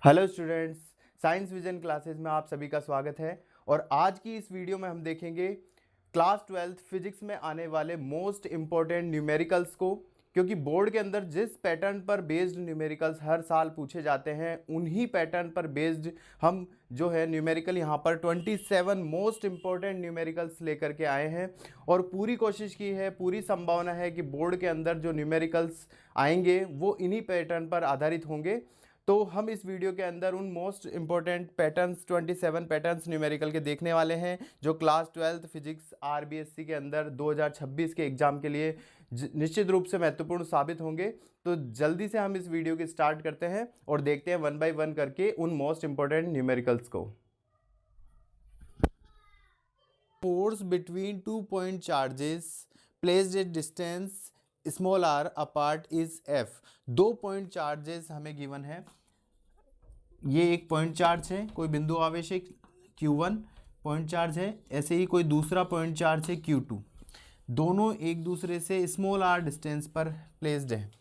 Hello students, science vision classes में आप सभी का स्वागत है। और आज की इस वीडियो में हम देखेंगे क्लास 12th फिजिक्स में आने वाले मोस्ट इम्पॉर्टेंट न्यूमेरिकल्स को। क्योंकि बोर्ड के अंदर जिस पैटर्न पर बेस्ड न्यूमेरिकल्स हर साल पूछे जाते हैं उन्हीं पैटर्न पर बेस्ड हम जो है न्यूमेरिकल यहाँ पर 27 मोस्ट इम्पॉर्टेंट न्यूमेरिकल्स लेकर के आए हैं। और पूरी कोशिश की है, पूरी संभावना है कि बोर्ड के अंदर जो न्यूमेरिकल्स आएंगे वो इन्हीं पैटर्न पर आधारित होंगे। तो हम इस वीडियो के अंदर उन most important patterns 27 patterns numerical के देखने वाले हैं जो क्लास 12th फिजिक्स आरबीएससी के अंदर 2026 के एग्जाम के लिए निश्चित रूप से महत्वपूर्ण साबित होंगे। तो जल्दी से हम इस वीडियो की स्टार्ट करते हैं और देखते हैं वन बाय वन करके उन मोस्ट इंपॉर्टेंट न्यूमेरिकल्स को। Force between 2 point charges placed at distance small r apart is F. 2 point charges हमें गिवन है। ये एक पॉइंट चार्ज है, कोई बिंदु आवेश है Q1 पॉइंट चार्ज है, ऐसे ही कोई दूसरा पॉइंट चार्ज है Q2। दोनों एक दूसरे से स्मॉल आर डिस्टेंस पर प्लेस्ड है,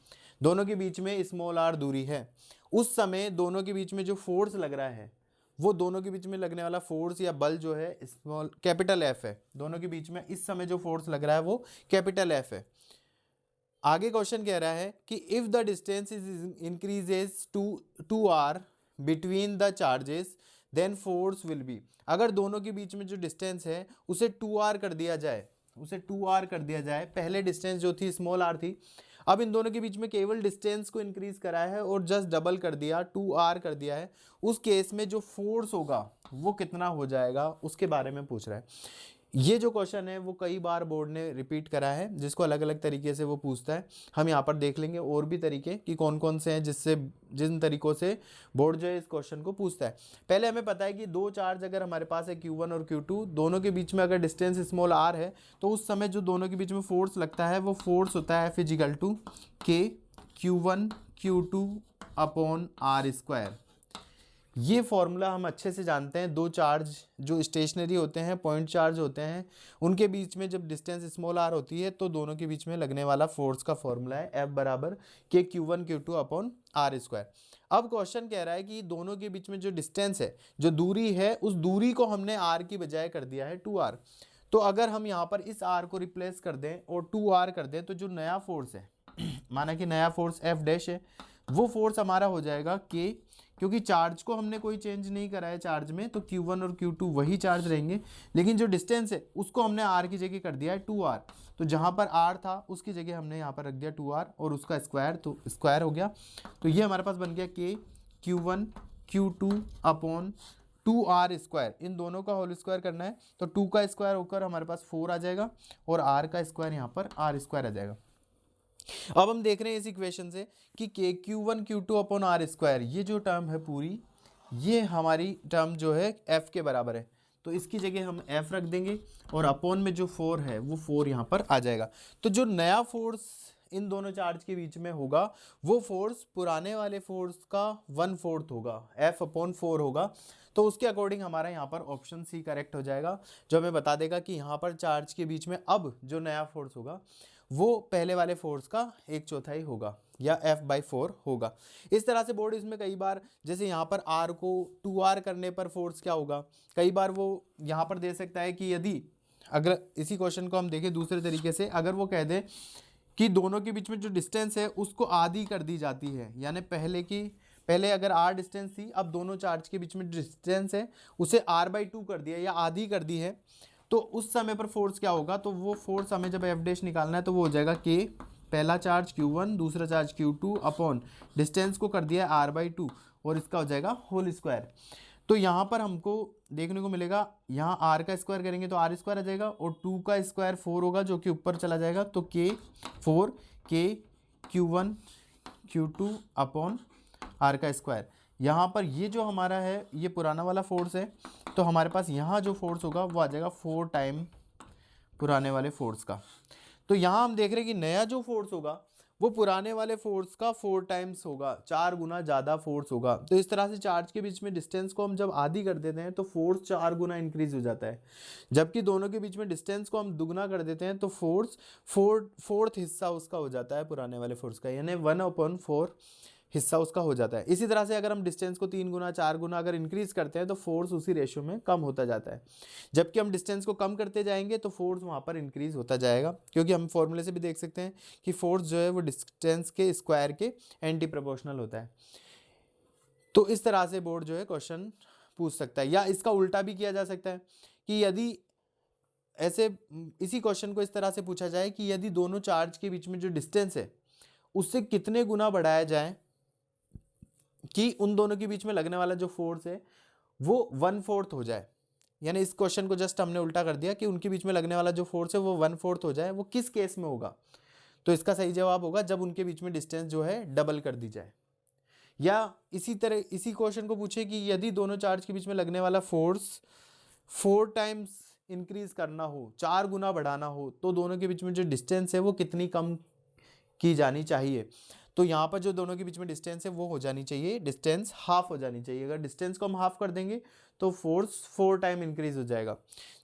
दोनों के बीच में स्मॉल आर दूरी है। उस समय दोनों के बीच में जो फोर्स लग रहा है वो दोनों के बीच में लगने वाला फोर्स या बल जो है स्मॉल कैपिटल एफ है। दोनों के बीच में इस समय जो फोर्स लग रहा है वो कैपिटल एफ है। आगे क्वेश्चन कह रहा है कि if the distance is increases to r between the charges then force will be. अगर दोनों के बीच में जो डिस्टेंस है उसे 2r कर दिया जाए, पहले डिस्टेंस जो थी स्मॉल r थी, अब इन दोनों के बीच में केवल डिस्टेंस को इंक्रीज करा है और जस्ट डबल कर दिया, 2r कर दिया है। उस केस में जो फोर्स होगा वो कितना हो जाएगा उसके बारे में पूछ रहा है। ये जो क्वेश्चन है वो कई बार बोर्ड ने रिपीट करा है, जिसको अलग अलग तरीके से वो पूछता है। हम यहाँ पर देख लेंगे और भी तरीके कि कौन कौन से हैं जिन तरीकों से बोर्ड जो है इस क्वेश्चन को पूछता है। पहले हमें पता है कि दो चार्ज अगर हमारे पास है Q1 और Q2, दोनों के बीच में अगर डिस्टेंस स्मॉल r है तो उस समय जो दोनों के बीच में फोर्स लगता है वो फोर्स होता है F K Q1 Q2 upon r square. ये फॉर्मूला हम अच्छे से जानते हैं। दो चार्ज जो स्टेशनरी होते हैं, पॉइंट चार्ज होते हैं, उनके बीच में जब डिस्टेंस स्मॉल आर होती है तो दोनों के बीच में लगने वाला फोर्स का फॉर्मूला है F बराबर के Q1 Q2 upon r square. अब क्वेश्चन कह रहा है कि दोनों के बीच में जो डिस्टेंस है, जो दूरी है, उस दूरी को हमने r की बजाय कर दिया है 2r। तो अगर हम यहाँ पर इस r को रिप्लेस कर दें और 2r कर दें तो जो नया फोर्स है माना कि नया फोर्स F डैश है, वो फोर्स हमारा हो जाएगा K। क्योंकि चार्ज को हमने कोई चेंज नहीं करा है चार्ज में, तो Q1 और Q2 वही चार्ज रहेंगे, लेकिन जो डिस्टेंस है उसको हमने r की जगह कर दिया है 2r। तो जहाँ पर r था उसकी जगह हमने यहाँ पर रख दिया 2r और उसका स्क्वायर, तो स्क्वायर हो गया। तो ये हमारे पास बन गया K Q1 Q2 upon 2r square. इन दोनों का होल स्क्वायर करना है तो 2 का स्क्वायर होकर हमारे पास 4 आ जाएगा और r का स्क्वायर यहाँ पर r स्क्वायर आ जाएगा। अब हम देख रहे हैं इस इक्वेशन से कि के Q1 Q2 upon r square, ये जो टर्म है पूरी, ये हमारी टर्म जो है F के बराबर है। तो इसकी जगह हम F रख देंगे और अपॉन में जो 4 है वो 4 यहाँ पर आ जाएगा। तो जो नया फोर्स इन दोनों चार्ज के बीच में होगा वो फोर्स पुराने वाले फोर्स का 1/4 होगा, F अपॉन 4 होगा। तो उसके अकॉर्डिंग हमारा यहाँ पर ऑप्शन सी करेक्ट हो जाएगा, जो हमें बता देगा कि यहाँ पर चार्ज के बीच में अब जो नया फोर्स होगा वो पहले वाले फोर्स का 1/4 होगा या F/4 होगा। इस तरह से बोर्ड इसमें कई बार, जैसे यहाँ पर R को 2R करने पर फोर्स क्या होगा, कई बार वो यहाँ पर दे सकता है कि यदि अगर इसी क्वेश्चन को हम देखें दूसरे तरीके से, अगर वो कह दे कि दोनों के बीच में जो डिस्टेंस है उसको आधी कर दी जाती है, यानी पहले अगर r डिस्टेंस थी, अब दोनों चार्ज के बीच में डिस्टेंस है उसे r/2 कर दिया या आधी कर दी है, तो उस समय पर फोर्स क्या होगा, तो वो फोर्स हमें जब F डैश निकालना है तो वो हो जाएगा K, पहला चार्ज Q1 दूसरा चार्ज Q2 अपॉन डिस्टेंस को कर दिया है r/2 और इसका हो जाएगा होल स्क्वायर। तो यहाँ पर हमको देखने को मिलेगा, यहाँ r का स्क्वायर करेंगे तो r स्क्वायर आ जाएगा और 2 का स्क्वायर 4 होगा जो कि ऊपर चला जाएगा, तो K Q1 Q2 upon r का स्क्वायर। यहाँ पर ये जो हमारा है ये पुराना वाला फोर्स है, तो हमारे पास यहाँ जो फोर्स होगा वो आ जाएगा 4 टाइम पुराने वाले फोर्स का। तो यहाँ हम देख रहे हैं कि नया जो फोर्स होगा वो पुराने वाले फोर्स का 4 टाइम्स होगा, 4 गुना ज़्यादा फोर्स होगा। तो इस तरह से चार्ज के बीच में डिस्टेंस को हम जब आधी कर देते हैं तो फोर्स 4 गुना इंक्रीज हो जाता है, जबकि दोनों के बीच में डिस्टेंस को हम दुगना कर देते हैं तो फोर्स फोर्थ हिस्सा उसका हो जाता है पुराने वाले फोर्स का, यानी 1/4 हिस्सा उसका हो जाता है। इसी तरह से अगर हम डिस्टेंस को 3 गुना 4 गुना अगर इंक्रीज करते हैं तो फोर्स उसी रेशियो में कम होता जाता है। जबकि हम डिस्टेंस को कम करते जाएंगे तो फोर्स वहाँ पर इंक्रीज होता जाएगा, क्योंकि हम फॉर्मूले से भी देख सकते हैं कि फोर्स जो है वो डिस्टेंस के स्क्वायर के एंटी प्रोपोर्शनल होता है। तो इस तरह से बोर्ड जो है क्वेश्चन पूछ सकता है। या इसका उल्टा भी किया जा सकता है कि यदि ऐसे इसी क्वेश्चन को इस तरह से पूछा जाए कि यदि दोनों चार्ज के बीच में जो डिस्टेंस है उससे कितने गुना बढ़ाया जाए कि उन दोनों के बीच में लगने वाला जो फोर्स है वो 1/4 हो जाए। यानी इस क्वेश्चन को जस्ट हमने उल्टा कर दिया कि उनके बीच में लगने वाला जो फोर्स है वो 1/4 हो जाए। वो किस केस में होगा? तो इसका सही जवाब होगा जब उनके बीच में डिस्टेंस जो है डबल कर दी जाए। या इसी तरह इसी क्वेश्चन को पूछे कि यदि दोनों चार्ज के बीच में लगने वाला फोर्स 4 टाइम्स इंक्रीज करना हो, 4 गुना बढ़ाना हो, तो दोनों के बीच में जो डिस्टेंस है वो कितनी कम की जानी चाहिए? तो यहाँ पर जो दोनों के बीच में डिस्टेंस है वो हो जानी चाहिए, डिस्टेंस हाफ हो जानी चाहिए। अगर डिस्टेंस को हम हाफ कर देंगे तो फोर्स 4 टाइम इंक्रीज हो जाएगा,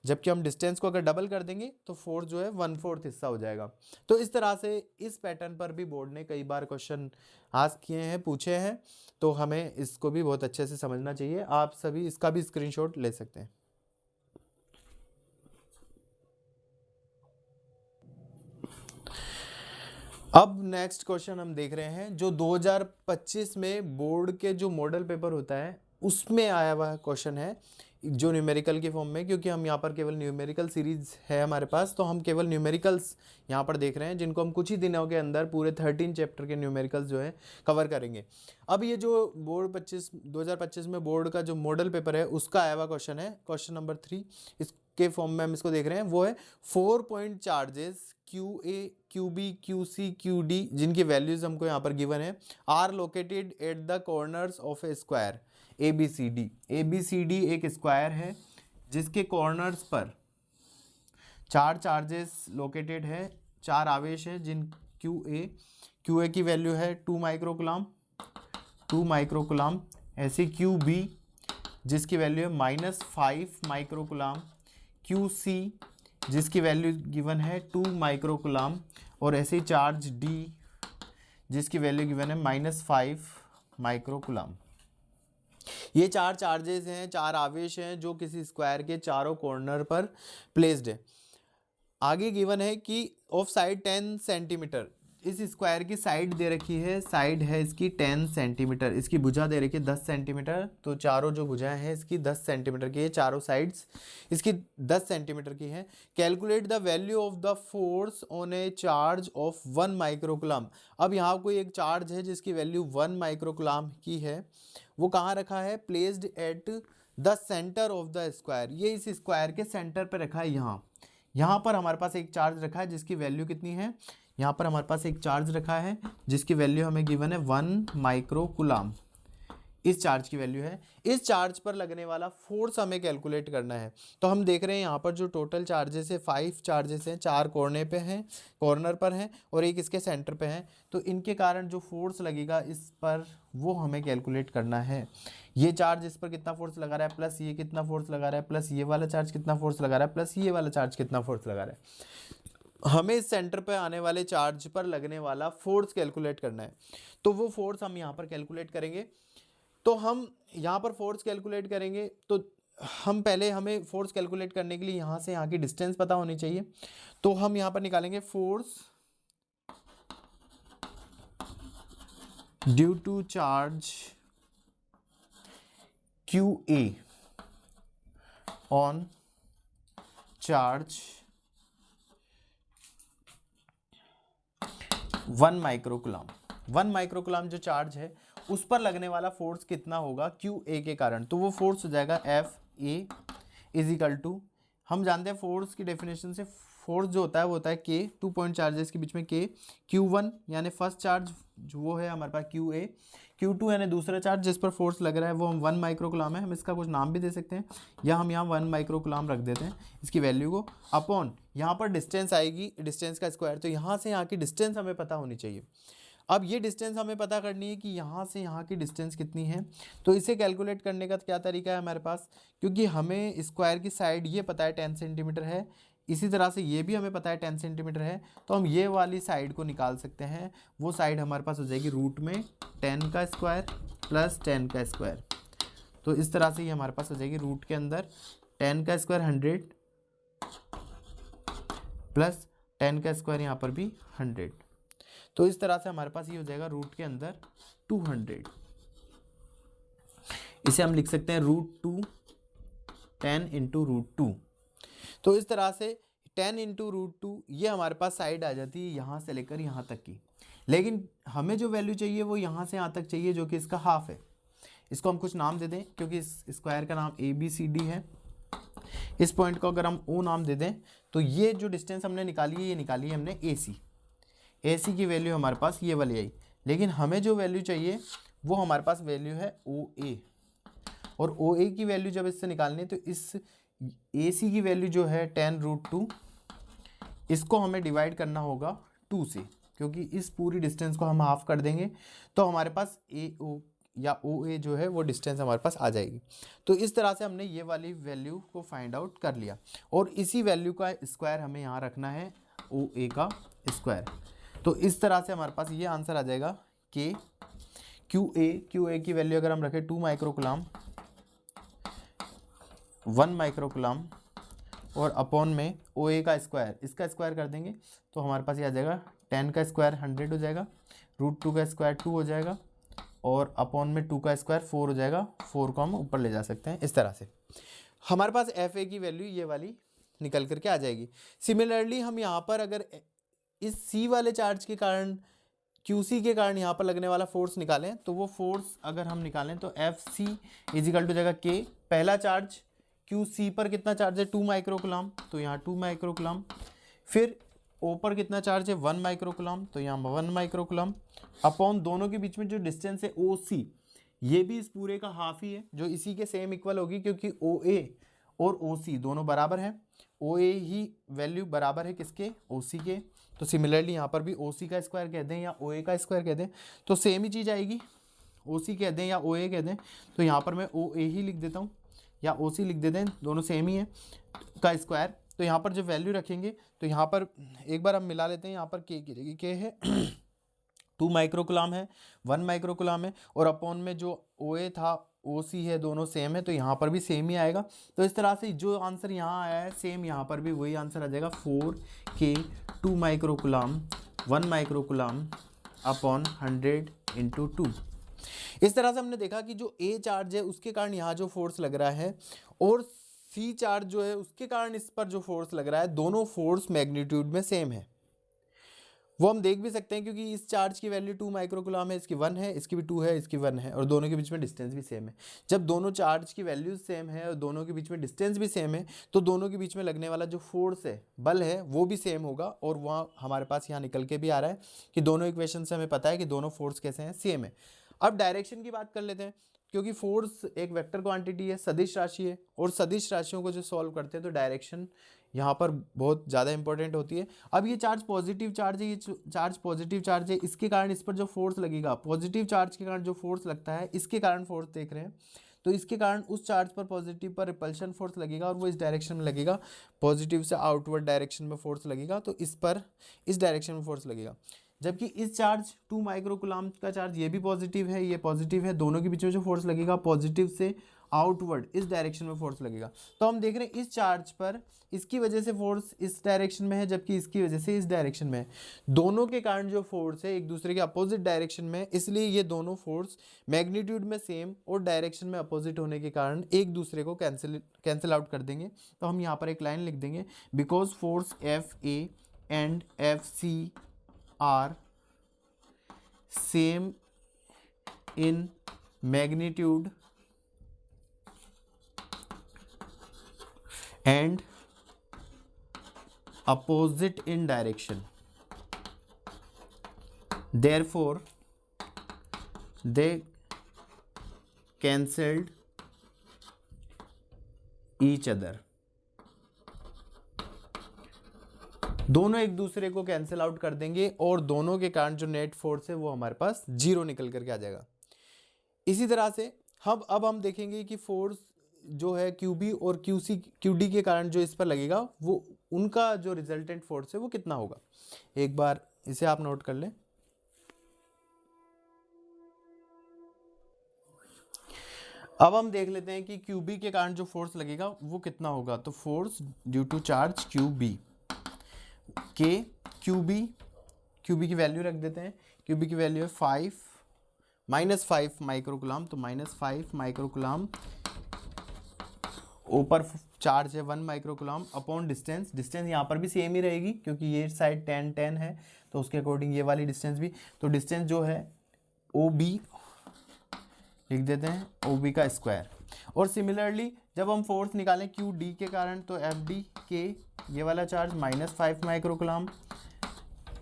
जबकि हम डिस्टेंस को अगर डबल कर देंगे तो फोर्स जो है 1/4 हिस्सा हो जाएगा। तो इस तरह से इस पैटर्न पर भी बोर्ड ने कई बार क्वेश्चन आस्क किए हैं, पूछे हैं, तो हमें इसको भी बहुत अच्छे से समझना चाहिए। आप सभी इसका भी स्क्रीनशॉट ले सकते हैं। अब नेक्स्ट क्वेश्चन हम देख रहे हैं जो 2025 में बोर्ड के जो मॉडल पेपर होता है उसमें आया हुआ क्वेश्चन है, जो न्यूमेरिकल के फॉर्म में, क्योंकि हम यहाँ पर केवल न्यूमेरिकल सीरीज है हमारे पास, तो हम केवल न्यूमेरिकल्स यहाँ पर देख रहे हैं, जिनको हम कुछ ही दिनों के अंदर पूरे 13 चैप्टर के न्यूमेरिकल्स जो है कवर करेंगे। अब ये जो बोर्ड 2025 में बोर्ड का जो मॉडल पेपर है उसका आया हुआ क्वेश्चन है, क्वेश्चन नंबर 3 इसके फॉर्म में हम इसको देख रहे हैं। वो है 4 point charges QA, QB, QC, QD, जिनकी वैल्यूज हमको यहाँ पर गिवन है, are located at the corners of a square ABCD। ABCD एक स्क्वायर है जिसके कॉर्नर्स पर 4 चार्जेस लोकेटेड है, 4 आवेश है, जिन QA की वैल्यू है 2 माइक्रोकुलाम, ऐसे QB जिसकी वैल्यू है -5 माइक्रोकुलाम, QC जिसकी वैल्यू गिवन है 2 माइक्रोकुलाम, और ऐसे चार्ज D जिसकी वैल्यू गिवन है -5 माइक्रोकुलाम। ये 4 चार्जेस हैं, 4 आवेश हैं जो किसी स्क्वायर के चारों कॉर्नर पर प्लेस्ड है। आगे गिवन है कि ऑफ साइड 10 सेंटीमीटर, इस स्क्वायर की साइड दे रखी है, साइड है इसकी 10 सेंटीमीटर, इसकी भुजा दे रखी है 10 सेंटीमीटर, तो चारों जो भुजाएं हैं इसकी 10 सेंटीमीटर की है, चारों साइड्स इसकी 10 सेंटीमीटर की है। Calculate the value of the force on A charge of 1 microcoulomb. अब यहाँ कोई एक चार्ज है जिसकी वैल्यू 1 माइक्रोकुलाम की है, वो कहाँ रखा है? Placed at the centre of the square, ये इस स्क्वायर के सेंटर पर रखा है। यहाँ पर हमारे पास एक चार्ज रखा है जिसकी वैल्यू कितनी है? यहाँ पर हमारे पास एक चार्ज रखा है जिसकी वैल्यू हमें गिवन है 1 माइक्रोकुलाम, इस चार्ज की वैल्यू है। इस चार्ज पर लगने वाला फोर्स हमें कैलकुलेट करना है। तो हम देख रहे हैं यहाँ पर जो टोटल चार्जेस है 5 चार्जेस हैं, 4 कॉर्नर पर हैं और एक इसके सेंटर पे है, तो इनके कारण जो फोर्स लगेगा इस पर वो हमें कैलकुलेट करना है। ये चार्ज इस पर कितना फोर्स लगा रहा है, प्लस ये कितना फोर्स लगा रहा है, प्लस ये वाला चार्ज कितना फोर्स लगा रहा है, प्लस ये वाला चार्ज कितना फोर्स लगा रहा है। हमें इस सेंटर पे आने वाले चार्ज पर लगने वाला फोर्स कैलकुलेट करना है। तो वो फोर्स हम यहाँ पर कैलकुलेट करेंगे। तो हम यहाँ पर फोर्स कैलकुलेट करेंगे तो हमें फोर्स कैलकुलेट करने के लिए यहाँ से यहाँ की डिस्टेंस पता होनी चाहिए। तो हम यहाँ पर निकालेंगे force due to charge QA on charge 1 microcoulomb. 1 microcoulomb जो चार्ज है उस पर लगने वाला फोर्स कितना होगा QA के कारण? तो वो फोर्स हो जाएगा FA इज इक्वल टू, हम जानते हैं फोर्स की डेफिनेशन से, फोर्स जो होता है वो होता है K, 2 पॉइंट चार्जेस के बीच में K, Q1 यानी फर्स्ट चार्ज जो वो है हमारे पास QA, Q2 यानी दूसरा चार्ज जिस पर फोर्स लग रहा है वो हम 1 माइक्रोकुलाम है, हम इसका कुछ नाम भी दे सकते हैं, या हम यहाँ 1 माइक्रोकुलाम रख देते हैं इसकी वैल्यू को, अपॉन यहाँ पर डिस्टेंस आएगी, डिस्टेंस का स्क्वायर। तो यहाँ से यहाँ की डिस्टेंस हमें पता होनी चाहिए। अब ये डिस्टेंस हमें पता करनी है कि यहाँ से यहाँ की डिस्टेंस कितनी है। तो इसे कैलकुलेट करने का क्या तरीका है हमारे पास, क्योंकि हमें स्क्वायर की साइड ये पता है 10 सेंटीमीटर है, इसी तरह से ये भी हमें पता है 10 सेंटीमीटर है, तो हम ये वाली साइड को निकाल सकते हैं। वो साइड हमारे पास हो जाएगी रूट में 10 का स्क्वायर प्लस 10 का स्क्वायर। तो इस तरह से ये हमारे पास हो जाएगी रूट के अंदर 10 का स्क्वायर 100 प्लस 10 का स्क्वायर यहाँ पर भी 100। तो इस तरह से हमारे पास ये हो जाएगा रूट के अंदर 200। इसे हम लिख सकते हैं √2 10 इंटू √2। तो इस तरह से 10 इंटू √2 ये हमारे पास साइड आ जाती है यहाँ से लेकर यहाँ तक की। लेकिन हमें जो वैल्यू चाहिए वो यहाँ से यहाँ तक चाहिए, जो कि इसका हाफ है। इसको हम कुछ नाम दे दें, क्योंकि इस स्क्वायर का नाम ABCD है। इस पॉइंट को अगर हम O नाम दे दें, तो ये जो डिस्टेंस हमने निकाली है, ये निकाली है हमने AC की वैल्यू हमारे पास ये वाली आई। लेकिन हमें जो वैल्यू चाहिए वो हमारे पास वैल्यू है OA, और OA की वैल्यू जब इससे निकालनी है तो इस AC की वैल्यू जो है 10√2, इसको हमें डिवाइड करना होगा 2 से, क्योंकि इस पूरी डिस्टेंस को हम हाफ कर देंगे तो हमारे पास AO या OA जो है वो डिस्टेंस हमारे पास आ जाएगी। तो इस तरह से हमने ये वाली वैल्यू को फाइंड आउट कर लिया, और इसी वैल्यू का स्क्वायर हमें यहाँ रखना है OA का स्क्वायर। तो इस तरह से हमारे पास ये आंसर आ जाएगा कि QA की वैल्यू अगर हम रखें 2 माइक्रोकुलाम 1 माइक्रोकुलाम और अपॉन में OA का स्क्वायर, इसका स्क्वायर कर देंगे तो हमारे पास ये आ जाएगा 10 का स्क्वायर 100 हो जाएगा, √2 का स्क्वायर 2 हो जाएगा, और अपॉन में 2 का स्क्वायर 4 हो जाएगा। 4 को हम ऊपर ले जा सकते हैं। इस तरह से हमारे पास FA की वैल्यू ये वाली निकल करके आ जाएगी। सिमिलरली हम यहाँ पर अगर इस C वाले चार्ज के कारण QC के कारण यहाँ पर लगने वाला फोर्स निकालें, तो वो फोर्स अगर हम निकालें तो FC इजिकल टू जाएगा K। पहला चार्ज QC पर कितना चार्ज है 2 माइक्रोकुलाम, तो यहाँ 2 माइक्रोकुलाम। फिर O पर कितना चार्ज है 1 माइक्रोकुलाम, तो यहाँ 1 माइक्रोकुलाम, अपॉन दोनों के बीच में जो डिस्टेंस है OC, ये भी इस पूरे का हाफ ही है, जो इसी के सेम इक्वल होगी, क्योंकि OA और OC दोनों बराबर हैं। OA ही वैल्यू बराबर है किसके, OC के। तो सिमिलरली यहाँ पर भी OC का स्क्वायर कह दें या OA का स्क्वायर कह दें तो सेम ही चीज़ आएगी। OC कह दें या OA कह दें, तो यहाँ पर मैं OA ही लिख देता हूँ या OC लिख देते हैं, दोनों सेम ही है का स्क्वायर। तो यहाँ पर जो वैल्यू रखेंगे तो यहाँ पर एक बार हम मिला लेते हैं। यहाँ पर K की जगह K है 2 माइक्रोकुलाम है 1 माइक्रोकुलाम है, और अपॉन में जो OA था OC है, दोनों सेम है, तो यहाँ पर भी सेम ही आएगा। तो इस तरह से जो आंसर यहाँ आया है सेम यहाँ पर भी वही आंसर आ जाएगा 4K 2 microcoulomb 1 microcoulomb upon 100 into 2। इस तरह से हमने देखा कि जो A चार्ज है उसके कारण यहाँ जो फोर्स लग रहा है, और C चार्ज जो है उसके कारण इस पर जो फोर्स लग रहा है, दोनों फोर्स मैग्नीट्यूड में सेम है। वो हम देख भी सकते हैं, क्योंकि इस चार्ज की वैल्यू 2 माइक्रोकुलाम है, इसकी 1 है, इसकी भी 2 है, इसकी 1 है, और दोनों के बीच में डिस्टेंस भी सेम है। जब दोनों चार्ज की वैल्यूज सेम है और दोनों के बीच में डिस्टेंस भी सेम है, तो दोनों के बीच में लगने वाला जो फोर्स है, बल है, वो भी सेम होगा। और वहाँ हमारे पास यहाँ निकल के भी आ रहा है कि दोनों इक्वेशन से हमें पता है कि दोनों फोर्स कैसे हैं, सेम है। अब डायरेक्शन की बात कर लेते हैं, क्योंकि फोर्स एक वेक्टर क्वांटिटी है, सदिश राशि है, और सदिश राशियों को जो सॉल्व करते हैं तो डायरेक्शन यहाँ पर बहुत ज़्यादा इंपॉर्टेंट होती है। अब ये चार्ज पॉजिटिव चार्ज है, ये चार्ज पॉजिटिव चार्ज है, इसके कारण इस पर जो फोर्स लगेगा, पॉजिटिव चार्ज के कारण जो फोर्स लगता है, इसके कारण फोर्स देख रहे हैं, तो इसके कारण उस चार्ज पर पॉजिटिव पर रिपल्शन फोर्स लगेगा, और वो इस डायरेक्शन में लगेगा, पॉजिटिव से आउटवर्ड डायरेक्शन में फोर्स लगेगा, तो इस पर इस डायरेक्शन में फोर्स लगेगा। जबकि इस चार्ज 2 माइक्रोकुलाम का चार्ज ये भी पॉजिटिव है, ये पॉजिटिव है, दोनों के बीच में जो फोर्स लगेगा पॉजिटिव से आउटवर्ड इस डायरेक्शन में फोर्स लगेगा। तो हम देख रहे हैं इस चार्ज पर इसकी वजह से फोर्स इस डायरेक्शन में है, जबकि इसकी वजह से इस डायरेक्शन में है। दोनों के कारण जो फोर्स है एक दूसरे के अपोजिट डायरेक्शन में है, इसलिए ये दोनों फोर्स मैग्नीट्यूड में सेम और डायरेक्शन में अपोजिट होने के कारण एक दूसरे को कैंसिल आउट कर देंगे। तो हम यहाँ पर एक लाइन लिख देंगे, because force FA and FC are same in magnitude and opposite in direction, therefore they cancelled each other। दोनों एक दूसरे को कैंसिल आउट कर देंगे, और दोनों के कारण जो नेट फोर्स है वो हमारे पास 0 निकल करके आ जाएगा। इसी तरह से अब हम देखेंगे कि फोर्स जो है QB और QD के कारण जो इस पर लगेगा वो उनका जो रिजल्टेंट फोर्स है वो कितना होगा। एक बार इसे आप नोट कर लें। अब हम देख लेते हैं कि क्यूबी के कारण जो फोर्स लगेगा वो कितना होगा। तो force due to charge QB के क्यूबी की वैल्यू रख देते हैं। क्यूबी की वैल्यू है -5 माइक्रोकुलाम। तो -5 माइक्रोकुलाम, ऊपर चार्ज है 1 माइक्रोकुलाम अपॉन डिस्टेंस। डिस्टेंस यहाँ पर भी सेम ही रहेगी क्योंकि ये साइड 10 है, तो उसके अकॉर्डिंग ये वाली डिस्टेंस भी। तो डिस्टेंस जो है ओ बी लिख देते हैं, ओ बी का स्क्वायर। और सिमिलरली जब हम फोर्स निकालें क्यू डी के कारण, तो एफ डी के ये वाला चार्ज -5 माइक्रोकुलाम,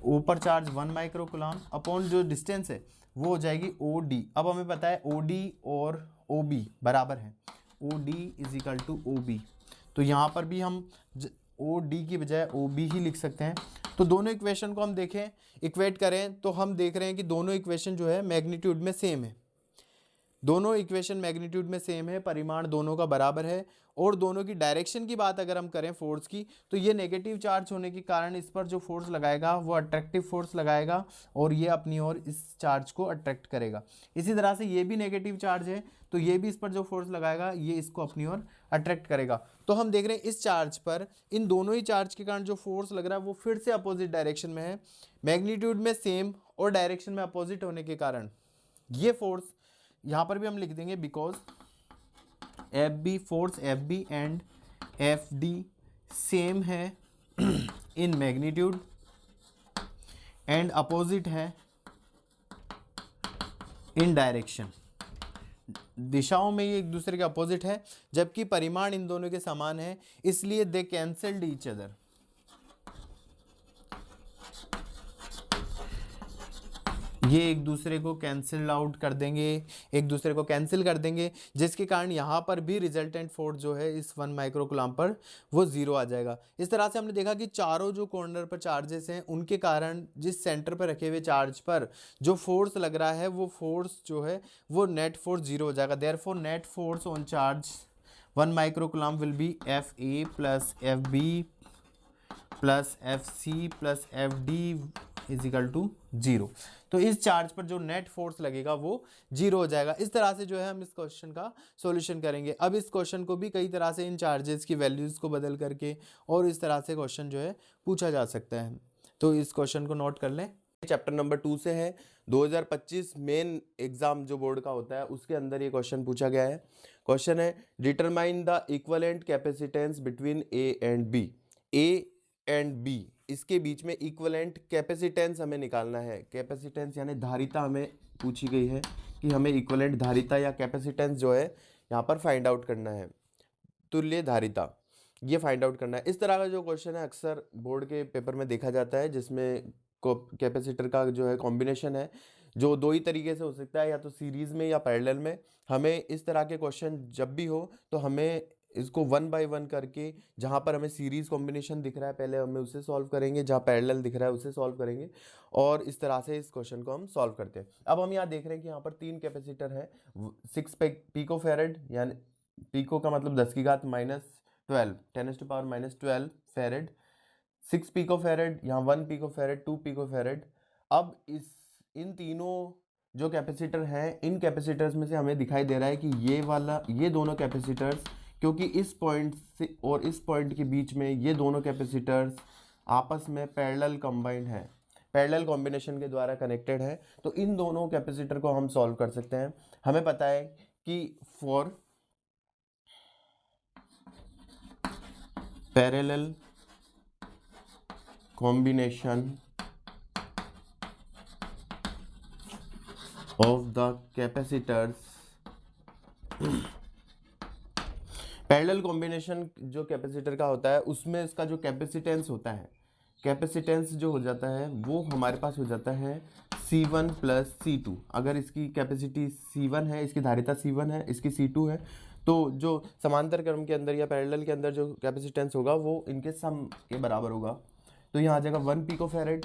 ऊपर चार्ज 1 माइक्रोकुलाम अपॉन जो डिस्टेंस है वो हो जाएगी ओ डी। अब हमें पता है ओ डी और ओ बी बराबर है, O D is equal to O B. तो यहाँ पर भी हम ओ डी की बजाय ओ बी ही लिख सकते हैं। तो दोनों इक्वेशन को हम देखें, इक्वेट करें, तो हम देख रहे हैं कि दोनों इक्वेशन जो है मैग्नीट्यूड में सेम है। दोनों इक्वेशन मैग्नीट्यूड में सेम है, परिमाण दोनों का बराबर है। और दोनों की डायरेक्शन की बात अगर हम करें फोर्स की, तो ये नेगेटिव चार्ज होने के कारण इस पर जो फोर्स लगाएगा वो अट्रैक्टिव फोर्स लगाएगा और ये अपनी ओर इस चार्ज को अट्रैक्ट करेगा। इसी तरह से ये भी नेगेटिव चार्ज है, तो ये भी इस पर जो फोर्स लगाएगा ये इसको अपनी ओर अट्रैक्ट करेगा। तो हम देख रहे हैं इस चार्ज पर इन दोनों ही चार्ज के कारण जो फोर्स लग रहा है वो फिर से अपोजिट डायरेक्शन में है। मैग्नीट्यूड में सेम और डायरेक्शन में अपोजिट होने के कारण ये फोर्स यहाँ पर भी हम लिख देंगे, because F B, force F B and F D same है इन मैग्नीट्यूड एंड अपोजिट है इन डायरेक्शन। दिशाओं में ये एक दूसरे के अपोजिट है, जबकि परिमाण इन दोनों के समान है, इसलिए दे कैंसल्ड ईच अदर। ये एक दूसरे को कैंसिल आउट कर देंगे, एक दूसरे को कैंसिल कर देंगे, जिसके कारण यहाँ पर भी रिजल्टेंट फोर्स जो है इस 1 माइक्रोकुलाम पर वो 0 आ जाएगा। इस तरह से हमने देखा कि चारों जो कॉर्नर पर चार्जेस हैं उनके कारण जिस सेंटर पर रखे हुए चार्ज पर जो फोर्स लग रहा है वो फोर्स जो है वो नेट फोर्स 0 हो जाएगा। Therefore net force on charge 1 microcoulomb will be F A plus F B plus F C plus F D is equal to 0। तो इस चार्ज पर जो नेट फोर्स लगेगा वो 0 हो जाएगा। इस तरह से जो है हम इस क्वेश्चन का सॉल्यूशन करेंगे। अब इस क्वेश्चन को भी कई तरह से इन चार्जेस की वैल्यूज़ को बदल करके और इस तरह से क्वेश्चन जो है पूछा जा सकता है। तो इस क्वेश्चन को नोट कर लें। चैप्टर नंबर 2 से है, 2025 मेन एग्जाम जो बोर्ड का होता है उसके अंदर ये क्वेश्चन पूछा गया है। क्वेश्चन है determine the equivalent capacitance between A and B. A and B इसके बीच में इक्विवेलेंट कैपेसिटेंस हमें निकालना है। कैपेसिटेंस यानी धारिता हमें पूछी गई है कि हमें इक्विवेलेंट धारिता या कैपेसिटेंस जो है यहाँ पर फाइंड आउट करना है, तुल्य धारिता, ये फाइंड आउट करना है। इस तरह का जो क्वेश्चन है अक्सर बोर्ड के पेपर में देखा जाता है, जिसमें कैपेसिटर का जो है कॉम्बिनेशन है जो दो ही तरीके से हो सकता है, या तो सीरीज में या पैरेलल में। हमें इस तरह के क्वेश्चन जब भी हो तो हमें इसको 1 बाय 1 करके, जहाँ पर हमें सीरीज कॉम्बिनेशन दिख रहा है पहले हमें उसे सॉल्व करेंगे, जहाँ पैरेलल दिख रहा है उसे सॉल्व करेंगे, और इस तरह से इस क्वेश्चन को हम सॉल्व करते हैं। अब हम यहाँ देख रहे हैं कि यहाँ पर 3 कैपेसिटर है, 6 पिको फेरेड, यानी पिको का मतलब 10 की घात -12, 10⁻⁻12 फेरेड, 6 पिको फेरेड, यहाँ 1 पिको फेरेड, 2 पिको फेरेड। अब इन तीनों जो कैपेसिटर हैं इन कैपेसिटर्स में से हमें दिखाई दे रहा है कि ये दोनों कैपेसिटर्स, क्योंकि इस पॉइंट से और इस पॉइंट के बीच में ये दोनों कैपेसिटर्स आपस में पैरेलल कंबाइंड है, पैरेलल कॉम्बिनेशन के द्वारा कनेक्टेड है, तो इन दोनों कैपेसिटर को हम सॉल्व कर सकते हैं। हमें पता है कि for parallel combination of the capacitors, parallel combination जो कैपेसिटर का होता है उसमें इसका जो कैपेसिटेंस होता है, कैपेसिटेंस जो हो जाता है वो हमारे पास हो जाता है C1 प्लस C2। अगर इसकी कैपेसिटी C1 है, इसकी धारिता C1 है, इसकी C2 है, तो जो समांतर क्रम के अंदर या पैरेलल के अंदर जो कैपेसिटेंस होगा वो इनके सम के बराबर होगा। तो यहाँ आ जाएगा 1 pico farad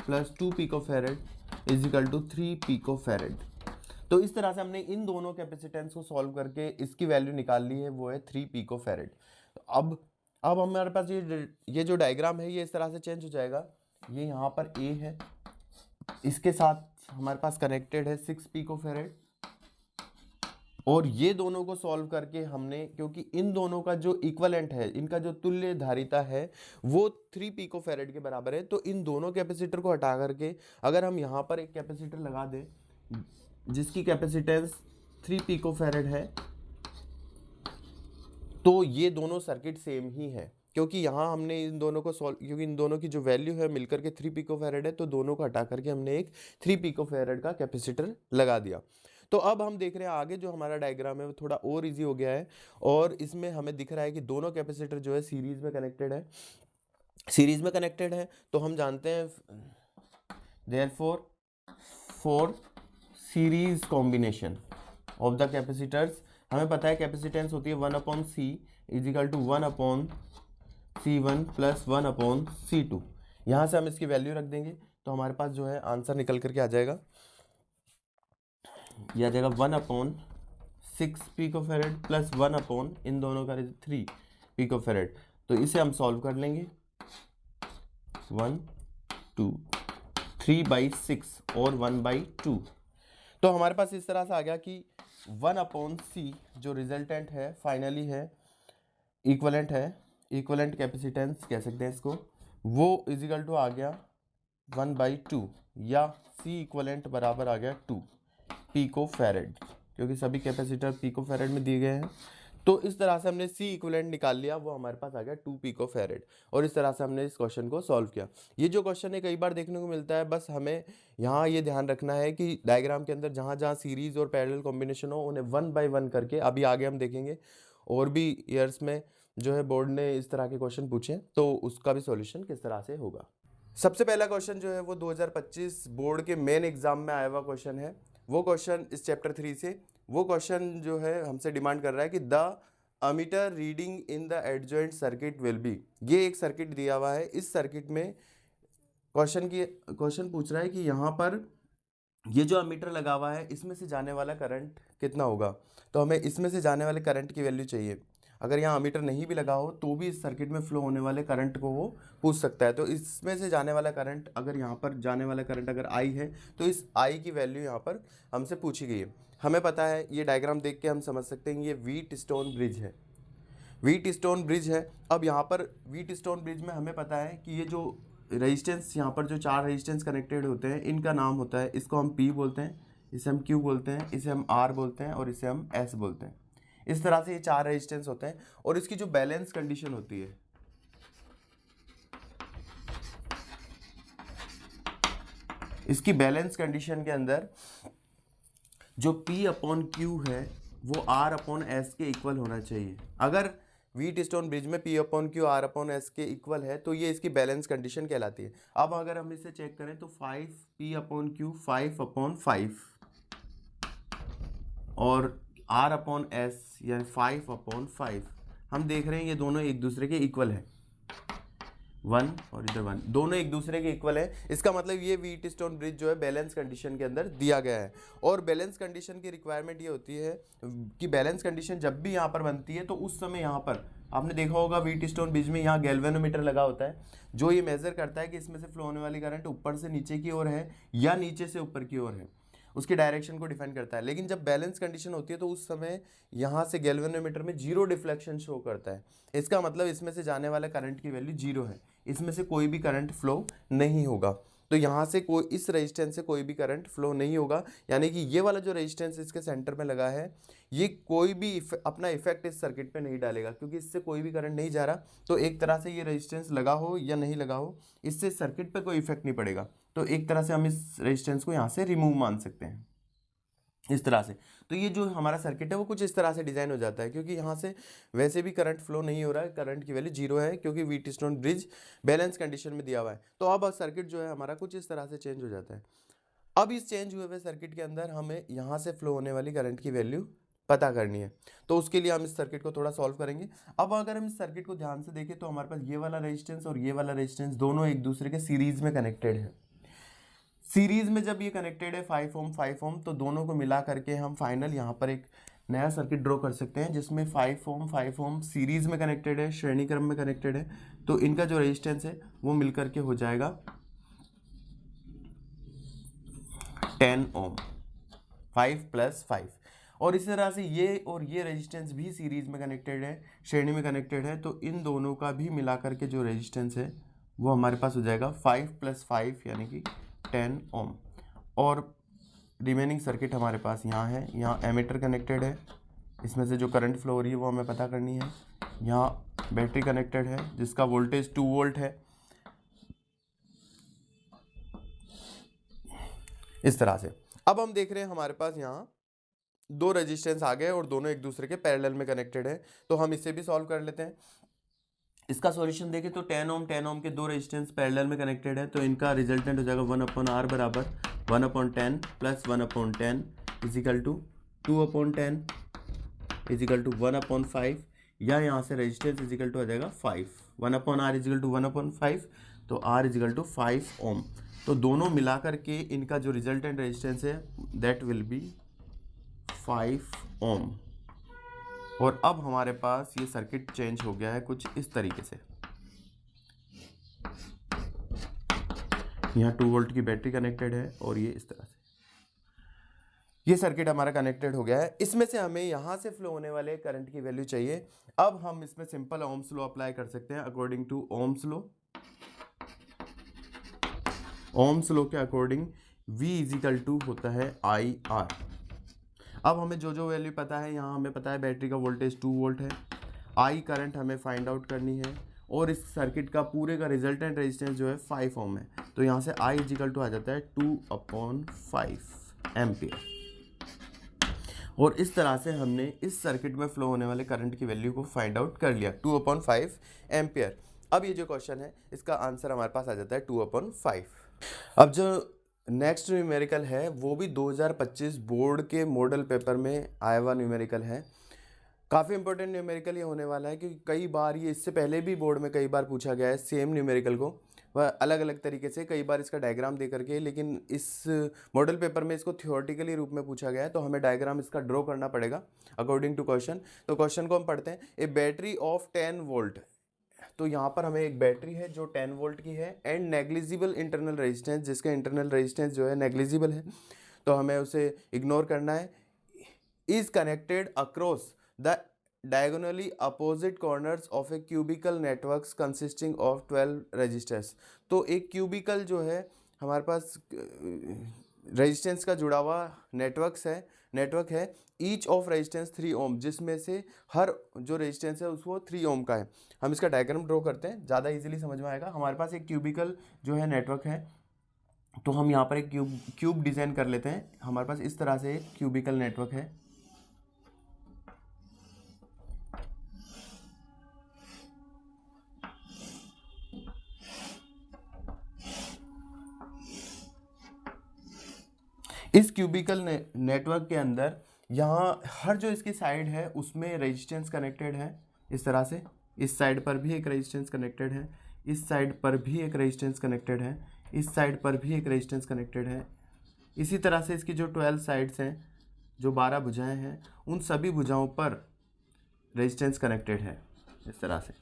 plus 2 pico farad is equal to 3 pico farad. तो इस तरह से हमने इन दोनों कैपेसिटेंस को सॉल्व करके इसकी वैल्यू निकाल ली है, वो है 3 पिको फेरेड। अब अब हमारे पास ये जो डायग्राम है ये इस तरह से चेंज हो जाएगा। ये यहाँ पर ए है, इसके साथ हमारे पास कनेक्टेड है 6 पिकोफैरेड, और ये दोनों को सॉल्व करके हमने, क्योंकि इन दोनों का जो इक्वलेंट है, इनका जो तुल्य धारिता है वो 3 पिकोफैरेड के बराबर है, तो इन दोनों कैपेसिटर को हटा करके अगर हम यहाँ पर एक कैपेसिटर लगा दें जिसकी कैपेसिटेंस 3 पिकोफैरेड है, तो ये दोनों सर्किट सेम ही है, क्योंकि यहाँ हमने इन दोनों को सॉल्व, क्योंकि इन दोनों की जो वैल्यू है मिलकर के 3 पिकोफैरेड है, तो दोनों को हटा करके हमने एक 3 पिकोफैरेड का कैपेसिटर लगा दिया। तो अब हम देख रहे हैं आगे जो हमारा डायग्राम है वो थोड़ा और इजी हो गया है, और इसमें हमें दिख रहा है कि दोनों कैपेसिटर जो है सीरीज में कनेक्टेड है। सीरीज में कनेक्टेड है तो हम जानते हैं therefore for series combination of the capacitors, हमें पता है कैपेसिटेंस होती है 1/C is equal to 1/C1 plus 1/C2। यहाँ से हम इसकी वैल्यू रख देंगे तो हमारे पास जो है आंसर निकल करके आ जाएगा, यह आ जाएगा 1/6 पिकोफैरेड प्लस 1 इन दोनों का 3 पिकोफैरेड। तो इसे हम सॉल्व कर लेंगे, 1 2 3/6 और 1/2। तो हमारे पास इस तरह से आ गया कि 1/C जो रिजल्टेंट है फाइनली है, इक्वलेंट है, इक्वलेंट कैपेसिटेंस कह सकते हैं इसको, वो इजिकल टू आ गया 1/2, या C इक्वलेंट बराबर आ गया 2 पिकोफैरेड, क्योंकि सभी कैपेसिटर पिकोफैरेड में दिए गए हैं। तो इस तरह से हमने C इक्विवेलेंट निकाल लिया, वो हमारे पास आ गया 2 पिकोफैरेड, और इस तरह से हमने इस क्वेश्चन को सॉल्व किया। ये जो क्वेश्चन है कई बार देखने को मिलता है, बस हमें यहाँ ये ध्यान रखना है कि डायग्राम के अंदर जहाँ जहाँ सीरीज और पैरेलल कॉम्बिनेशन हो उन्हें 1 बाय 1 करके, अभी आगे हम देखेंगे और भी ईयर्स में जो है बोर्ड ने इस तरह के क्वेश्चन पूछे तो उसका भी सॉल्यूशन किस तरह से होगा। सबसे पहला क्वेश्चन जो है वो 2025 बोर्ड के मेन एग्जाम में आया हुआ क्वेश्चन है। वो क्वेश्चन इस चैप्टर 3 से, वो क्वेश्चन जो है हमसे डिमांड कर रहा है कि the ammeter reading in the adjoint circuit will be, ये एक सर्किट दिया हुआ है, इस सर्किट में क्वेश्चन पूछ रहा है कि यहाँ पर ये जो अमीटर लगा हुआ है इसमें से जाने वाला करंट कितना होगा। तो हमें इसमें से जाने वाले करंट की वैल्यू चाहिए। अगर यहाँ अमीटर नहीं भी लगा हो तो भी इस सर्किट में फ्लो होने वाले करंट को वो पूछ सकता है। तो इसमें से जाने वाला करंट, अगर यहाँ पर जाने वाला करंट अगर I है तो इस I की वैल्यू यहाँ पर हमसे पूछी गई है। हमें पता है, ये डायग्राम देख के हम समझ सकते हैं ये व्हीटस्टोन ब्रिज है, व्हीटस्टोन ब्रिज है। अब यहाँ पर व्हीटस्टोन ब्रिज में हमें पता है कि ये जो रेजिस्टेंस, यहाँ पर जो 4 रेजिस्टेंस कनेक्टेड होते हैं इनका नाम होता है, इसको हम P बोलते हैं, इसे हम Q बोलते हैं, इसे हम R बोलते हैं और इसे हम S बोलते हैं। इस तरह से ये 4 रेजिस्टेंस होते हैं, और इसकी जो बैलेंस कंडीशन होती है, इसकी बैलेंस कंडीशन के अंदर जो P/Q है वो R/S के इक्वल होना चाहिए। अगर व्हीटस्टोन ब्रिज में P/Q R/S के इक्वल है तो ये इसकी बैलेंस कंडीशन कहलाती है। अब अगर हम इसे चेक करें तो 5P/Q 5/5 और R/S यानी 5/5, हम देख रहे हैं ये दोनों एक दूसरे के इक्वल है, 1 और इधर 1, दोनों एक दूसरे के इक्वल है। इसका मतलब ये व्हीटस्टोन ब्रिज जो है बैलेंस कंडीशन के अंदर दिया गया है। और बैलेंस कंडीशन की रिक्वायरमेंट ये होती है कि बैलेंस कंडीशन जब भी यहाँ पर बनती है तो उस समय यहाँ पर आपने देखा होगा व्हीटस्टोन ब्रिज में यहाँ गैल्वेनोमीटर लगा होता है जो ये मेजर करता है कि इसमें से फ्लो होने वाली करंट ऊपर से नीचे की ओर है या नीचे से ऊपर की ओर है, उसकी डायरेक्शन को डिफाइन करता है। लेकिन जब बैलेंस कंडीशन होती है तो उस समय यहाँ से गैल्वेनोमीटर में 0 डिफ्लेक्शन शो करता है। इसका मतलब इसमें से जाने वाला करंट की वैल्यू 0 है, इसमें से कोई भी करंट फ्लो नहीं होगा। तो यहाँ से कोई, इस रेजिस्टेंस से कोई भी करंट फ्लो नहीं होगा, यानी कि ये वाला जो रेजिस्टेंस इसके सेंटर में लगा है ये कोई भी अपना इफेक्ट इस सर्किट पे नहीं डालेगा, क्योंकि इससे कोई भी करंट नहीं जा रहा। तो एक तरह से ये रेजिस्टेंस लगा हो या नहीं लगा हो, इससे सर्किट पे कोई इफेक्ट नहीं पड़ेगा। तो एक तरह से हम इस रेजिस्टेंस को यहाँ से रिमूव मान सकते हैं इस तरह से। तो ये जो हमारा सर्किट है वो कुछ इस तरह से डिज़ाइन हो जाता है, क्योंकि यहाँ से वैसे भी करंट फ्लो नहीं हो रहा है, करंट की वैल्यू 0 है क्योंकि व्हीटस्टोन ब्रिज बैलेंस कंडीशन में दिया हुआ है। तो अब सर्किट जो है हमारा कुछ इस तरह से चेंज हो जाता है। अब इस चेंज हुए हुए सर्किट के अंदर हमें यहाँ से फ्लो होने वाली करंट की वैल्यू पता करनी है। तो उसके लिए हम इस सर्किट को थोड़ा सॉल्व करेंगे। अब अगर हम इस सर्किट को ध्यान से देखें तो हमारे पास ये वाला रेजिस्टेंस और ये वाला रेजिस्टेंस दोनों एक दूसरे के सीरीज में कनेक्टेड है। सीरीज में जब ये कनेक्टेड है 5 ओम 5 ओम, तो दोनों को मिला करके हम फाइनल यहाँ पर एक नया सर्किट ड्रॉ कर सकते हैं जिसमें 5 ओम सीरीज में कनेक्टेड है, श्रेणी क्रम में कनेक्टेड है, तो इनका जो रेजिस्टेंस है वो मिलकर के हो जाएगा 10 ओम, 5 + 5। और इस तरह से ये और ये रेजिस्टेंस भी सीरीज में कनेक्टेड है, श्रेणी में कनेक्टेड है, तो इन दोनों का भी मिलाकर के जो रेजिस्टेंस है वो हमारे पास हो जाएगा 5 + 5 यानी कि 10 ओम। और रिमेनिंग सर्किट हमारे पास यहाँ है, यहाँ एमीटर कनेक्टेड है, इसमें से जो करंट फ्लो हो रही है वो हमें पता करनी है। यहाँ बैटरी कनेक्टेड है जिसका वोल्टेज 2 वोल्ट है। इस तरह से अब हम देख रहे हैं हमारे पास यहाँ दो रेजिस्टेंस आ गए और दोनों एक दूसरे के पैरेलल में कनेक्टेड है, तो हम इसे भी सॉल्व कर लेते हैं। इसका सॉल्यूशन देखें तो 10 ओम के दो रेजिस्टेंस पैरेलल में कनेक्टेड है, तो इनका रिजल्टेंट हो जाएगा 1/R बराबर 1/10 + 1/10 = 2/10 = 1/5, या यहाँ से रेजिस्टेंस इजिकल टू आ जाएगा 5। 1/R = 1/5, तो R = 5 ओम। तो दोनों मिलाकर के इनका जो रिजल्टेंट रेजिस्टेंस है दैट विल बी 5 ओम। और अब हमारे पास ये सर्किट चेंज हो गया है कुछ इस तरीके से। यहाँ 2 वोल्ट की बैटरी कनेक्टेड है और ये इस तरह से ये सर्किट हमारा कनेक्टेड हो गया है। इसमें से हमें यहाँ से फ्लो होने वाले करंट की वैल्यू चाहिए। अब हम इसमें सिंपल ओम्स लॉ अप्लाई कर सकते हैं। According to Ohm's law, Ohm's law के अकॉर्डिंग V = होता है IR। अब हमें जो जो वैल्यू पता है, यहाँ हमें पता है बैटरी का वोल्टेज 2 वोल्ट है, I करंट हमें फाइंड आउट करनी है, और इस सर्किट का पूरे का रिजल्टेंट रेजिस्टेंस जो है 5 ओम है, तो यहाँ से I = आ जाता है 2/5 एम्पियर। और इस तरह से हमने इस सर्किट में फ्लो होने वाले करंट की वैल्यू को फाइंड आउट कर लिया 2/5 एम्पियर। अब ये जो क्वेश्चन है इसका आंसर हमारे पास आ जाता है 2/5। अब जो नेक्स्ट न्यूमेरिकल है वो भी 2025 बोर्ड के मॉडल पेपर में आया हुआ न्यूमेरिकल है। काफ़ी इंपॉर्टेंट न्यूमेरिकल ये होने वाला है क्योंकि कई बार ये इससे पहले भी बोर्ड में कई बार पूछा गया है सेम न्यूमेरिकल को, वह अलग अलग तरीके से, कई बार इसका डायग्राम दे करके, लेकिन इस मॉडल पेपर में इसको थियोरेटिकली रूप में पूछा गया है, तो हमें डायग्राम इसका ड्रॉ करना पड़ेगा अकॉर्डिंग टू क्वेश्चन। तो क्वेश्चन को हम पढ़ते हैं। ए बैटरी ऑफ 10 वोल्ट, तो यहाँ पर हमें एक बैटरी है जो 10 वोल्ट की है, एंड नेग्लिजिबल इंटरनल रेजिस्टेंस, जिसका इंटरनल रेजिस्टेंस जो है नेग्लिजिबल है, तो हमें उसे इग्नोर करना है, is connected across the diagonally opposite corners of a cubical networks consisting of 12 resistors। तो एक क्यूबिकल जो है हमारे पास रेजिस्टेंस का जुड़ा हुआ नेटवर्क है ईच ऑफ रेजिस्टेंस 3 ओम, जिसमें से हर जो रेजिस्टेंस है उसको 3 ओम का है। हम इसका डायग्राम ड्रॉ करते हैं, ज़्यादा इजीली समझ में आएगा। हमारे पास एक क्यूबिकल जो है नेटवर्क है, तो हम यहाँ पर एक क्यूब डिज़ाइन कर लेते हैं। हमारे पास इस तरह से एक क्यूबिकल नेटवर्क है। इस क्यूबिकल नेटवर्क के अंदर यहाँ हर जो इसकी साइड है उसमें रेजिस्टेंस कनेक्टेड है इस तरह से। इस साइड पर भी एक रेजिस्टेंस कनेक्टेड है, इस साइड पर भी एक रेजिस्टेंस कनेक्टेड है, इस साइड पर भी एक रेजिस्टेंस कनेक्टेड है। इसी तरह से इसकी जो 12 साइड्स हैं, जो 12 भुजाएं हैं, उन सभी भुजाओं पर रेजिस्टेंस कनेक्टेड है इस तरह से।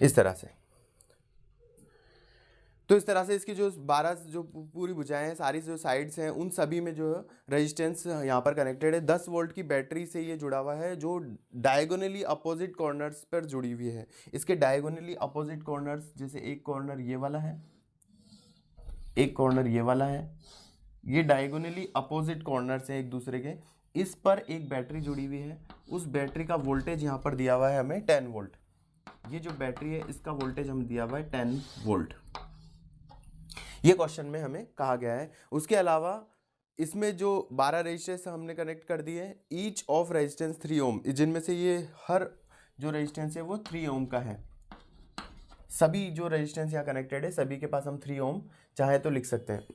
इस तरह से, तो इस तरह से इसकी जो 12 जो पूरी भुजाएं हैं, सारी जो साइड्स हैं, उन सभी में जो रेजिस्टेंस यहाँ पर कनेक्टेड है। 10 वोल्ट की बैटरी से ये जुड़ा हुआ है जो डायगोनली अपोजिट कॉर्नर्स पर जुड़ी हुई है। इसके डायगोनली अपोजिट कॉर्नर्स, जैसे एक कॉर्नर ये वाला है, एक कॉर्नर ये वाला है, ये डायगोनली अपोजिट कॉर्नर्स हैं एक दूसरे के। इस पर एक बैटरी जुड़ी हुई है, उस बैटरी का वोल्टेज यहाँ पर दिया हुआ है हमें 10 वोल्ट। ये जो बैटरी है इसका वोल्टेज हम दिया हुआ है 10 वोल्ट, ये क्वेश्चन में हमें कहा गया है। उसके अलावा इसमें जो 12 रेजिस्टेंस हमने कनेक्ट कर दिए हैं, ईच ऑफ रेजिस्टेंस 3 ओम, जिनमें से ये हर जो रेजिस्टेंस है वो 3 ओम का है। सभी जो रेजिस्टेंस यहाँ कनेक्टेड है सभी के पास हम 3 ओम चाहे तो लिख सकते हैं।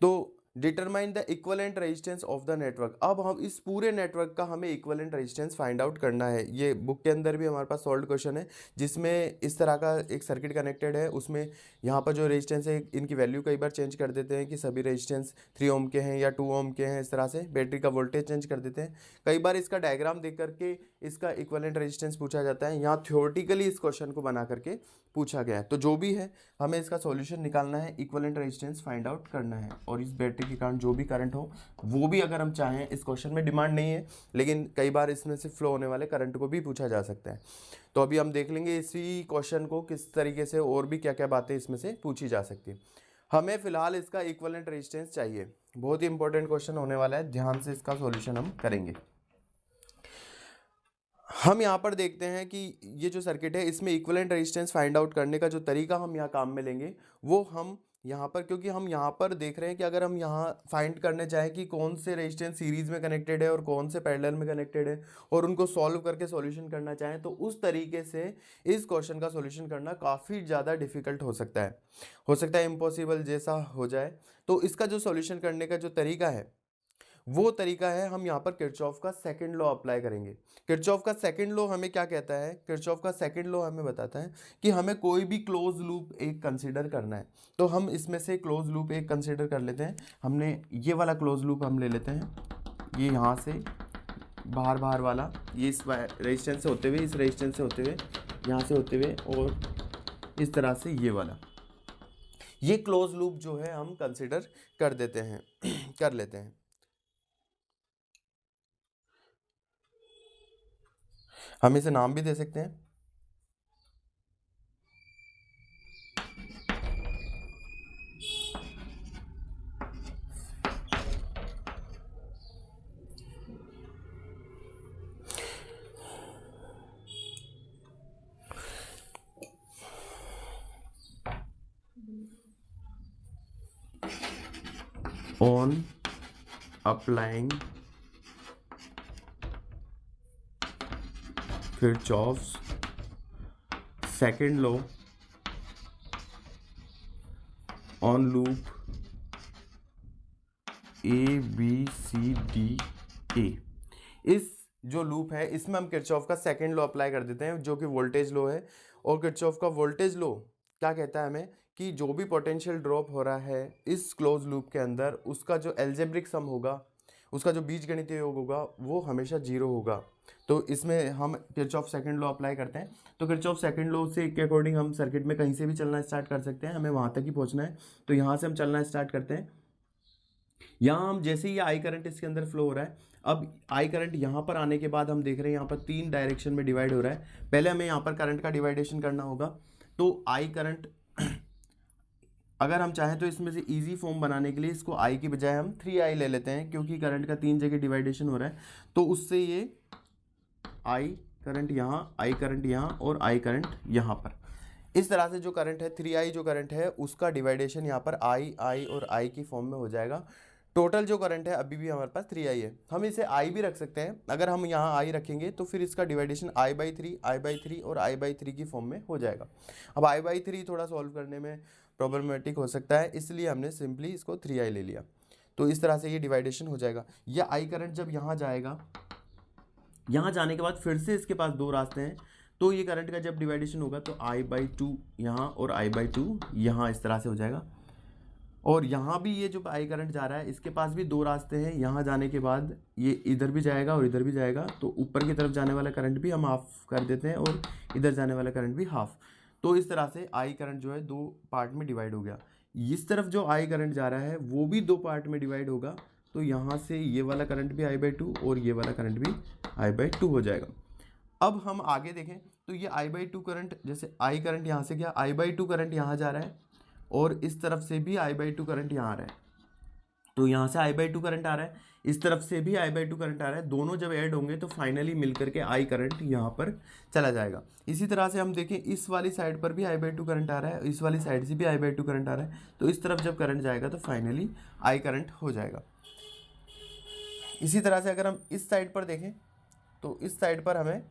तो determine the equivalent resistance of the network. अब हम इस पूरे नेटवर्क का हमें इक्वलेंट रेजिस्टेंस फाइंड आउट करना है। ये बुक के अंदर भी हमारे पास सॉल्व क्वेश्चन है जिसमें इस तरह का एक सर्किट कनेक्टेड है, उसमें यहाँ पर जो रेजिस्टेंस है इनकी वैल्यू कई बार चेंज कर देते हैं कि सभी रेजिस्टेंस 3 ओम के हैं या 2 ओम के हैं, इस तरह से बैटरी का वोल्टेज चेंज कर देते हैं। कई बार इसका डायग्राम देख करके इसका इक्वलेंट रेजिस्टेंस पूछा जाता है, यहाँ थ्योरेटिकली इस क्वेश्चन को बना करके पूछा गया है। तो जो भी है हमें इसका सॉल्यूशन निकालना है, इक्विवेलेंट रेजिस्टेंस फाइंड आउट करना है, और इस बैटरी के कारण जो भी करंट हो वो भी अगर हम चाहें, इस क्वेश्चन में डिमांड नहीं है लेकिन कई बार इसमें से फ्लो होने वाले करंट को भी पूछा जा सकता है। तो अभी हम देख लेंगे इसी क्वेश्चन को किस तरीके से और भी क्या क्या बातें इसमें से पूछी जा सकती है। हमें फिलहाल इसका इक्विवेलेंट रेजिस्टेंस चाहिए, बहुत ही इंपॉर्टेंट क्वेश्चन होने वाला है, ध्यान से इसका सॉल्यूशन हम करेंगे। हम यहाँ पर देखते हैं कि ये जो सर्किट है इसमें इक्विवेलेंट रेजिस्टेंस फाइंड आउट करने का जो तरीका हम यहाँ काम में लेंगे वो हम यहाँ पर, क्योंकि हम यहाँ पर देख रहे हैं कि अगर हम यहाँ फाइंड करने चाहें कि कौन से रेजिस्टेंस सीरीज में कनेक्टेड है और कौन से पैरेलल में कनेक्टेड है और उनको सॉल्व करके सॉल्यूशन करना चाहें, तो उस तरीके से इस क्वेश्चन का सॉल्यूशन करना काफ़ी ज़्यादा डिफिकल्ट हो सकता है इम्पॉसिबल जैसा हो जाए। तो इसका जो सॉल्यूशन करने का जो तरीका है वो तरीका है, हम यहाँ पर किरचॉफ का सेकंड लॉ अप्लाई करेंगे। किरचॉफ का सेकंड लॉ हमें क्या कहता है? किरचॉफ का सेकंड लॉ हमें बताता है कि हमें कोई भी क्लोज लूप एक कंसीडर करना है। तो हम इसमें से क्लोज लूप एक कंसीडर कर लेते हैं। हमने ये वाला क्लोज लूप हम ले लेते हैं, ये यहाँ से बाहर बाहर वाला, ये इस रेजिस्टेंस से होते हुए, इस रेजिस्टेंस से होते हुए, यहाँ से होते हुए और इस तरह से ये वाला, ये क्लोज लूप जो है हम कंसिडर कर देते हैं कर लेते हैं। हम इसे नाम भी दे सकते हैं, on applying Kirchhoff's second law on loop A B C D A। इस जो लूप है इसमें हम किरचॉफ का सेकंड लॉ अप्लाई कर देते हैं जो कि वोल्टेज लॉ है। और किरचॉफ का वोल्टेज लॉ क्या कहता है हमें कि जो भी पोटेंशियल ड्रॉप हो रहा है इस क्लोज लूप के अंदर, उसका जो एल्जेब्रिक सम होगा, उसका जो बीजगणितीय योग होगा वो हमेशा 0 होगा। तो इसमें हम किरचॉफ सेकंड लॉ अप्लाई करते हैं। तो किरचॉफ सेकंड लॉ से के अकॉर्डिंग हम सर्किट में कहीं से भी चलना स्टार्ट कर सकते हैं, हमें वहाँ तक ही पहुँचना है। तो यहाँ से हम चलना स्टार्ट करते हैं। यहाँ हम जैसे ही आई करंट इसके अंदर फ्लो हो रहा है, अब आई करंट यहाँ पर आने के बाद हम देख रहे हैं यहाँ पर 3 डायरेक्शन में डिवाइड हो रहा है। पहले हमें यहाँ पर करंट का डिवाइडेशन करना होगा। तो आई करंट अगर हम चाहें तो इसमें से इजी फॉर्म बनाने के लिए इसको आई की बजाय हम 3i ले लेते हैं, क्योंकि करंट का 3 जगह डिवाइडेशन हो रहा है। तो उससे ये आई करंट यहाँ, आई करंट यहाँ और आई करंट यहाँ पर, इस तरह से जो करंट है 3i जो करंट है उसका डिवाइडेशन यहाँ पर आई और आई की फॉर्म में हो जाएगा। टोटल जो करंट है अभी भी हमारे पास 3i है। हम इसे i भी रख सकते हैं, अगर हम यहाँ i रखेंगे तो फिर इसका डिवाइडेशन i/3 और i/3 की फॉर्म में हो जाएगा। अब i/3 थोड़ा सॉल्व करने में प्रॉब्लमेटिक हो सकता है, इसलिए हमने सिंपली इसको 3i ले लिया। तो इस तरह से ये डिवाइडेशन हो जाएगा। यह i करंट जब यहाँ जाएगा, यहाँ जाने के बाद फिर से इसके पास 2 रास्ते हैं। तो ये करंट का जब डिवाइडेशन होगा तो i/2 यहाँ और i/2 यहाँ, इस तरह से हो जाएगा। और यहाँ भी ये जो आई करंट जा रहा है इसके पास भी 2 रास्ते हैं, यहाँ जाने के बाद ये इधर भी जाएगा और इधर भी जाएगा। तो ऊपर की तरफ जाने वाला करंट भी हम हाफ कर देते हैं और इधर जाने वाला करंट भी हाफ। तो इस तरह से आई करंट जो है 2 पार्ट में डिवाइड हो गया। इस तरफ जो आई करंट जा रहा है वो भी 2 पार्ट में डिवाइड होगा। तो यहाँ से ये वाला करंट भी i/2 और ये वाला करंट भी i/2 हो जाएगा। अब हम आगे देखें तो ये i/2 करंट, जैसे आई करंट यहाँ से गया, i/2 करंट यहाँ जा रहा है और इस तरफ से भी i/2 करंट यहाँ आ रहा है। तो यहाँ से i/2 करंट आ रहा है, इस तरफ से भी i/2 करंट आ रहा है। दोनों जब ऐड होंगे तो फाइनली मिलकर के आई करंट यहाँ पर चला जाएगा। इसी तरह से हम देखें इस वाली साइड पर भी i/2 करंट आ रहा है, इस वाली साइड से भी i/2 करंट आ रहा है। तो इस तरफ जब करंट जाएगा तो फाइनली आई करंट हो जाएगा। इसी तरह से अगर हम इस साइड पर देखें तो इस साइड पर हमें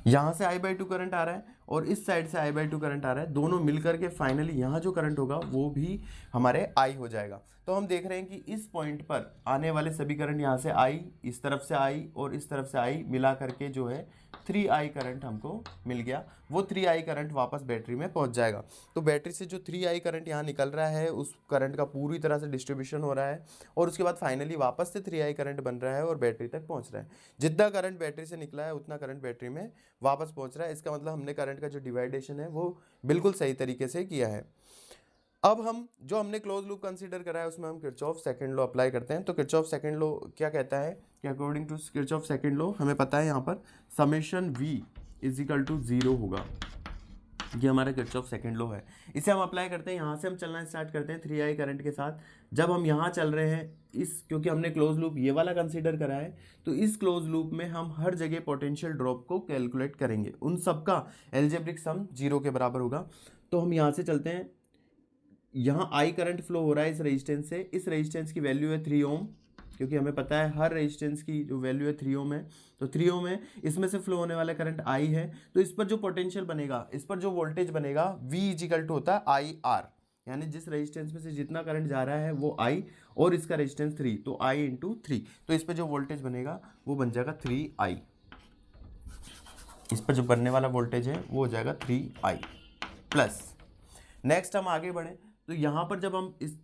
यहाँ से i/2 करंट आ रहा है और इस साइड से I/2 करंट आ रहा है, दोनों मिलकर के फाइनली यहाँ जो करंट होगा वो भी हमारे I हो जाएगा। तो हम देख रहे हैं कि इस पॉइंट पर आने वाले सभी करंट यहाँ से I, इस तरफ से I और इस तरफ से I मिला करके जो है 3I करंट हमको मिल गया। वो 3I करंट वापस बैटरी में पहुंच जाएगा। तो बैटरी से जो 3I करंट यहाँ निकल रहा है उस करंट का पूरी तरह से डिस्ट्रीब्यूशन हो रहा है और उसके बाद फाइनली वापस से 3I करंट बन रहा है और बैटरी तक पहुंच रहा है। जितना करंट बैटरी से निकला है उतना करंट बैटरी में वापस पहुंच रहा है। इसका मतलब हमने करंट का जो डिवाइडेशन है वो बिल्कुल सही तरीके से किया है। अब हम जो हमने क्लोज लूप कंसीडर करा है उसमें हम किरचॉफ सेकंड लॉ अप्लाई करते हैं। तो किरचॉफ सेकंड लॉ क्या कहता है कि according to Kirchhoff second law हमें पता है यहाँ पर summation V is equal to 0 होगा। ये हमारा किरचॉफ सेकंड लॉ है। इसे हम अप्लाई करते हैं, यहाँ से हम चलना स्टार्ट करते हैं 3I करंट के साथ। जब हम यहाँ चल रहे हैं इस, क्योंकि हमने क्लोज लूप ये वाला कंसीडर करा है, तो इस क्लोज लूप में हम हर जगह पोटेंशियल ड्रॉप को कैलकुलेट करेंगे। उन सबका एल्जेब्रिक सम 0 के बराबर होगा। तो हम यहाँ से चलते हैं, यहाँ I करंट फ्लो हो रहा है इस रेजिस्टेंस से। इस रेजिस्टेंस की वैल्यू है 3 ओम, क्योंकि हमें पता है हर रेजिस्टेंस की जो वैल्यू है 3 ओम है। तो 3 ओम है, इसमें से फ्लो होने वाला करंट I है। तो इस पर जो पोटेंशियल बनेगा, इस पर जो वोल्टेज बनेगा V इक्वल टू होता है IR, यानी जिस रेजिस्टेंस में से जितना करंट जा रहा है वो I और इसका रेजिस्टेंस 3, तो I इंटू 3। तो इस पर जो वोल्टेज बनेगा वो बन जाएगा 3I। इस पर जो बनने वाला वोल्टेज है वो हो जाएगा 3I प्लस। नेक्स्ट हम आगे बढ़े, तो यहाँ पर जब हम इस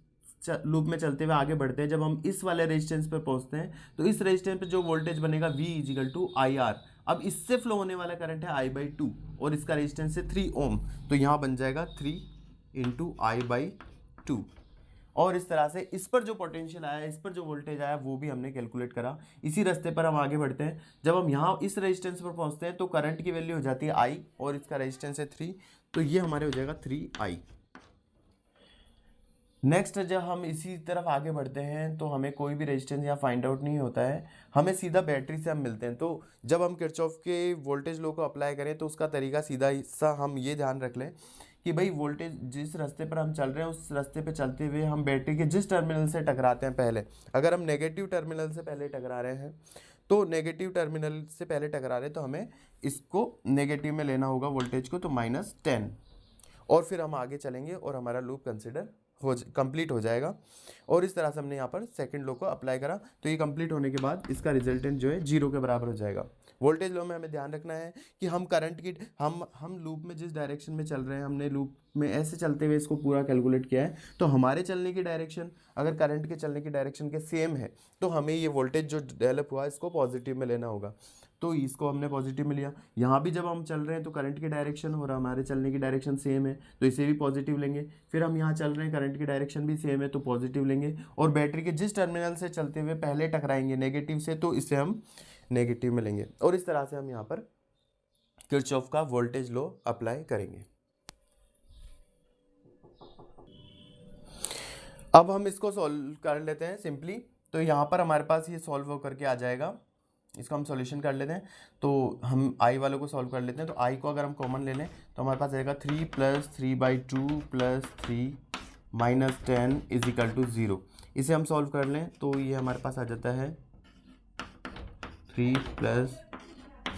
लूप में चलते हुए आगे बढ़ते हैं, जब हम इस वाले रेजिस्टेंस पर पहुँचते हैं तो इस रेजिस्टेंस पे जो वोल्टेज बनेगा V इक्वल टू IR। अब इससे फ्लो होने वाला करंट है I/2 और इसका रेजिस्टेंस है 3 ओम, तो यहाँ बन जाएगा 3 इंटू I/2। और इस तरह से इस पर जो पोटेंशियल आया, इस पर जो वोल्टेज आया वो भी हमने कैलकुलेट करा। इसी रास्ते पर हम आगे बढ़ते हैं। जब हम यहाँ इस रेजिस्टेंस पर पहुँचते हैं तो करंट की वैल्यू हो जाती है I और इसका रेजिस्टेंस है 3, तो ये हमारे हो जाएगा 3I। नेक्स्ट जब हम इसी तरफ आगे बढ़ते हैं तो हमें कोई भी रेजिस्टेंस यहाँ फाइंड आउट नहीं होता है, हमें सीधा बैटरी से हम मिलते हैं। तो जब हम किरचॉफ के वोल्टेज लॉ को अप्लाई करें तो उसका तरीका सीधा सा हम ये ध्यान रख लें कि भाई वोल्टेज जिस रास्ते पर हम चल रहे हैं उस रास्ते पे चलते हुए हम बैटरी के जिस टर्मिनल से टकराते हैं, पहले अगर हम नेगेटिव टर्मिनल से पहले टकरा रहे हैं तो नेगेटिव टर्मिनल से पहले टकरा रहे हैं तो हमें इसको नेगेटिव में लेना होगा वोल्टेज को, तो -10, और फिर हम आगे चलेंगे और हमारा लूप कंसिडर कंप्लीट हो जाएगा। और इस तरह से हमने यहाँ पर सेकंड लॉ को अप्लाई करा, तो ये कंप्लीट होने के बाद इसका रिजल्टेंट जो है 0 के बराबर हो जाएगा। वोल्टेज लॉ में हमें ध्यान रखना है कि हम करंट की हम लूप में जिस डायरेक्शन में चल रहे हैं, हमने लूप में ऐसे चलते हुए इसको पूरा कैलकुलेट किया है, तो हमारे चलने की डायरेक्शन अगर करंट के चलने की डायरेक्शन के सेम है तो हमें ये वोल्टेज जो डेवलप हुआ इसको पॉजिटिव में लेना होगा। तो इसको हमने पॉजिटिव में लिया। यहाँ भी जब हम चल रहे हैं तो करंट की डायरेक्शन और हमारे चलने की डायरेक्शन सेम है, तो इसे भी पॉजिटिव लेंगे। फिर हम यहाँ चल रहे हैं, करंट की डायरेक्शन भी सेम है तो पॉजिटिव लेंगे। और बैटरी के जिस टर्मिनल से चलते हुए पहले टकराएंगे नेगेटिव से, तो इसे हम नेगेटिव में लेंगे। और इस तरह से हम यहाँ पर किरचॉफ का वोल्टेज लॉ अप्लाई करेंगे। अब हम इसको सॉल्व कर लेते हैं सिंपली। तो यहाँ पर हमारे पास ये सॉल्व करके आ जाएगा, इसको हम सॉल्यूशन कर लेते हैं। तो हम I वालों को सॉल्व कर लेते हैं। तो I को अगर हम कॉमन ले लें तो हमारे पास आएगा 3 + 3/2 + 3 - 10 = 0। इसे हम सॉल्व कर लें तो ये हमारे पास आ जाता है 3 +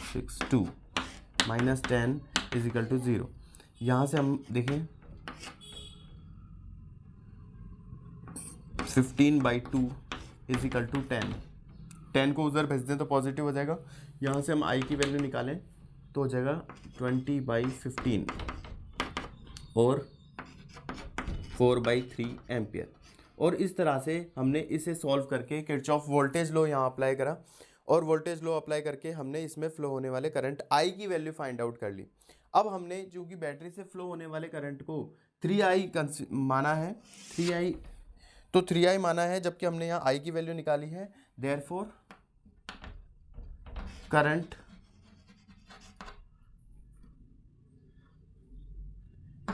6 2 - 10 = 0। यहाँ से हम देखें 15/2 = 10। 10 को उधर भेज दें तो पॉजिटिव हो जाएगा। यहाँ से हम I की वैल्यू निकालें तो हो जाएगा 20/15 और 4/3 एम्पियर। और इस तरह से हमने इसे सॉल्व करके किरचॉफ वोल्टेज लॉ यहाँ अप्लाई करा, और वोल्टेज लॉ अप्लाई करके हमने इसमें फ्लो होने वाले करंट I की वैल्यू फाइंड आउट कर ली। अब हमने चूँकि बैटरी से फ्लो होने वाले करंट को 3I माना है, 3I, तो 3I माना है, जबकि हमने यहाँ I की वैल्यू निकाली है। देयरफॉर करंट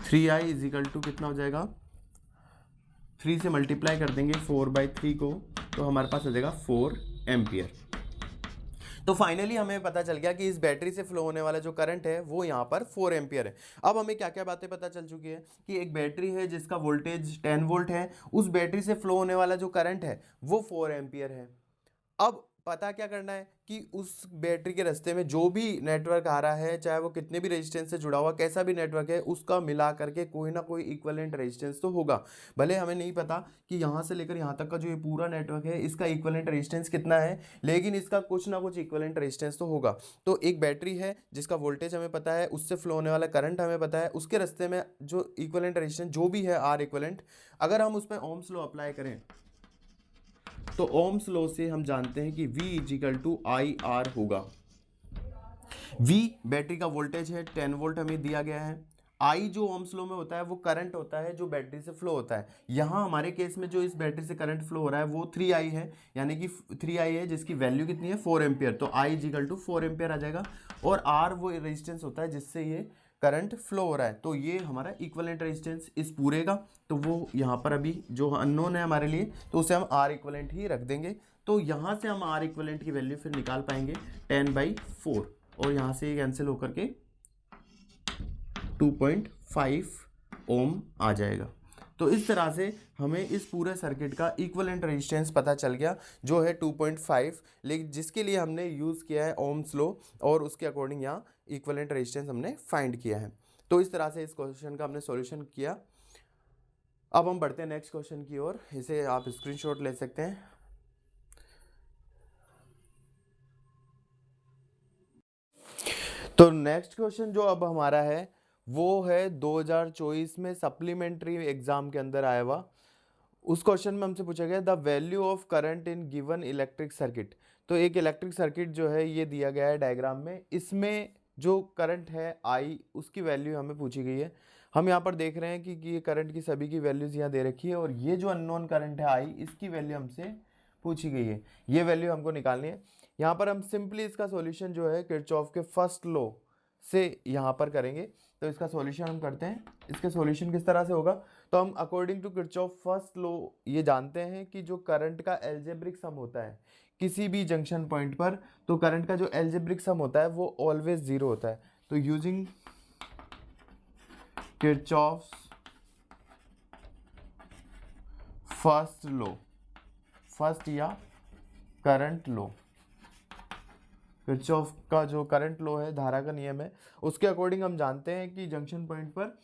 (3I) कितना हो जाएगा, 3 से मल्टीप्लाई कर देंगे 4/3 को, तो हमारे पास हो जाएगा 4 एम्पियर। तो फाइनली हमें पता चल गया कि इस बैटरी से फ्लो होने वाला जो करंट है वो यहाँ पर 4 एम्पियर है। अब हमें क्या क्या बातें पता चल चुकी है कि एक बैटरी है जिसका वोल्टेज 10 वोल्ट है, उस बैटरी से फ्लो होने वाला जो करंट है वो 4 एम्पियर है। अब पता क्या करना है कि उस बैटरी के रास्ते में जो भी नेटवर्क आ रहा है, चाहे वो कितने भी रेजिस्टेंस से जुड़ा हुआ कैसा भी नेटवर्क है, उसका मिला करके कोई ना कोई इक्विवेलेंट रेजिस्टेंस तो होगा। भले हमें नहीं पता कि यहाँ से लेकर यहाँ तक का जो ये पूरा नेटवर्क है इसका इक्विवेलेंट रेजिस्टेंस कितना है, लेकिन इसका कुछ ना कुछ इक्विवेलेंट रेजिस्टेंस तो होगा। तो एक बैटरी है जिसका वोल्टेज हमें पता है, उससे फ्लो होने वाला करंट हमें पता है, उसके रास्ते में जो इक्विवेलेंट रेजिस्टेंस जो भी है आर इक्विवेलेंट, अगर हम उस पर ओम्स लॉ अप्लाई करें तो ओम्स लॉ से हम जानते हैं कि V equal to I R होगा। V बैटरी का वोल्टेज है, 10 वोल्ट हमें दिया गया है। I जो ओम्स लॉ में होता है वो करंट होता है जो बैटरी से फ्लो होता है। यहाँ हमारे केस में जो इस बैटरी से करंट फ्लो हो रहा है वो 3I है, यानी कि 3I है जिसकी वैल्यू कितनी है 4 एम्पियर, तो I इजिकल टू 4 एम्पियर आ जाएगा। और R वो रेजिस्टेंस होता है जिससे ये करंट फ्लो हो रहा है, तो ये हमारा इक्विवेलेंट रेजिस्टेंस इस पूरे का, तो वो यहाँ पर अभी जो अननोन है हमारे लिए तो उसे हम आर इक्विवेलेंट ही रख देंगे। तो यहाँ से हम आर इक्विवेलेंट की वैल्यू फिर निकाल पाएंगे 10/4, और यहाँ से ये कैंसिल होकर के 2.5 ओम आ जाएगा। तो इस तरह से हमें इस पूरे सर्किट का इक्विवेलेंट रेजिस्टेंस पता चल गया जो है 2.5, लेकिन जिसके लिए हमने यूज़ किया है ओम्स लॉ और उसके अकॉर्डिंग यहाँ इक्विवेलेंट रेजिस्टेंस हमने फाइंड किया है। तो इस तरह से इस क्वेश्चन का हमने सॉल्यूशन किया। अब हम बढ़ते हैं नेक्स्ट क्वेश्चन की ओर, इसे आप स्क्रीनशॉट ले सकते हैं। तो नेक्स्ट क्वेश्चन जो अब हमारा है वो है 2024 में सप्लीमेंट्री एग्जाम के अंदर आया हुआ। उस क्वेश्चन में हमसे पूछा गया the value of current in given electric circuit. तो एक इलेक्ट्रिक सर्किट जो है ये दिया गया है डायग्राम में, इसमें जो करंट है आई उसकी वैल्यू हमें पूछी गई है। हम यहाँ पर देख रहे हैं कि ये करंट की सभी की वैल्यूज यहाँ दे रखी है, और ये जो अननोन करंट है आई इसकी वैल्यू हमसे पूछी गई है, ये वैल्यू हमको निकालनी है। यहाँ पर हम सिंपली इसका सॉल्यूशन जो है किरचॉफ के फर्स्ट लॉ से यहाँ पर करेंगे। तो इसका सॉल्यूशन हम करते हैं। इसके सॉल्यूशन किस तरह से होगा, तो हम according to Kirchhoff first law ये जानते हैं कि जो करंट का एल्जेब्रिक सम होता है किसी भी जंक्शन पॉइंट पर, तो करंट का जो एल्जेब्रिक सम होता है वो ऑलवेज जीरो होता है। तो using Kirchhoff first law, first या करंट लॉ, किरचॉफ का जो करंट लॉ है, धारा का नियम है, उसके अकॉर्डिंग हम जानते हैं कि जंक्शन पॉइंट पर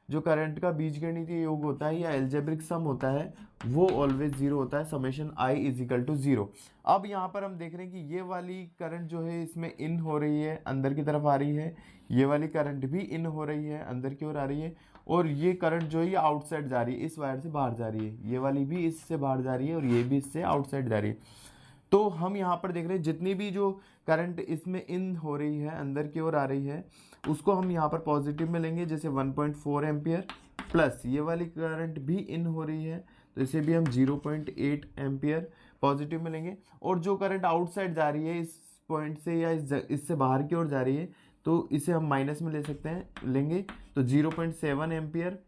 जो करंट का बीजगणितीय योग होता है या एल्जेब्रिक सम होता है वो ऑलवेज जीरो होता है, summation I equal to zero. अब यहाँ पर हम देख रहे हैं कि ये वाली करंट जो है इसमें इन हो रही है, अंदर की तरफ आ रही है, ये वाली करंट भी इन हो रही है, अंदर की ओर आ रही है, और ये करंट जो है ये आउटसाइड जा रही है, इस वायर से बाहर जा रही है, ये वाली भी इससे बाहर जा रही है और ये भी इससे आउटसाइड जा रही है। तो हम यहाँ पर देख रहे हैं जितनी भी जो करंट इसमें इन हो रही है, अंदर की ओर आ रही है, उसको हम यहाँ पर पॉजिटिव में लेंगे, जैसे 1.4 एम्पियर, प्लस ये वाली करंट भी इन हो रही है तो इसे भी हम 0.8 एम्पियर पॉजिटिव में लेंगे। और जो करंट आउटसाइड जा रही है इस पॉइंट से या इससे बाहर की ओर जा रही है तो इसे हम माइनस में ले सकते हैं, लेंगे तो 0.7 एम्पियर,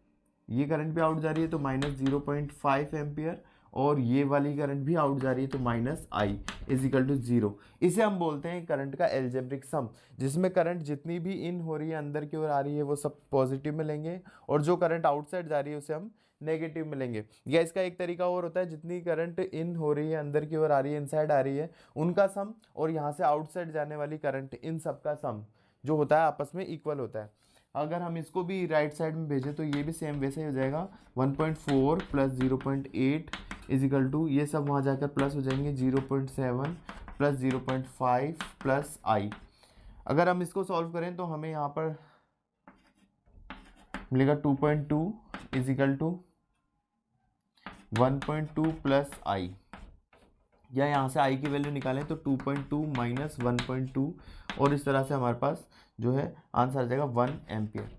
ये करंट भी आउट जा रही है तो माइनस 0.5 एम्पियर, और ये वाली करंट भी आउट जा रही है तो minus I equal to zero. इसे हम बोलते हैं करंट का एल्जेब्रिक सम, जिसमें करंट जितनी भी इन हो रही है, अंदर की ओर आ रही है, वो सब पॉजिटिव में लेंगे, और जो करंट आउटसाइड जा रही है उसे हम नेगेटिव में लेंगे। या इसका एक तरीका और होता है, जितनी करंट इन हो रही है, अंदर की ओर आ रही है, इनसाइड आ रही है, उनका सम, और यहाँ से आउटसाइड जाने वाली करंट, इन सब का सम जो होता है आपस में इक्वल होता है। अगर हम इसको भी राइट साइड में भेजें तो ये भी सेम वैसे ही हो जाएगा, 1.4 प्लस 0.8 इजिकल टू, ये सब वहाँ जाकर प्लस हो जाएंगे 0.7 प्लस 0.5 प्लस आई। अगर हम इसको सॉल्व करें तो हमें यहाँ पर मिलेगा 2.2 इजिकल टू 1.2 प्लस आई, या यहाँ से आई की वैल्यू निकालें तो 2.2 माइनस 1.2, और इस तरह से हमारे पास जो है आंसर आ जाएगा 1 एम्पियर।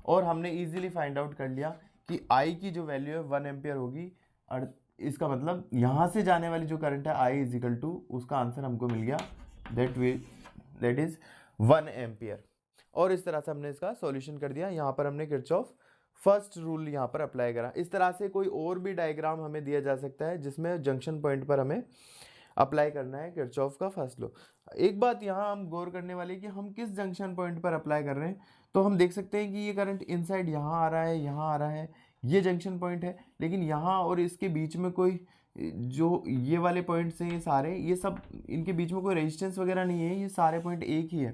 और हमने इजीली फाइंड आउट कर लिया कि आई की जो वैल्यू है 1 एम्पियर होगी, और इसका मतलब यहाँ से जाने वाली जो करंट है आई इजिकल टू, उसका आंसर हमको मिल गया, दैट इज 1 एम्पियर। और इस तरह से हमने इसका सॉल्यूशन कर दिया। यहाँ पर हमने किरचॉफ फर्स्ट रूल यहाँ पर अप्लाई करा। इस तरह से कोई और भी डायग्राम हमें दिया जा सकता है जिसमें जंक्शन पॉइंट पर हमें अप्लाई करना है किरचॉफ का फर्स्ट लॉ। एक बात यहाँ हम गौर करने वाली कि हम किस जंक्शन पॉइंट पर अप्लाई कर रहे हैं। तो हम देख सकते हैं कि ये करंट इनसाइड यहाँ आ रहा है, यहाँ आ रहा है, ये जंक्शन पॉइंट है, लेकिन यहाँ और इसके बीच में कोई जो ये वाले पॉइंट्स हैं ये सारे, ये सब इनके बीच में कोई रेजिस्टेंस वगैरह नहीं है, ये सारे पॉइंट एक ही है।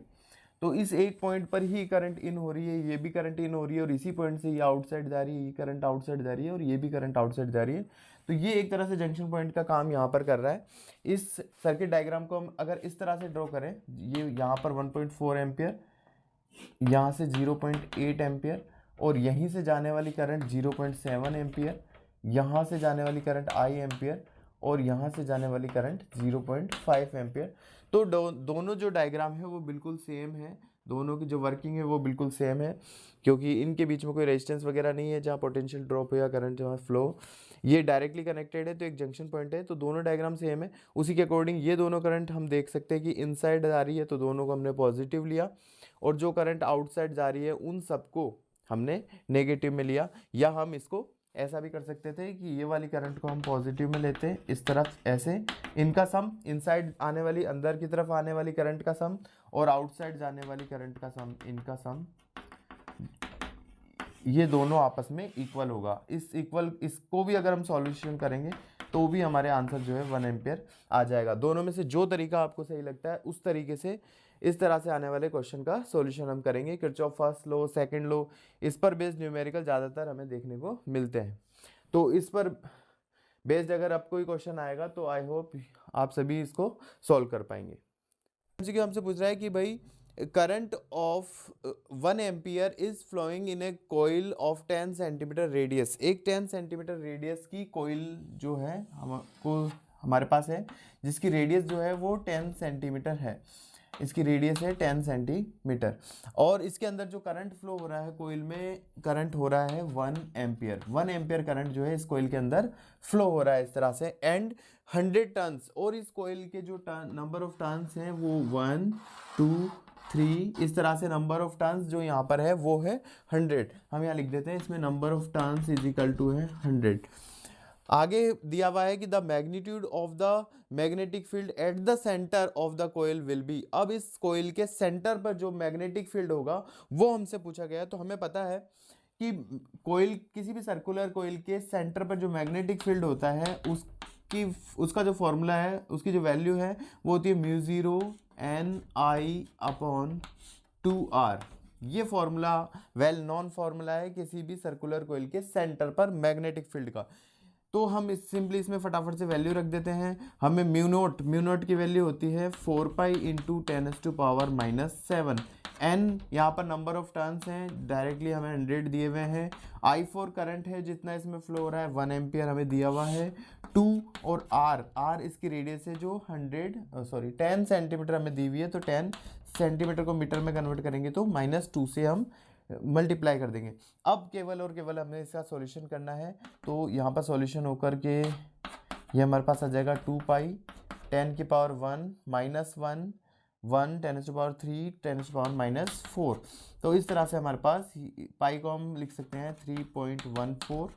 तो इस एक पॉइंट पर ही करंट इन हो रही है, ये भी करंट इन हो रही है, और इसी पॉइंट से ये आउटसाइड जा रही है, ये करंट आउटसाइड जा रही है, और ये भी करंट आउटसाइड जा रही है। तो ये एक तरह से जंक्शन पॉइंट का काम यहाँ पर कर रहा है। इस सर्किट डायग्राम को हम अगर इस तरह से ड्रॉ करें, ये यहाँ पर 1.4 एम्पियर, यहाँ से 0.8 एम्पियर, और यहीं से जाने वाली करंट 0.7 एम्पियर, यहाँ से जाने वाली करंट आई एम्पियर, और यहाँ से जाने वाली करंट 0.5 एम्पियर। तो दोनों जो डायग्राम है वो बिल्कुल सेम है, दोनों की जो वर्किंग है वो बिल्कुल सेम है, क्योंकि इनके बीच में कोई रेजिस्टेंस वगैरह नहीं है जहाँ पोटेंशियल ड्रॉप हो या करंट जहाँ फ्लो। ये डायरेक्टली कनेक्टेड है, तो एक जंक्शन पॉइंट है, तो दोनों डायग्राम सेम है। उसी के अकॉर्डिंग ये दोनों करंट हम देख सकते हैं कि इनसाइड आ रही है, तो दोनों को हमने पॉजिटिव लिया, और जो करंट आउटसाइड जा रही है उन सबको हमने नेगेटिव में लिया। या हम इसको ऐसा भी कर सकते थे कि ये वाली करंट को हम पॉजिटिव में लेते, इस तरफ ऐसे, इनका सम, इनसाइड आने वाली, अंदर की तरफ आने वाली करंट का सम, और आउटसाइड जाने वाली करंट का सम, इनका सम, ये दोनों आपस में इक्वल होगा। इसको भी अगर हम सॉल्यूशन करेंगे तो भी हमारे आंसर जो है 1 एम्पियर आ जाएगा। दोनों में से जो तरीका आपको सही लगता है उस तरीके से इस तरह से आने वाले क्वेश्चन का सॉल्यूशन हम करेंगे। Kirchhoff first law, second law, इस पर बेस्ड न्यूमेरिकल ज़्यादातर हमें देखने को मिलते हैं। तो इस पर बेस्ड अगर अब कोई क्वेश्चन आएगा तो आई होप आप सभी इसको सॉल्व कर पाएंगे। हमसे पूछ रहा है कि भाई current of 1 ampere is flowing in a coil of 10 centimetre radius. एक 10 सेंटीमीटर रेडियस की कोयल जो है हमारे पास है, जिसकी रेडियस जो है वो 10 सेंटीमीटर है, इसकी रेडियस है 10 सेंटीमीटर, और इसके अंदर जो करंट फ्लो हो रहा है कोयल में, करंट हो रहा है 1 एम्पियर। 1 एम्पियर करंट जो है इस कोयल के अंदर फ्लो हो रहा है इस तरह से, एंड 100 टर्न्स, और इस कोयल के जो नंबर ऑफ टर्न्स हैं वो 1 2 3, इस तरह से नंबर ऑफ टर्न्स जो यहाँ पर है वो है 100। हम यहाँ लिख देते हैं, इसमें number of turns is equal to है 100। आगे दिया हुआ है कि the magnitude of the magnetic field at the centre of the coil will be. अब इस कोयल के सेंटर पर जो मैग्नेटिक फील्ड होगा वो हमसे पूछा गया है। तो हमें पता है कि कोयल, किसी भी सर्कुलर कोयल के सेंटर पर जो मैग्नेटिक फील्ड होता है उसका जो फॉर्मूला है, उसकी जो वैल्यू है वो होती है μ0 Ni/2r। ये फॉर्मूला वेल नॉन फॉर्मूला है किसी भी सर्कुलर कोयल के सेंटर पर मैग्नेटिक फील्ड का। तो हम सिंपली इसमें फटाफट से वैल्यू रख देते हैं। हमें म्यू नोट की वैल्यू होती है 4 पाई इंटू 10⁻⁻7। एन यहाँ पर नंबर ऑफ टर्न्स हैं, डायरेक्टली हमें 100 दिए हुए हैं। I4 करंट है जितना इसमें फ्लो हो रहा है 1 एम्पियर हमें दिया हुआ है। 2 और R इसकी रेडियस है जो 10 सेंटीमीटर हमें दी हुई है, तो 10 सेंटीमीटर को मीटर में कन्वर्ट करेंगे तो -2 से हम मल्टीप्लाई कर देंगे। अब केवल और केवल हमें इसका सॉल्यूशन करना है, तो यहाँ पर सॉल्यूशन होकर के ये हमारे पास आ जाएगा 2 पाई 10⁻1 -1 1 10⁻3 10⁻⁻4। तो इस तरह से हमारे पास पाई को हम लिख सकते हैं 3.14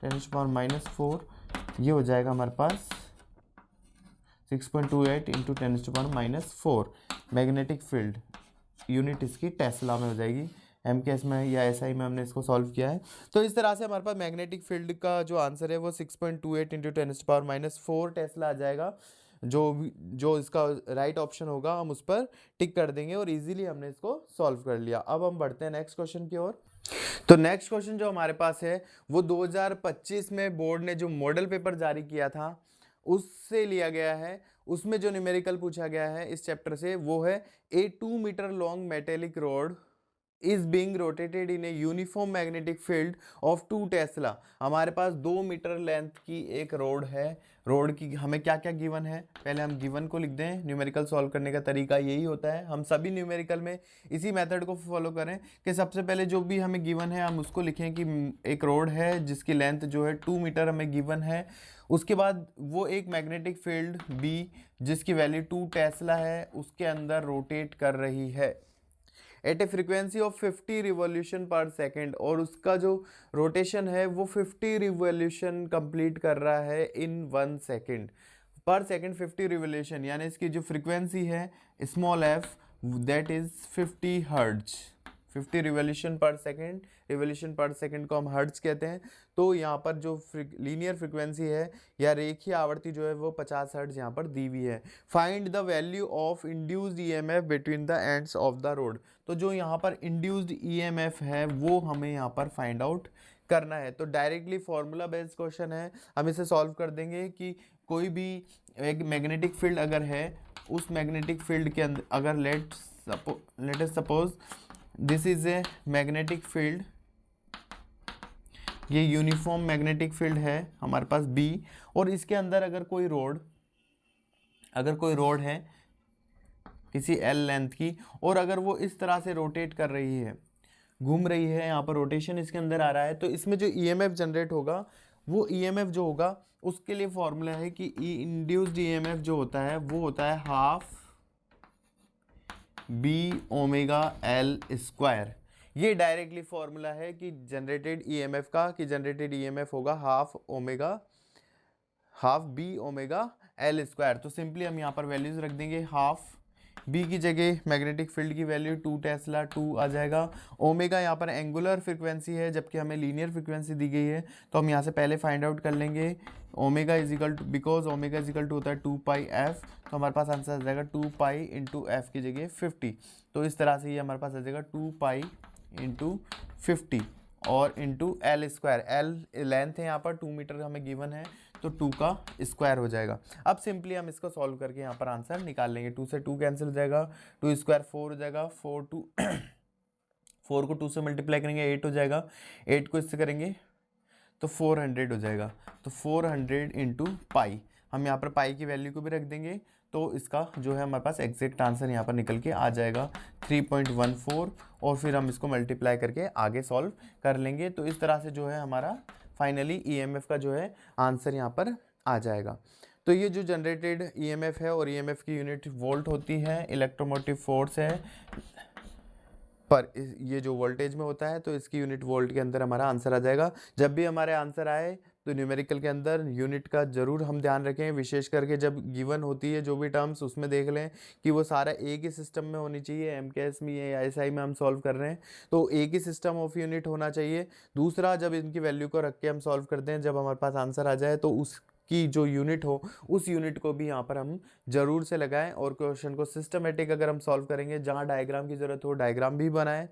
10⁻⁻4। ये हो जाएगा हमारे पास 6.28 इंटू 10⁻⁻4 मैग्नेटिक फील्ड। यूनिट इसकी टेस्ला में हो जाएगी, MKS में या SI में हमने इसको सॉल्व किया है। तो इस तरह से हमारे पास मैग्नेटिक फील्ड का जो आंसर है वो 6.28 इंटू 10⁻⁻4 टेस्ला आ जाएगा। जो इसका राइट ऑप्शन होगा हम उस पर टिक कर देंगे, और इजीली हमने इसको सॉल्व कर लिया। अब हम बढ़ते हैं नेक्स्ट क्वेश्चन की ओर। तो नेक्स्ट क्वेश्चन जो हमारे पास है वो 2025 में बोर्ड ने जो मॉडल पेपर जारी किया था उससे लिया गया है। उसमें जो न्यूमेरिकल पूछा गया है इस चैप्टर से वो है a 2 metre long metallic rod is being rotated in a uniform magnetic field of 2 tesla. हमारे पास 2 मीटर लेंथ की एक रोड है। रोड की हमें क्या क्या गिवन है, पहले हम गिवन को लिख दें। न्यूमेरिकल सॉल्व करने का तरीका यही होता है, हम सभी न्यूमेरिकल में इसी मेथड को फॉलो करें कि सबसे पहले जो भी हमें गिवन है हम उसको लिखें कि एक रोड है जिसकी लेंथ जो है 2 मीटर हमें गिवन है। उसके बाद वो एक मैग्नेटिक फील्ड B जिसकी वैल्यू 2 टेस्ला है उसके अंदर रोटेट कर रही है at a frequency of 50 revolution per second, और उसका जो रोटेशन है वो 50 रिवॉल्यूशन कंप्लीट कर रहा है इन 1 सेकेंड पर सेकेंड। 50 रिवॉल्यूशन यानी इसकी जो फ्रीक्वेंसी है small f that is 50 hertz. 50 revolution per second, revolution per second को हम हर्ट्ज कहते हैं। तो यहाँ पर जो लीनियर फ्रिक्वेंसी है या रेखीय आवर्ती जो है वो 50 हर्ट्ज यहाँ पर दी हुई है। Find the value of induced EMF between the ends of the road. तो जो यहाँ पर इंड्यूस्ड ईएमएफ है वो हमें यहाँ पर फाइंड आउट करना है। तो डायरेक्टली फॉर्मूला बेस्ड क्वेश्चन है, हम इसे सॉल्व कर देंगे कि कोई भी एक मैग्नेटिक फील्ड अगर है, उस मैग्नेटिक फील्ड के अंदर अगर let us suppose this is a magnetic field, ये यूनिफॉर्म मैग्नेटिक फील्ड है हमारे पास B, और इसके अंदर अगर कोई रोड है किसी L लेंथ की, और अगर वो इस तरह से रोटेट कर रही है, घूम रही है, यहाँ पर रोटेशन इसके अंदर आ रहा है, तो इसमें जो ईएमएफ जनरेट होगा वो ईएमएफ जो होगा उसके लिए फॉर्मूला है कि इंड्यूस्ड ईएमएफ जो होता है वो होता है half B omega L square. ये डायरेक्टली फॉर्मूला है कि जनरेटेड ईएमएफ का, कि जनरेटेड ईएमएफ होगा half B omega L square. तो सिंपली हम यहाँ पर वैल्यूज रख देंगे, हाफ B की जगह मैग्नेटिक फील्ड की वैल्यू 2 टेस्ला 2 आ जाएगा। ओमेगा यहाँ पर एंगुलर फ्रिक्वेंसी है जबकि हमें लीनियर फ्रिक्वेंसी दी गई है, तो हम यहाँ से पहले फाइंड आउट कर लेंगे omega is equal to, because omega is equal to होता है 2 पाई एफ, तो हमारे पास आंसर आ जाएगा 2 पाई इंटू एफ की जगह 50। तो इस तरह से ये हमारे पास आ जाएगा 2 पाई इंटू 50 और into L square. L length है यहाँ पर 2 मीटर हमें गिवन है, तो 2 का स्क्वायर हो जाएगा। अब सिंपली हम इसको सॉल्व करके यहाँ पर आंसर निकाल लेंगे। 2 से 2 कैंसिल हो जाएगा, 2 स्क्वायर 4 हो जाएगा, 4 को 2 से मल्टीप्लाई करेंगे 8 हो जाएगा, 8 को इससे करेंगे तो 400 हो जाएगा। तो 400 इंटू पाई, हम यहाँ पर पाई की वैल्यू को भी रख देंगे, तो इसका जो है हमारे पास एग्जैक्ट आंसर यहाँ पर निकल के आ जाएगा 3.14, और फिर हम इसको मल्टीप्लाई करके आगे सॉल्व कर लेंगे। तो इस तरह से जो है हमारा फाइनली ईएमएफ का जो है आंसर यहाँ पर आ जाएगा। तो ये जो जनरेटेड ईएमएफ है, और ईएमएफ की यूनिट वोल्ट होती है, इलेक्ट्रोमोटिव फोर्स है, पर ये जो वोल्टेज में होता है तो इसकी यूनिट वोल्ट के अंदर हमारा आंसर आ जाएगा। जब भी हमारे आंसर आए तो न्यूमेरिकल के अंदर यूनिट का जरूर हम ध्यान रखें, विशेष करके जब गिवन होती है जो भी टर्म्स, उसमें देख लें कि वो सारा एक ही सिस्टम में होनी चाहिए। एमकेएस में या एएसआई में हम सॉल्व कर रहे हैं तो एक ही सिस्टम ऑफ यूनिट होना चाहिए। दूसरा, जब इनकी वैल्यू को रख के हम सॉल्व करते हैं, जब हमारे पास आंसर आ जाए तो उसकी जो यूनिट हो उस यूनिट को भी यहाँ पर हम जरूर से लगाएं, और क्वेश्चन को सिस्टमेटिक अगर हम सॉल्व करेंगे, जहाँ डायग्राम की ज़रूरत हो डायग्राम भी बनाएं,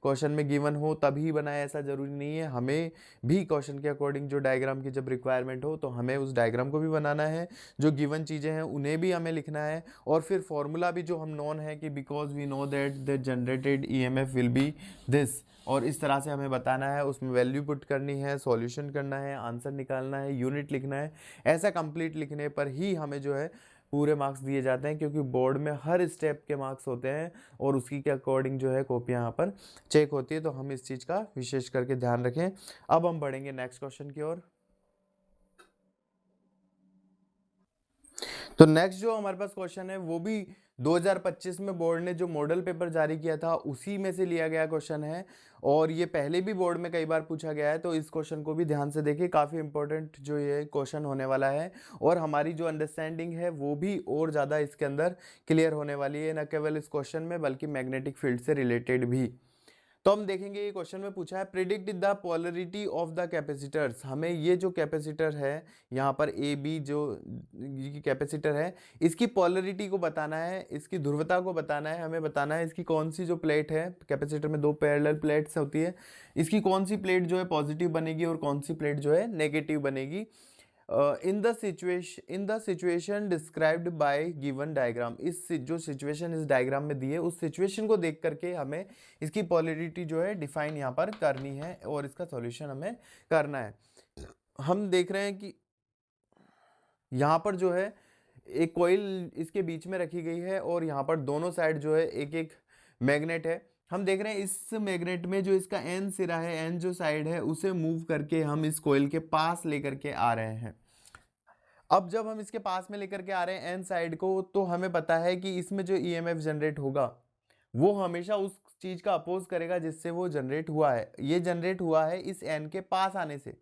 क्वेश्चन में गिवन हो तभी बनाए, ऐसा जरूरी नहीं है। हमें भी क्वेश्चन के अकॉर्डिंग जो डायग्राम की जब रिक्वायरमेंट हो तो हमें उस डायग्राम को भी बनाना है, जो गिवन चीज़ें हैं उन्हें भी हमें लिखना है, और फिर फॉर्मूला भी जो हम नोन है कि because we know that the generated EMF will be this, और इस तरह से हमें बताना है, उसमें वैल्यू पुट करनी है, सॉल्यूशन करना है, आंसर निकालना है, यूनिट लिखना है। ऐसा कंप्लीट लिखने पर ही हमें जो है पूरे मार्क्स दिए जाते हैं, क्योंकि बोर्ड में हर स्टेप के मार्क्स होते हैं और उसी के अकॉर्डिंग जो है कॉपी यहाँ पर चेक होती है। तो हम इस चीज़ का विशेष करके ध्यान रखें। अब हम बढ़ेंगे नेक्स्ट क्वेश्चन की ओर। तो नेक्स्ट जो हमारे पास क्वेश्चन है वो भी 2025 में बोर्ड ने जो मॉडल पेपर जारी किया था उसी में से लिया गया क्वेश्चन है, और ये पहले भी बोर्ड में कई बार पूछा गया है। तो इस क्वेश्चन को भी ध्यान से देखिए, काफ़ी इंपॉर्टेंट जो ये क्वेश्चन होने वाला है, और हमारी जो अंडरस्टैंडिंग है वो भी और ज़्यादा इसके अंदर क्लियर होने वाली है, न केवल इस क्वेश्चन में बल्कि मैग्नेटिक फील्ड से रिलेटेड भी। तो हम देखेंगे, ये क्वेश्चन में पूछा है predict the polarity of the capacitors. हमें ये जो कैपेसिटर है यहाँ पर ए बी जो कैपेसिटर है, इसकी पोलरिटी को बताना है, इसकी ध्रुवता को बताना है, हमें बताना है इसकी कौन सी जो प्लेट है, कैपेसिटर में 2 पैरेलल प्लेट्स होती है, इसकी कौन सी प्लेट जो है पॉजिटिव बनेगी और कौन सी प्लेट जो है नेगेटिव बनेगी। In the situation described bye given diagram. इस जो सिचुएशन इस डायग्राम में दी है उस सिचुएशन को देख करके हमें इसकी पोलरिटी जो है डिफाइन यहाँ पर करनी है, और इसका सॉल्यूशन हमें करना है। हम देख रहे हैं कि यहाँ पर जो है एक कॉइल इसके बीच में रखी गई है, और यहाँ पर दोनों साइड जो है एक एक मैग्नेट है। हम देख रहे हैं इस मैग्नेट में जो इसका एन सिरा है, एन जो साइड है, उसे मूव करके हम इस कॉइल के पास लेकर के आ रहे हैं। अब जब हम इसके पास में लेकर के आ रहे हैं एन साइड को, तो हमें पता है कि इसमें जो ईएमएफ जनरेट होगा वो हमेशा उस चीज का अपोज करेगा जिससे वो जनरेट हुआ है। ये जनरेट हुआ है इस एन के पास आने से,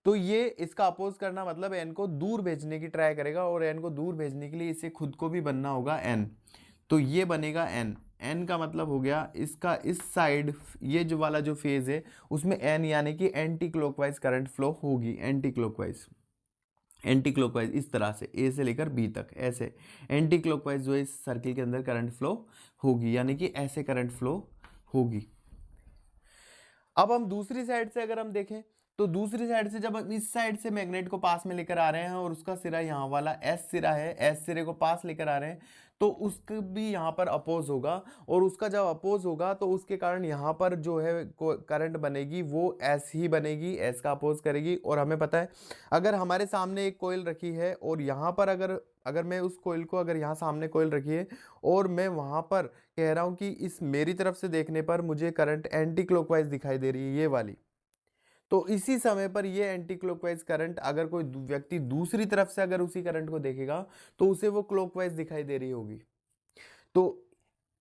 तो ये इसका अपोज करना मतलब एन को दूर भेजने की ट्राई करेगा, और एन को दूर भेजने के लिए इसे खुद को भी बनना होगा एन। तो ये बनेगा एन, एन का मतलब हो गया इसका इस साइड, ये जो वाला जो फेज है उसमें एन यानी कि एंटी क्लॉकवाइज करंट फ्लो होगी, एंटी क्लॉकवाइज इस तरह से ए से लेकर बी तक ऐसे एंटी क्लॉकवाइज जो है इस सर्किल के अंदर करंट फ्लो होगी, यानी कि ऐसे करंट फ्लो होगी। अब हम दूसरी साइड से अगर हम देखें तो दूसरी साइड से जब हम इस साइड से मैग्नेट को पास में लेकर आ रहे हैं और उसका सिरा यहाँ वाला एस सिरा है, एस सिरे को पास लेकर आ रहे हैं, तो उसका भी यहाँ पर अपोज होगा, और उसका जब अपोज होगा तो उसके कारण यहाँ पर जो है करंट बनेगी वो एस ही बनेगी, एस का अपोज करेगी। और हमें पता है अगर हमारे सामने एक कोयल रखी है और यहाँ पर अगर मैं उस कोयल को, अगर यहाँ सामने कोयल रखी है और मैं वहाँ पर कह रहा हूँ कि इस मेरी तरफ से देखने पर मुझे करंट एंटी क्लॉकवाइज दिखाई दे रही है ये वाली, तो इसी समय पर ये एंटी क्लॉकवाइज करंट अगर कोई व्यक्ति दूसरी तरफ से अगर उसी करंट को देखेगा तो उसे वो क्लॉकवाइज दिखाई दे रही होगी। तो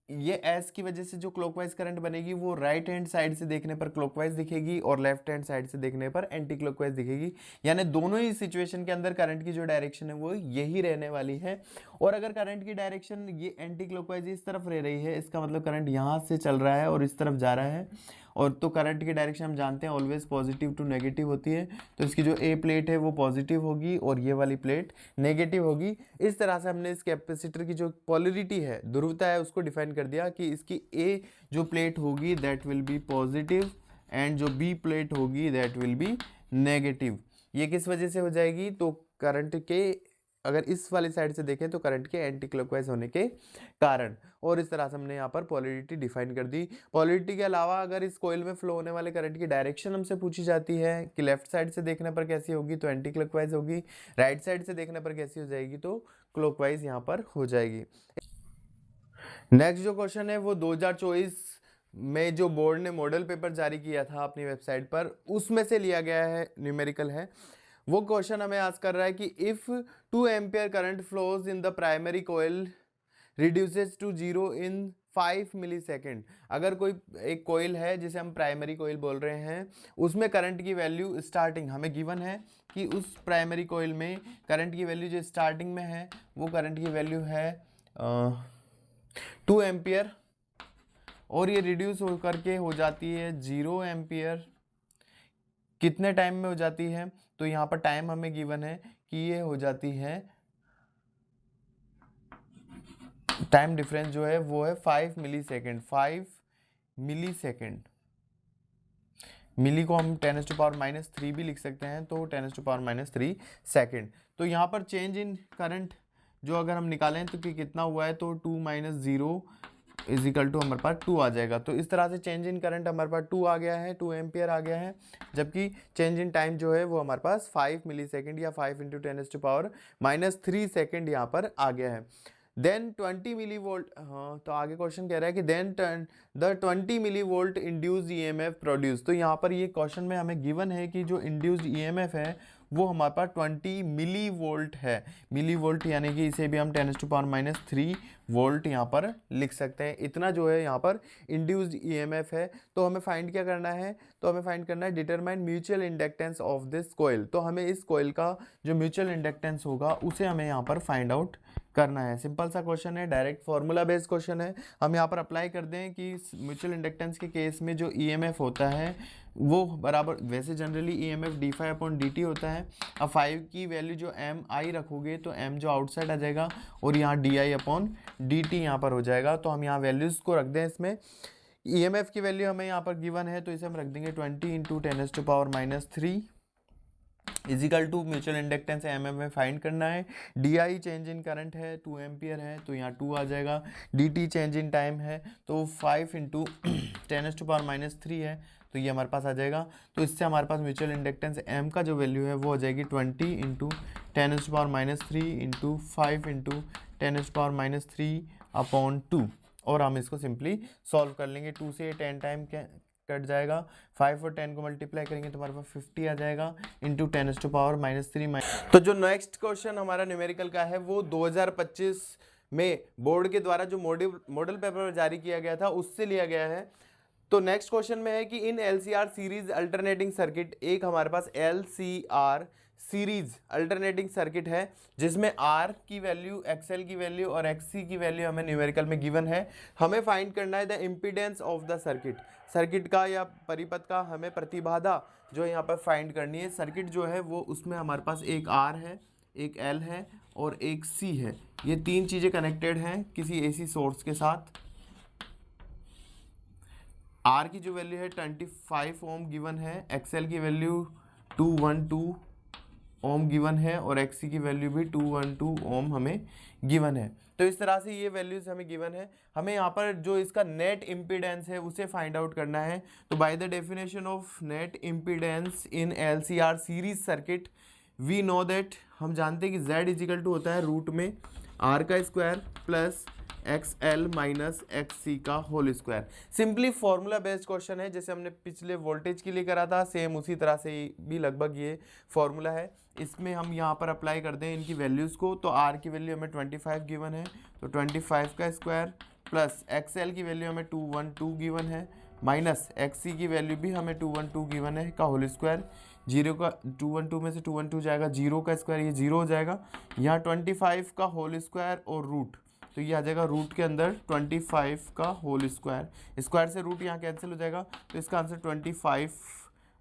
ये एस की वजह से जो क्लॉकवाइज करंट बनेगी वो राइट हैंड साइड से देखने पर क्लॉकवाइज दिखेगी और लेफ्ट हैंड साइड से देखने पर एंटी क्लॉकवाइज दिखेगी, यानी दोनों ही सिचुएशन के अंदर करंट की जो डायरेक्शन है वो यही रहने वाली है। और अगर करंट की डायरेक्शन ये एंटी क्लॉकवाइज इस तरफ रह रही है, इसका मतलब करंट यहाँ से चल रहा है और इस तरफ जा रहा है, और तो करंट की डायरेक्शन हम जानते हैं ऑलवेज पॉजिटिव टू नेगेटिव होती है, तो इसकी जो ए प्लेट है वो पॉजिटिव होगी और ये वाली प्लेट नेगेटिव होगी। इस तरह से हमने इस कैपेसिटर की जो पोलरिटी है, ध्रुवता है, उसको डिफाइन कर दिया कि इसकी ए जो प्लेट होगी that will be positive and जो बी प्लेट होगी दैट विल बी नेगेटिव। ये किस वजह से हो जाएगी, तो करंट के अगर इस वाली साइड से देखें तो करंट के एंटी क्लॉकवाइज होने के कारण। और इस तरह से हमने यहाँ पर पोलरिटी डिफाइन कर दी। पोलरिटी के अलावा अगर इस कोयल में फ्लो होने वाले करंट की डायरेक्शन हमसे पूछी जाती है कि लेफ्ट साइड से देखने पर कैसी होगी तो एंटी क्लॉकवाइज होगी, राइट साइड से देखने पर कैसी हो जाएगी तो क्लॉकवाइज यहाँ पर हो जाएगी। नेक्स्ट जो क्वेश्चन है वो 2024 में जो बोर्ड ने मॉडल पेपर जारी किया था अपनी वेबसाइट पर, उसमें से लिया गया है, न्यूमेरिकल है। वो क्वेश्चन हमें आस्क कर रहा है कि if 2 ampere current flows in the primary coil reduces to 0 in 5 millisecond. अगर कोई एक कोयल है जिसे हम प्राइमरी कोयल बोल रहे हैं, उसमें करंट की वैल्यू स्टार्टिंग हमें गिवन है कि उस प्राइमरी कोयल में करंट की वैल्यू जो स्टार्टिंग में है वो करंट की वैल्यू है 2 एम्पियर, और ये रिड्यूस होकर के हो जाती है 0 एम्पियर। कितने टाइम में हो जाती है, तो यहाँ पर टाइम हमें गिवन है कि ये हो जाती है, टाइम डिफरेंस जो है वो है 5 मिली सेकेंड। 5 मिली सेकेंड, मिली को हम 10⁻³ भी लिख सकते हैं, तो 10⁻³ सेकेंड। तो यहाँ पर चेंज इन करंट जो अगर हम निकालें तो कि कितना हुआ है, तो 2 - 0 = हमारे पास 2 आ जाएगा। तो इस तरह से चेंज इन करंट हमारे पास 2 आ गया है, 2 एम्पियर आ गया है, जबकि चेंज इन टाइम जो है वो हमारे पास 5 मिली सेकेंड या 5 × 10⁻³ सेकेंड यहाँ पर आ गया है। देन 20 मिली वोल्ट, हाँ तो आगे क्वेश्चन कह रहा है कि then the 20 millivolt induced EMF produce. तो यहाँ पर ये क्वेश्चन में हमें गिवन है कि जो इंड्यूस्ड ईएमएफ है वो हमारे पास 20 मिली वोल्ट है। मिली वोल्ट यानी कि इसे भी हम 10⁻³ वोल्ट यहाँ पर लिख सकते हैं। इतना जो है यहाँ पर इंड्यूस्ड ईएमएफ है। तो हमें फाइंड क्या करना है, तो हमें फाइंड करना है determine mutual inductance of this coil. तो हमें इस कोयल का जो म्यूचुअल इंडक्टेंस होगा उसे हमें यहाँ पर फाइंड आउट करना है। सिंपल सा क्वेश्चन है, डायरेक्ट फॉर्मूला बेस्ड क्वेश्चन है। हम यहाँ पर अप्लाई कर दें कि म्यूचुअल इंडक्टेंस के केस में जो ईएमएफ होता है वो बराबर, वैसे जनरली ईएमएफ d∅/dt होता है। अब 5 की वैल्यू जो mi रखोगे तो m जो आउटसाइड आ जाएगा और यहाँ di/dt यहाँ पर हो जाएगा। तो हम यहाँ वैल्यूज़ को रख दें। इसमें ईएमएफ की वैल्यू हमें यहाँ पर गिवन है तो इसे हम रख देंगे 20 × 10⁻³ equal to mutual inductance MM में फाइंड करना है। डी चेंज इन करंट है 2 एम्पियर है तो यहाँ 2 आ जाएगा। डी चेंज इन टाइम है तो 5 × 10⁻³ है तो ये हमारे पास आ जाएगा। तो इससे हमारे पास म्यूचुअल इंडक्टेंस एम का जो वैल्यू है वो हो जाएगी 20 × 10⁻³ × 5 × 10⁻³ और हम इसको सिंपली सॉल्व कर लेंगे। 2 से 10 टाइम कट जाएगा, 5 और 10 को मल्टीप्लाई करेंगे तो हमारे पास 50 आ जाएगा इंटू 10⁻³ तो जो नेक्स्ट क्वेश्चन हमारा न्यूमेरिकल का है वो 2025 में बोर्ड के द्वारा जो मॉडल पेपर जारी किया गया था उससे लिया गया है। तो नेक्स्ट क्वेश्चन में है कि इन LCR सीरीज अल्टरनेटिंग सर्किट, एक हमारे पास LCR सीरीज अल्टरनेटिंग सर्किट है जिसमें आर की वैल्यू, एक्सएल की वैल्यू और एक्ससी की वैल्यू हमें न्यूमेरिकल में गिवन है। हमें फाइंड करना है the impedance of the circuit, circuit का या परिपथ का हमें प्रतिबाधा जो यहाँ पर फाइंड करनी है। सर्किट जो है वो उसमें हमारे पास एक आर है, एक एल है और एक सी है। ये तीन चीज़ें कनेक्टेड हैं किसी एसी सोर्स के साथ। आर की जो वैल्यू है 25 ओम गिवन है, एक्सएल की वैल्यू 212 ओम गिवन है और एक्सी की वैल्यू भी 212 ओम हमें गिवन है। तो इस तरह से ये वैल्यूज हमें गिवन है। हमें यहाँ पर जो इसका नेट इम्पीडेंस है उसे फाइंड आउट करना है। तो by the definition of net impedance in LCR series circuit we know that, हम जानते हैं कि Z इजिकल टू होता है रूट में आर का square plus X L minus X C का whole square. Simply formula based question है, जैसे हमने पिछले वोल्टेज के लिए करा था सेम उसी तरह से भी लगभग ये फॉर्मूला है। इसमें हम यहाँ पर अप्लाई कर दें इनकी वैल्यूज़ को। तो आर की वैल्यू हमें 25 गिवन है, तो 25 का स्क्वायर प्लस एक्स एल की वैल्यू हमें 212 गिवन है माइनस एक्स सी की वैल्यू भी हमें 212 गिवन है का होल स्क्वायर। जीरो का 212 में से 212 जाएगा, जीरो का स्क्वायर ये जीरो हो जाएगा, यहाँ 25 का होल स्क्वायर और रूट, तो ये आ जाएगा रूट के अंदर 25 का होल स्क्वायर, स्क्वायर से रूट यहाँ कैंसिल हो जाएगा, तो इसका आंसर 25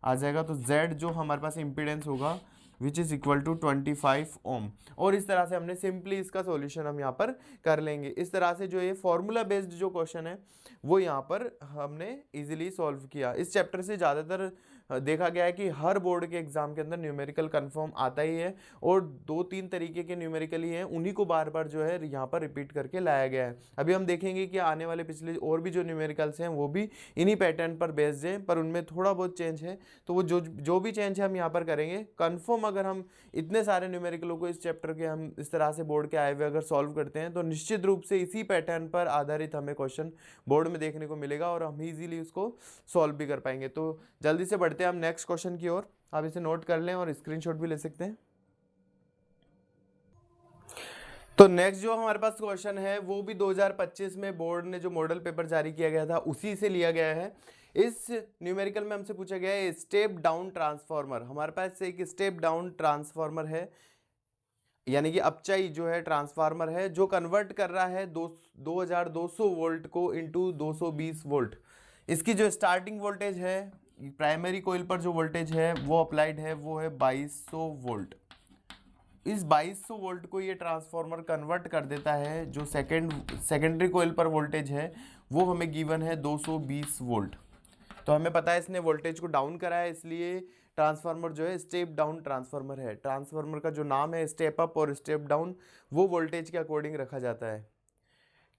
आ जाएगा। तो Z जो हमारे पास इम्पीडेंस होगा विच इज़ इक्वल टू 25 ओम। और इस तरह से हमने सिंपली इसका सॉल्यूशन हम यहाँ पर कर लेंगे। इस तरह से जो ये फॉर्मूला बेस्ड जो क्वेश्चन है वो यहाँ पर हमने इजीली सॉल्व किया। इस चैप्टर से ज़्यादातर देखा गया है कि हर बोर्ड के एग्जाम के अंदर न्यूमेरिकल कंफर्म आता ही है और 2-3 तरीके के न्यूमेरिकल ही हैं, उन्हीं को बार बार जो है यहाँ पर रिपीट करके लाया गया है। अभी हम देखेंगे कि आने वाले पिछले और भी जो न्यूमेरिकल्स हैं वो भी इन्हीं पैटर्न पर बेस्ड हैं, पर उनमें थोड़ा बहुत चेंज है। तो वो जो भी चेंज है हम यहाँ पर करेंगे कंफर्म। अगर हम इतने सारे न्यूमेरिकलों को इस चैप्टर के हम इस तरह से बोर्ड के आए हुए अगर सॉल्व करते हैं तो निश्चित रूप से इसी पैटर्न पर आधारित हमें क्वेश्चन बोर्ड में देखने को मिलेगा और हम इजीली उसको सॉल्व भी कर पाएंगे। तो जल्दी से बढ़ते हैं हम नेक्स्ट क्वेश्चन की ओर। आप इसे नोट कर लें और स्क्रीनशॉट भी ले सकते हैं। तो नेक्स्ट जो हमारे पास क्वेश्चन है वो भी 2025 में बोर्ड ने जो मॉडल पेपर जारी किया गया था उसी से लिया गया है। इस न्यूमेरिकल में हमसे पूछा गया है स्टेप डाउन ट्रांसफार्मर। हमारे पास एक स्टेप डाउन ट्रांसफार्मर है, यानी कि अपचाई जो है ट्रांसफार्मर है जो कन्वर्ट कर रहा है 2200 वोल्ट को इनटू 220 वोल्ट। इसकी जो स्टार्टिंग वोल्टेज है प्राइमरी कोइल पर जो वोल्टेज है वो अप्लाइड है वो है 2200 वोल्ट। इस 2200 वोल्ट को ये ट्रांसफार्मर कन्वर्ट कर देता है, जो सेकेंडरी कोइल पर वोल्टेज है वो हमें गिवन है 220 वोल्ट। तो हमें पता है इसने वोल्टेज को डाउन करा है, इसलिए ट्रांसफार्मर जो है स्टेप डाउन ट्रांसफार्मर है। ट्रांसफार्मर का जो नाम है स्टेप अप और स्टेप डाउन वो वोल्टेज के अकॉर्डिंग रखा जाता है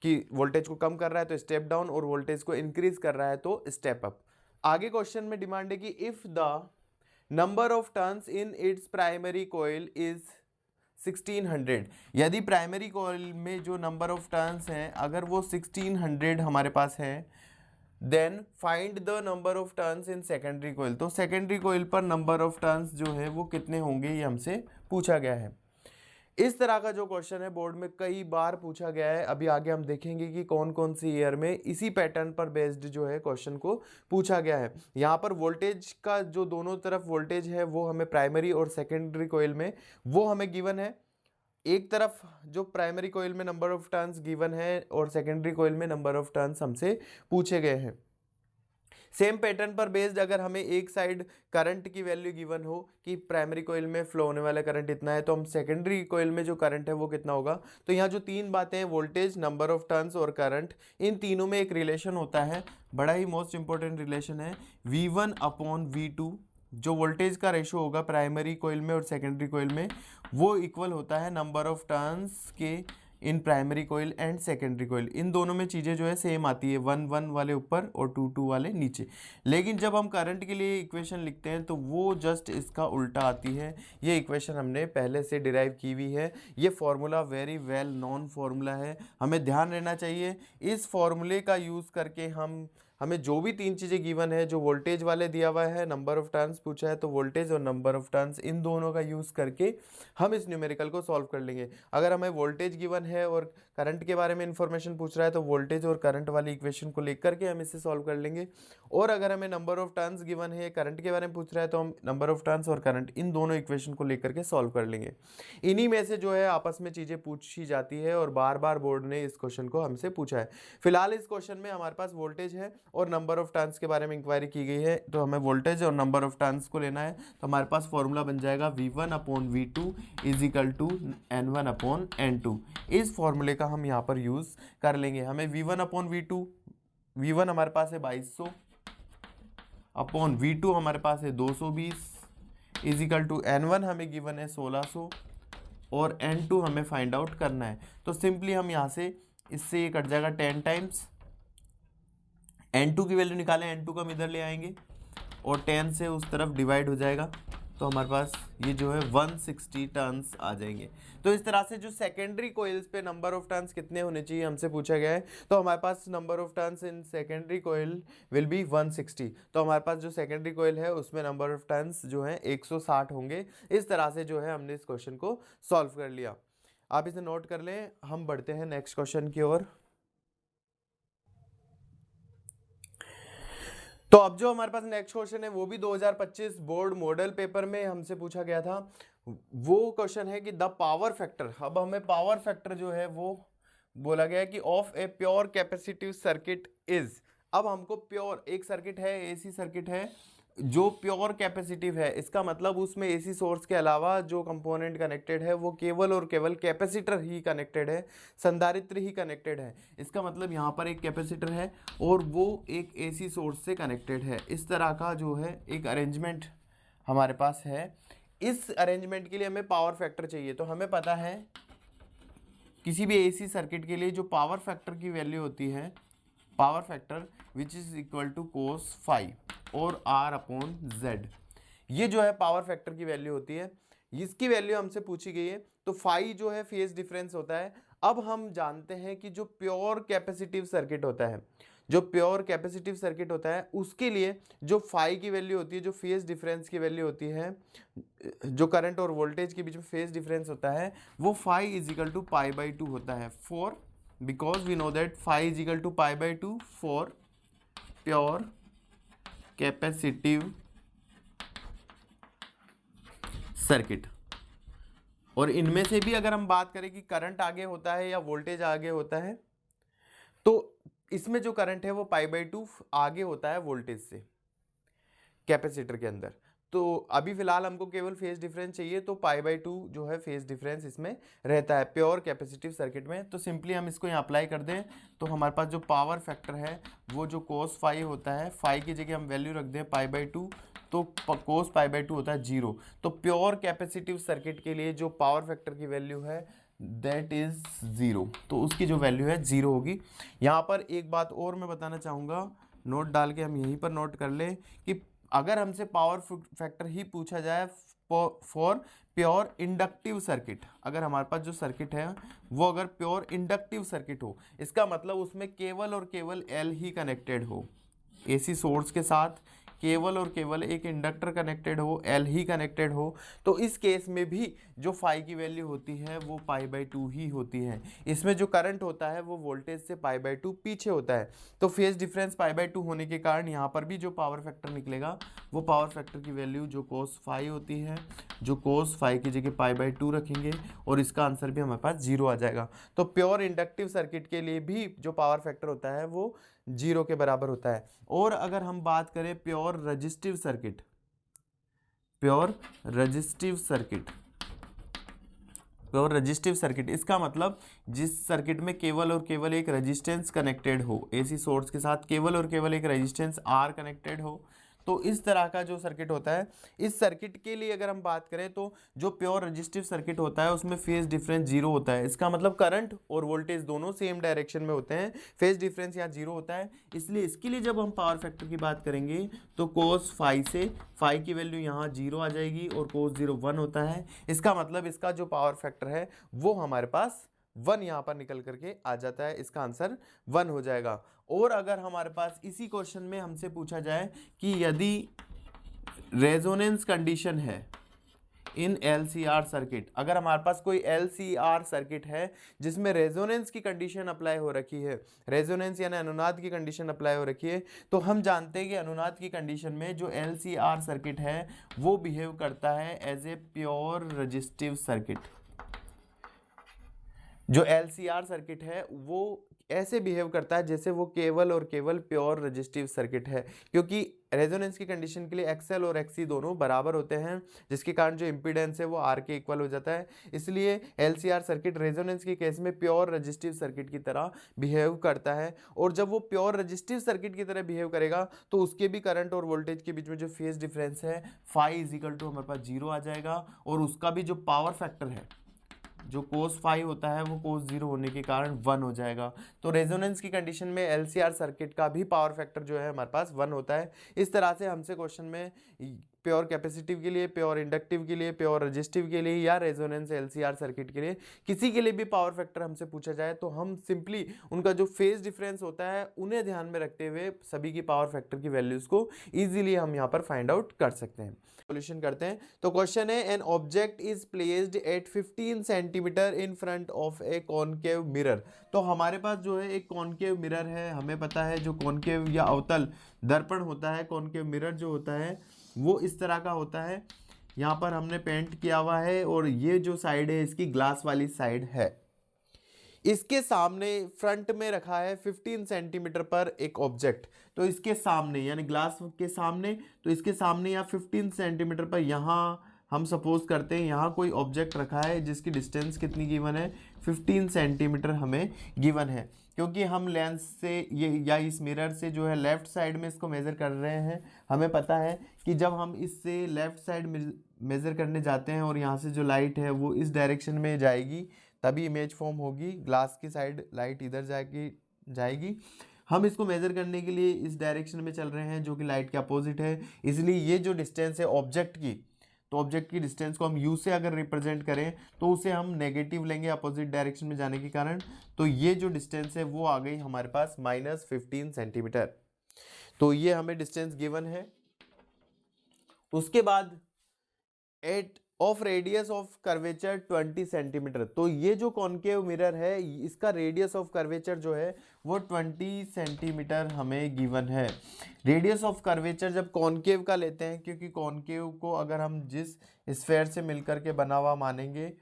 कि वोल्टेज को कम कर रहा है तो स्टेप डाउन और वोल्टेज को इंक्रीज कर रहा है तो स्टेप अप। आगे क्वेश्चन में डिमांड है कि if the number of turns in its primary coil is 1600, यदि प्राइमरी कोइल में जो नंबर ऑफ टर्न्स हैं अगर वो 1600 हमारे पास है, then find the number of turns in secondary coil. तो सेकेंडरी कोइल पर नंबर ऑफ टर्न्स जो है वो कितने होंगे ये हमसे पूछा गया है। इस तरह का जो क्वेश्चन है बोर्ड में कई बार पूछा गया है। अभी आगे हम देखेंगे कि कौन कौन सी ईयर में इसी पैटर्न पर बेस्ड जो है क्वेश्चन को पूछा गया है। यहाँ पर वोल्टेज का जो दोनों तरफ वोल्टेज है वो हमें प्राइमरी और सेकेंडरी कोइल में वो हमें गिवन है। एक तरफ जो प्राइमरी कोइल में नंबर ऑफ टर्न्स गिवन है और सेकेंडरी कोइल में नंबर ऑफ टर्न्स हमसे पूछे गए हैं। सेम पैटर्न पर बेस्ड अगर हमें एक साइड करंट की वैल्यू गिवन हो कि प्राइमरी कोइल में फ्लो होने वाला करंट इतना है, तो हम सेकेंडरी कोइल में जो करंट है वो कितना होगा। तो यहाँ जो तीन बातें हैं वोल्टेज, नंबर ऑफ टर्न्स और करंट, इन तीनों में एक रिलेशन होता है, बड़ा ही मोस्ट इंपॉर्टेंट रिलेशन है V1/V2। जो वोल्टेज का रेशो होगा प्राइमरी कोइल में और सेकेंडरी कोइल में वो इक्वल होता है नंबर ऑफ टर्न्स के in primary coil and secondary coil. इन दोनों में चीज़ें जो है सेम आती है, 1-1 वाले ऊपर और 2-2 वाले नीचे। लेकिन जब हम करंट के लिए इक्वेशन लिखते हैं तो वो जस्ट इसका उल्टा आती है। ये इक्वेशन हमने पहले से डिराइव की हुई है। ये formula very well known formula है, हमें ध्यान रहना चाहिए। इस फॉर्मूले का यूज़ करके हम हमें जो भी तीन चीज़ें गिवन है, जो वोल्टेज वाले दिया हुआ है, नंबर ऑफ टर्न्स पूछा है तो वोल्टेज और नंबर ऑफ टर्न्स इन दोनों का यूज़ करके हम इस न्यूमेरिकल को सॉल्व कर लेंगे। अगर हमें वोल्टेज गिवन है और करंट के बारे में इंफॉर्मेशन पूछ रहा है तो वोल्टेज और करंट वाली इक्वेशन को लेकर के हम इसे सॉल्व कर लेंगे। और अगर हमें नंबर ऑफ टर्न्स गिवन है, करंट के बारे में पूछ रहा है तो हम नंबर ऑफ टर्न्स और करंट इन दोनों इक्वेशन को लेकर के सॉल्व कर लेंगे। इन्हीं में से जो है आपस में चीज़ें पूछी जाती है और बार बार बोर्ड ने इस क्वेश्चन को हमसे पूछा है। फिलहाल इस क्वेश्चन में हमारे पास वोल्टेज है और नंबर ऑफ टर्न्स के बारे में इंक्वायरी की गई है, तो हमें वोल्टेज और नंबर ऑफ टर्न्स को लेना है। तो हमारे पास फॉर्मूला बन जाएगा V1/V2 is equal to N1/N2। इस फॉर्मूले का हम यहाँ पर यूज़ कर लेंगे। हमें V1/V2, V1 हमारे पास है 2200 अपॉन V2 हमारे पास है 220 इज इक्वल टू N1 हमें गिवन है 1600 और N2 हमें फाइंड आउट करना है। तो सिंपली हम यहाँ से इससे ये कट जाएगा 10 टाइम्स, N2 की वैल्यू निकालें, N2 को हम इधर ले आएंगे और 10 से उस तरफ डिवाइड हो जाएगा, तो हमारे पास ये जो है 160 टर्न्स आ जाएंगे। तो इस तरह से जो सेकेंडरी कोइल्स पे नंबर ऑफ टर्न्स कितने होने चाहिए हमसे पूछा गया है, तो हमारे पास number of turns in secondary coil will be 160। तो हमारे पास जो सेकेंडरी कोइल है उसमें नंबर ऑफ टर्न्स जो है 160 होंगे। इस तरह से जो है हमने इस क्वेश्चन को सॉल्व कर लिया। आप इसे नोट कर लें। हम बढ़ते हैं नेक्स्ट क्वेश्चन की ओर। तो अब जो हमारे पास नेक्स्ट क्वेश्चन है वो भी 2025 बोर्ड मॉडल पेपर में हमसे पूछा गया था। वो क्वेश्चन है कि द पावर फैक्टर, अब हमें पावर फैक्टर जो है वो बोला गया है कि of a pure capacitive circuit is. अब हमको प्योर एक सर्किट है, एसी सर्किट है जो प्योर कैपेसिटिव है, इसका मतलब उसमें एसी सोर्स के अलावा जो कंपोनेंट कनेक्टेड है वो केवल और केवल कैपेसिटर ही कनेक्टेड है, संधारित्र ही कनेक्टेड है। इसका मतलब यहाँ पर एक कैपेसिटर है और वो एक एसी सोर्स से कनेक्टेड है। इस तरह का जो है एक अरेंजमेंट हमारे पास है। इस अरेंजमेंट के लिए हमें पावर फैक्टर चाहिए। तो हमें पता है किसी भी एसी सर्किट के लिए जो पावर फैक्टर की वैल्यू होती है, power factor which is equal to cos phi और R/Z, ये जो है पावर फैक्टर की वैल्यू होती है। इसकी वैल्यू हमसे पूछी गई है। तो फाई जो है फेज डिफरेंस होता है। अब हम जानते हैं कि जो प्योर कैपेसिटिव सर्किट होता है, जो प्योर कैपेसिटिव सर्किट होता है उसके लिए जो फाई की वैल्यू होती है, जो फेज डिफरेंस की वैल्यू होती है, जो करंट और वोल्टेज के बीच में फेज डिफरेंस होता है, वो फाई इज इक्वल टू π/2 होता है। For because we know that phi is equal to π/2 for pure capacitive circuit। और इनमें से भी अगर हम बात करें कि करंट आगे होता है या वोल्टेज आगे होता है, तो इसमें जो करंट है वो π/2 आगे होता है वोल्टेज से कैपेसिटर के अंदर। तो अभी फिलहाल हमको केवल फेज डिफरेंस चाहिए, तो π/2 जो है फेज डिफरेंस इसमें रहता है प्योर कैपेसिटिव सर्किट में। तो सिंपली हम इसको यहाँ अप्लाई कर दें तो हमारे पास जो पावर फैक्टर है वो जो कोस फाई होता है, फाई की जगह हम वैल्यू रख दें π/2, तो कोस π/2 होता है 0। तो प्योर कैपेसिटिव सर्किट के लिए जो पावर फैक्टर की वैल्यू है दैट इज 0, तो उसकी जो वैल्यू है 0 होगी। यहाँ पर एक बात और मैं बताना चाहूँगा, नोट डाल के हम यहीं पर नोट कर लें कि अगर हमसे पावर फैक्टर ही पूछा जाए फॉर प्योर इंडक्टिव सर्किट, अगर हमारे पास जो सर्किट है वो अगर प्योर इंडक्टिव सर्किट हो, इसका मतलब उसमें केवल और केवल L ही कनेक्टेड हो, एसी सोर्स के साथ केवल और केवल एक इंडक्टर कनेक्टेड हो, L ही कनेक्टेड हो, तो इस केस में भी जो फाई की वैल्यू होती है वो π/2 ही होती है। इसमें जो करंट होता है वो वोल्टेज से π/2 पीछे होता है। तो फेज डिफरेंस π/2 होने के कारण यहाँ पर भी जो पावर फैक्टर निकलेगा वो पावर फैक्टर की वैल्यू जो कोस फाई होती है, जो कोस फाई की जगह π/2 रखेंगे और इसका आंसर भी हमारे पास 0 आ जाएगा। तो प्योर इंडक्टिव सर्किट के लिए भी जो पावर फैक्टर होता है वो 0 के बराबर होता है। और अगर हम बात करें pure resistive circuit, pure resistive circuit, pure resistive circuit, इसका मतलब जिस सर्किट में केवल और केवल एक रेजिस्टेंस कनेक्टेड हो, एसी सोर्स के साथ केवल और केवल एक रेजिस्टेंस R कनेक्टेड हो, तो इस तरह का जो सर्किट होता है, इस सर्किट के लिए अगर हम बात करें तो जो प्योर रेजिस्टिव सर्किट होता है उसमें फेज डिफरेंस 0 होता है। इसका मतलब करंट और वोल्टेज दोनों सेम डायरेक्शन में होते हैं, फेज डिफरेंस यहाँ 0 होता है। इसलिए इसके लिए जब हम पावर फैक्टर की बात करेंगे तो कोस फाई से फाई की वैल्यू यहाँ 0 आ जाएगी और कोस 0 1 होता है। इसका मतलब इसका जो पावर फैक्टर है वो हमारे पास 1 यहाँ पर निकल करके आ जाता है, इसका आंसर 1 हो जाएगा। और अगर हमारे पास इसी क्वेश्चन में हमसे पूछा जाए कि यदि रेजोनेंस कंडीशन है इन LCR सर्किट, अगर हमारे पास कोई LCR सर्किट है जिसमें रेजोनेंस की कंडीशन अप्लाई हो रखी है, रेजोनेंस यानी अनुनाद की कंडीशन अप्लाई हो रखी है, तो हम जानते हैं कि अनुनाद की कंडीशन में जो LCR सर्किट है वो बिहेव करता है as a pure resistive circuit. जो LCR सर्किट है वो ऐसे बिहेव करता है जैसे वो केवल और केवल प्योर रेजिस्टिव सर्किट है, क्योंकि रेजोनेंस की कंडीशन के लिए XL और XC दोनों बराबर होते हैं, जिसके कारण जो इम्पीडेंस है वो R के इक्वल हो जाता है। इसलिए LCR सर्किट रेजोनेंस के केस में प्योर रेजिस्टिव सर्किट की तरह बिहेव करता है। और जब वो प्योर रेजिस्टिव सर्किट की तरह बिहेव करेगा तो उसके भी करंट और वोल्टेज के बीच में जो फेज डिफरेंस है फाई इजिकल टू हमारे पास 0 आ जाएगा, और उसका भी जो पावर फैक्टर है जो cos फाई होता है वो cos 0 होने के कारण 1 हो जाएगा। तो रेजोनेंस की कंडीशन में LCR सर्किट का भी पावर फैक्टर जो है हमारे पास 1 होता है। इस तरह से हमसे क्वेश्चन में प्योर कैपेसिटिव के लिए, प्योर इंडक्टिव के लिए, प्योर रेजिस्टिव के लिए या रेजोनेंस LCR सर्किट के लिए किसी के लिए भी पावर फैक्टर हमसे पूछा जाए तो हम सिंपली उनका जो फेज डिफरेंस होता है उन्हें ध्यान में रखते हुए सभी की पावर फैक्टर की वैल्यूज को इजीली हम यहाँ पर फाइंड आउट कर सकते हैं। सॉल्यूशन करते हैं। तो क्वेश्चन है an object is placed at 15 centimetre in front of A concave mirror. तो हमारे पास जो है एक कॉनकेव मिरर है, हमें पता है जो कॉनकेव या अवतल दर्पण होता है, कॉनकेव मिरर जो होता है वो इस तरह का होता है। यहाँ पर हमने पेंट किया हुआ है और ये जो साइड है इसकी ग्लास वाली साइड है। इसके सामने फ्रंट में रखा है 15 सेंटीमीटर पर एक ऑब्जेक्ट। तो इसके सामने यानी ग्लास के सामने, तो इसके सामने या 15 सेंटीमीटर पर यहाँ हम सपोज करते हैं यहाँ कोई ऑब्जेक्ट रखा है जिसकी डिस्टेंस कितनी गिवन है 15 सेंटीमीटर हमें गिवन है। क्योंकि हम लेंस से ये या इस मिरर से जो है लेफ्ट साइड में इसको मेज़र कर रहे हैं, हमें पता है कि जब हम इससे लेफ्ट साइड मेज़र करने जाते हैं और यहाँ से जो लाइट है वो इस डायरेक्शन में जाएगी तभी इमेज फॉर्म होगी, ग्लास की साइड लाइट इधर जाएगी। हम इसको मेज़र करने के लिए इस डायरेक्शन में चल रहे हैं जो कि लाइट के अपोजिट है, इसलिए ये जो डिस्टेंस है ऑब्जेक्ट की, तो ऑब्जेक्ट की डिस्टेंस को हम u से अगर रिप्रेजेंट करें तो उसे हम नेगेटिव लेंगे अपोजिट डायरेक्शन में जाने के कारण। तो ये जो डिस्टेंस है वो आ गई हमारे पास -15 सेंटीमीटर। तो ये हमें डिस्टेंस गिवन है। उसके बाद at of radius of curvature 20 centimetre. तो ये जो कॉनकेव मिरर है इसका रेडियस ऑफ कर्वेचर जो है वो 20 सेंटीमीटर हमें गिवन है। रेडियस ऑफ कर्वेचर जब कॉनकेव का लेते हैं, क्योंकि कॉनकेव को अगर हम जिस स्फेयर से मिलकर के बना हुआ मानेंगे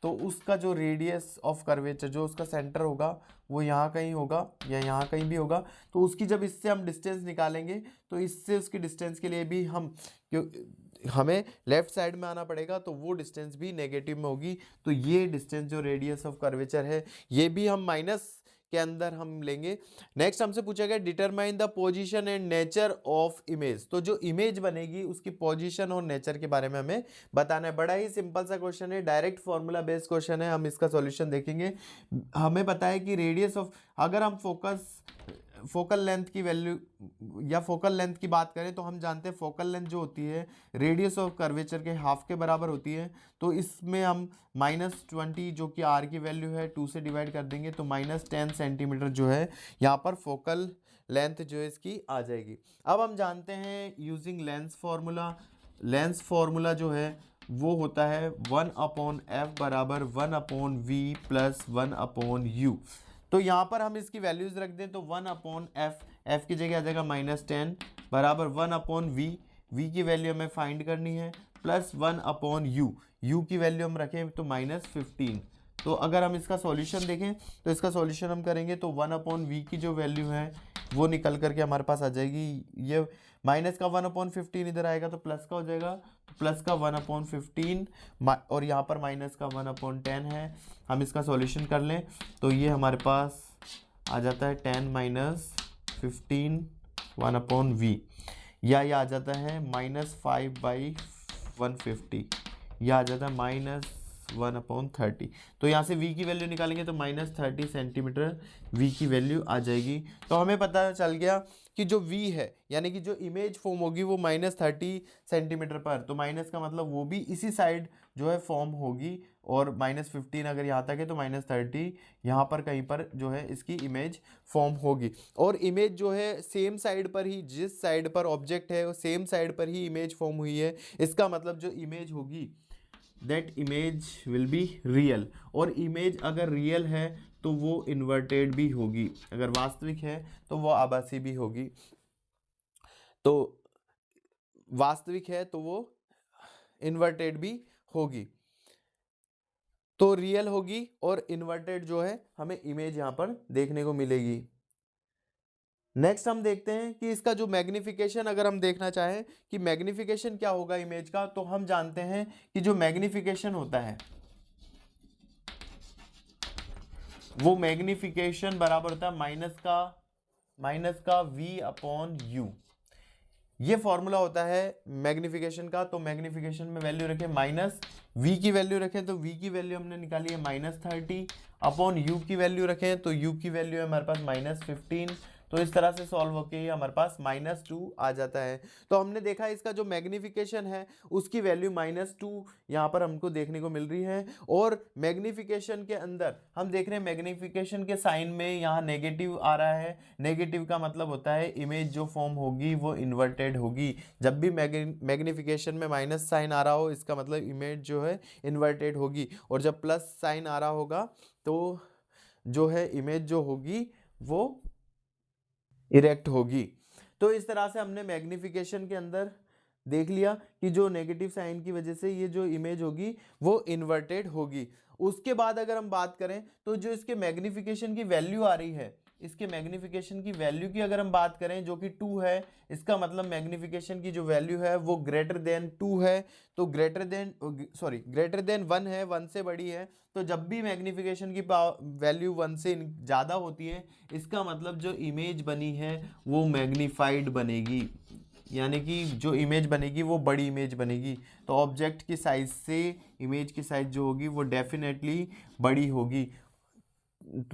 तो उसका जो रेडियस ऑफ कर्वेचर जो उसका सेंटर होगा वो यहाँ कहीं होगा या यहाँ कहीं भी होगा। तो उसकी जब इससे हम डिस्टेंस निकालेंगे तो इससे उसकी डिस्टेंस के लिए भी हमें लेफ्ट साइड में आना पड़ेगा, तो वो डिस्टेंस भी नेगेटिव में होगी। तो ये डिस्टेंस जो रेडियस ऑफ कर्वेचर है ये भी हम माइनस के अंदर हम लेंगे। नेक्स्ट हमसे पूछा गया determine the position and nature of image. तो जो इमेज बनेगी उसकी पोजीशन और नेचर के बारे में हमें बताना है। बड़ा ही सिंपल सा क्वेश्चन है, डायरेक्ट फॉर्मूला बेस्ड क्वेश्चन है। हम इसका सॉल्यूशन देखेंगे। हमें पता है कि रेडियस ऑफ, अगर हम फोकल लेंथ की वैल्यू या फोकल लेंथ की बात करें तो हम जानते हैं फोकल लेंथ जो होती है रेडियस ऑफ कर्वेचर के हाफ के बराबर होती है। तो इसमें हम -20 जो कि r की वैल्यू है 2 से डिवाइड कर देंगे तो -10 सेंटीमीटर जो है यहाँ पर फोकल लेंथ जो है इसकी आ जाएगी। अब हम जानते हैं यूजिंग लेंस फार्मूला जो है वो होता है 1/f बराबर 1/v प्लस 1/u। तो यहाँ पर हम इसकी वैल्यूज रख दें तो 1/f, f की जगह आ जाएगा -10 बराबर 1/v, v की वैल्यू हमें फाइंड करनी है प्लस 1/u, u की वैल्यू हम रखें तो -15। तो अगर हम इसका सॉल्यूशन देखें तो इसका सॉल्यूशन हम करेंगे तो 1/v की जो वैल्यू है वो निकल करके हमारे पास आ जाएगी। ये माइनस का 1/15 इधर आएगा तो प्लस का हो जाएगा, तो प्लस का 1/15 और यहाँ पर माइनस का 1/10 है। हम इसका सॉल्यूशन कर लें तो ये हमारे पास आ जाता है 10 - 15 1/v, या ये आ जाता है -5/150, यह आ जाता है -1/30। तो यहाँ से v की वैल्यू निकालेंगे तो -30 सेंटीमीटर v की वैल्यू आ जाएगी। तो हमें पता चल गया कि जो v है यानी कि जो इमेज फॉर्म होगी वो -30 सेंटीमीटर पर, तो माइनस का मतलब वो भी इसी साइड जो है फॉर्म होगी और -15 अगर यहाँ तक है तो -30 यहाँ पर कहीं पर जो है इसकी इमेज फॉर्म होगी। और इमेज जो है सेम साइड पर ही, जिस साइड पर ऑब्जेक्ट है वो सेम साइड पर ही इमेज फॉर्म हुई है, इसका मतलब जो इमेज होगी that image will be real. और इमेज अगर रियल है तो वो इन्वर्टेड भी होगी, अगर वास्तविक है तो वो आभासी भी होगी। तो वास्तविक है तो वो इन्वर्टेड भी होगी। तो रियल होगी और इन्वर्टेड जो है हमें इमेज यहाँ पर देखने को मिलेगी। नेक्स्ट हम देखते हैं कि इसका जो मैग्निफिकेशन, अगर हम देखना चाहें कि मैग्निफिकेशन क्या होगा इमेज का, तो हम जानते हैं कि जो मैग्निफिकेशन होता है वो मैग्निफिकेशन बराबर होता है माइनस का v अपॉन यू। ये फॉर्मूला होता है मैग्निफिकेशन का। तो मैग्निफिकेशन में वैल्यू रखें माइनस v की वैल्यू रखें तो v की वैल्यू हमने निकाली है -30 अपॉन u की वैल्यू रखें तो u की वैल्यू है हमारे पास -15। तो इस तरह से सॉल्व होके ये हमारे पास -2 आ जाता है। तो हमने देखा इसका जो मैग्निफिकेशन है उसकी वैल्यू -2 यहाँ पर हमको देखने को मिल रही है। और मैग्निफिकेशन के अंदर हम देख रहे हैं मैग्निफिकेशन के साइन में यहाँ नेगेटिव आ रहा है। नेगेटिव का मतलब होता है इमेज जो फॉर्म होगी वो इन्वर्टेड होगी। जब भी मैग्निफिकेशन में माइनस साइन आ रहा हो इसका मतलब इमेज जो है इन्वर्टेड होगी, और जब प्लस साइन आ रहा होगा तो जो है इमेज जो होगी वो इरेक्ट होगी। तो इस तरह से हमने मैग्निफिकेशन के अंदर देख लिया कि जो नेगेटिव साइन की वजह से ये जो इमेज होगी वो इन्वर्टेड होगी। उसके बाद अगर हम बात करें तो जो इसके मैग्निफिकेशन की वैल्यू आ रही है, इसके मैग्निफिकेशन की वैल्यू की अगर हम बात करें जो कि 2 है, इसका मतलब मैग्निफिकेशन की जो वैल्यू है वो ग्रेटर देन 2 है। तो ग्रेटर देन 1 है, 1 से बड़ी है। तो जब भी मैग्निफिकेशन की वैल्यू 1 से ज़्यादा होती है इसका मतलब जो इमेज बनी है वो मैग्नीफाइड बनेगी, यानी कि जो इमेज बनेगी वो बड़ी इमेज बनेगी। तो ऑब्जेक्ट की साइज से इमेज की साइज जो होगी वो डेफिनेटली बड़ी होगी।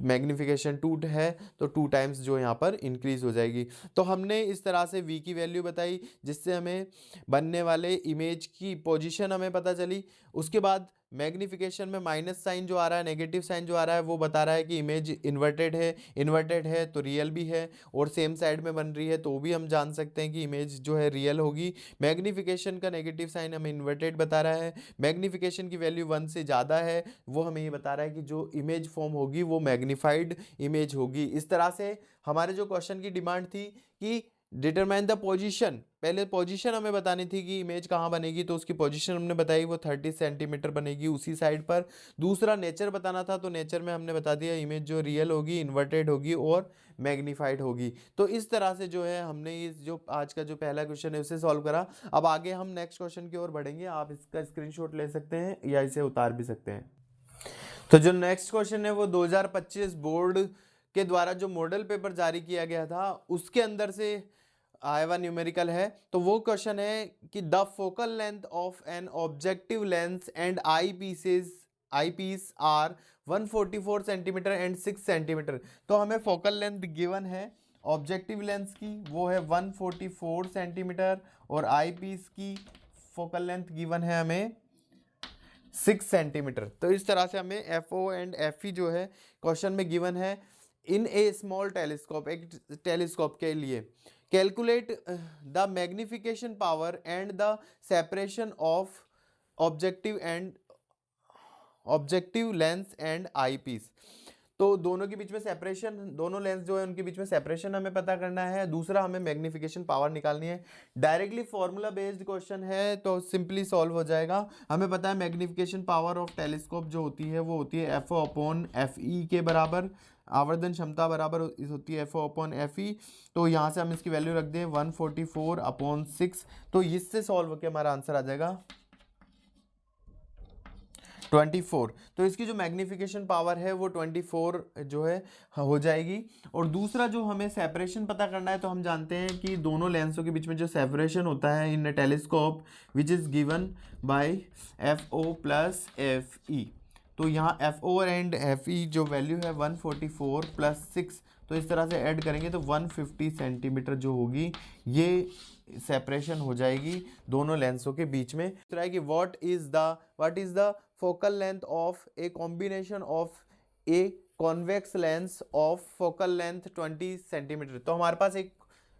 मैग्निफिकेशन 2 है तो 2 टाइम्स जो यहाँ पर इंक्रीज हो जाएगी। तो हमने इस तरह से v की वैल्यू बताई जिससे हमें बनने वाले इमेज की पोजीशन हमें पता चली। उसके बाद मैग्निफिकेशन में माइनस साइन जो आ रहा है, नेगेटिव साइन जो आ रहा है वो बता रहा है कि इमेज इन्वर्टेड है तो रियल भी है, और सेम साइड में बन रही है तो भी हम जान सकते हैं कि इमेज जो है रियल होगी। मैग्निफिकेशन का नेगेटिव साइन हमें इन्वर्टेड बता रहा है। मैग्निफिकेशन की वैल्यू 1 से ज़्यादा है वो हमें ये बता रहा है कि जो इमेज फॉर्म होगी वो मैग्नीफाइड इमेज होगी। इस तरह से हमारे जो क्वेश्चन की डिमांड थी कि डिटरमाइन द पोजीशन, पहले पोजीशन हमें बतानी थी कि इमेज कहाँ बनेगी, तो उसकी पोजीशन हमने बताई वो 30 सेंटीमीटर बनेगी उसी साइड पर। दूसरा नेचर बताना था तो नेचर में हमने बता दिया इमेज जो रियल होगी, इन्वर्टेड होगी और मैग्नीफाइड होगी। तो इस तरह से जो है हमने इस जो आज का जो पहला क्वेश्चन है उसे सॉल्व करा। अब आगे हम नेक्स्ट क्वेश्चन की ओर बढ़ेंगे, आप इसका स्क्रीनशॉट ले सकते हैं या इसे उतार भी सकते हैं। तो जो नेक्स्ट क्वेश्चन है वो 2025 बोर्ड के द्वारा जो मॉडल पेपर जारी किया गया था उसके अंदर से आया हुआ न्यूमेरिकल है। तो वो क्वेश्चन है कि the focal length of an objective lens and eyepiece are 144 centimetre and 6 centimetre. तो हमें फोकल लेंथ गिवन है ऑब्जेक्टिव लेंस की वो है 144 सेंटीमीटर और आई पीस की फोकल लेंथ गिवन है हमें 6 सेंटीमीटर। तो इस तरह से हमें F O and F E जो है क्वेश्चन में गिवन है इन ए स्मॉल टेलीस्कोप, एक टेलीस्कोप के लिए। Calculate the magnification power and the separation of objective lens and eyepiece. तो दोनों के बीच में सेपरेशन, दोनों लेंस जो है उनके बीच में सेपरेशन हमें पता करना है। दूसरा हमें मैग्निफिकेशन पावर निकालनी है। डायरेक्टली फॉर्मूला बेस्ड क्वेश्चन है तो सिंपली सॉल्व हो जाएगा। हमें पता है मैग्निफिकेशन पावर ऑफ टेलीस्कोप जो होती है वो होती है F O upon F E के बराबर। आवर्धन क्षमता बराबर होती है F O upon F E. तो यहाँ से हम इसकी वैल्यू रख दें 144 अपॉन 6। तो इससे सॉल्व होकर हमारा आंसर आ जाएगा 24। तो इसकी जो मैग्निफिकेशन पावर है वो 24 जो है हो जाएगी। और दूसरा जो हमें सेपरेशन पता करना है तो हम जानते हैं कि दोनों लेंसों के बीच में जो सेपरेशन होता है in telescope which is given by F O plus F E. तो यहाँ F O and F E जो वैल्यू है 144 प्लस 6, तो इस तरह से ऐड करेंगे तो 150 सेंटीमीटर जो होगी ये सेपरेशन हो जाएगी दोनों लेंसों के बीच में। दूसरा है कि what is the focal length of a combination of a convex lens of focal length 20 centimetre. तो हमारे पास एक,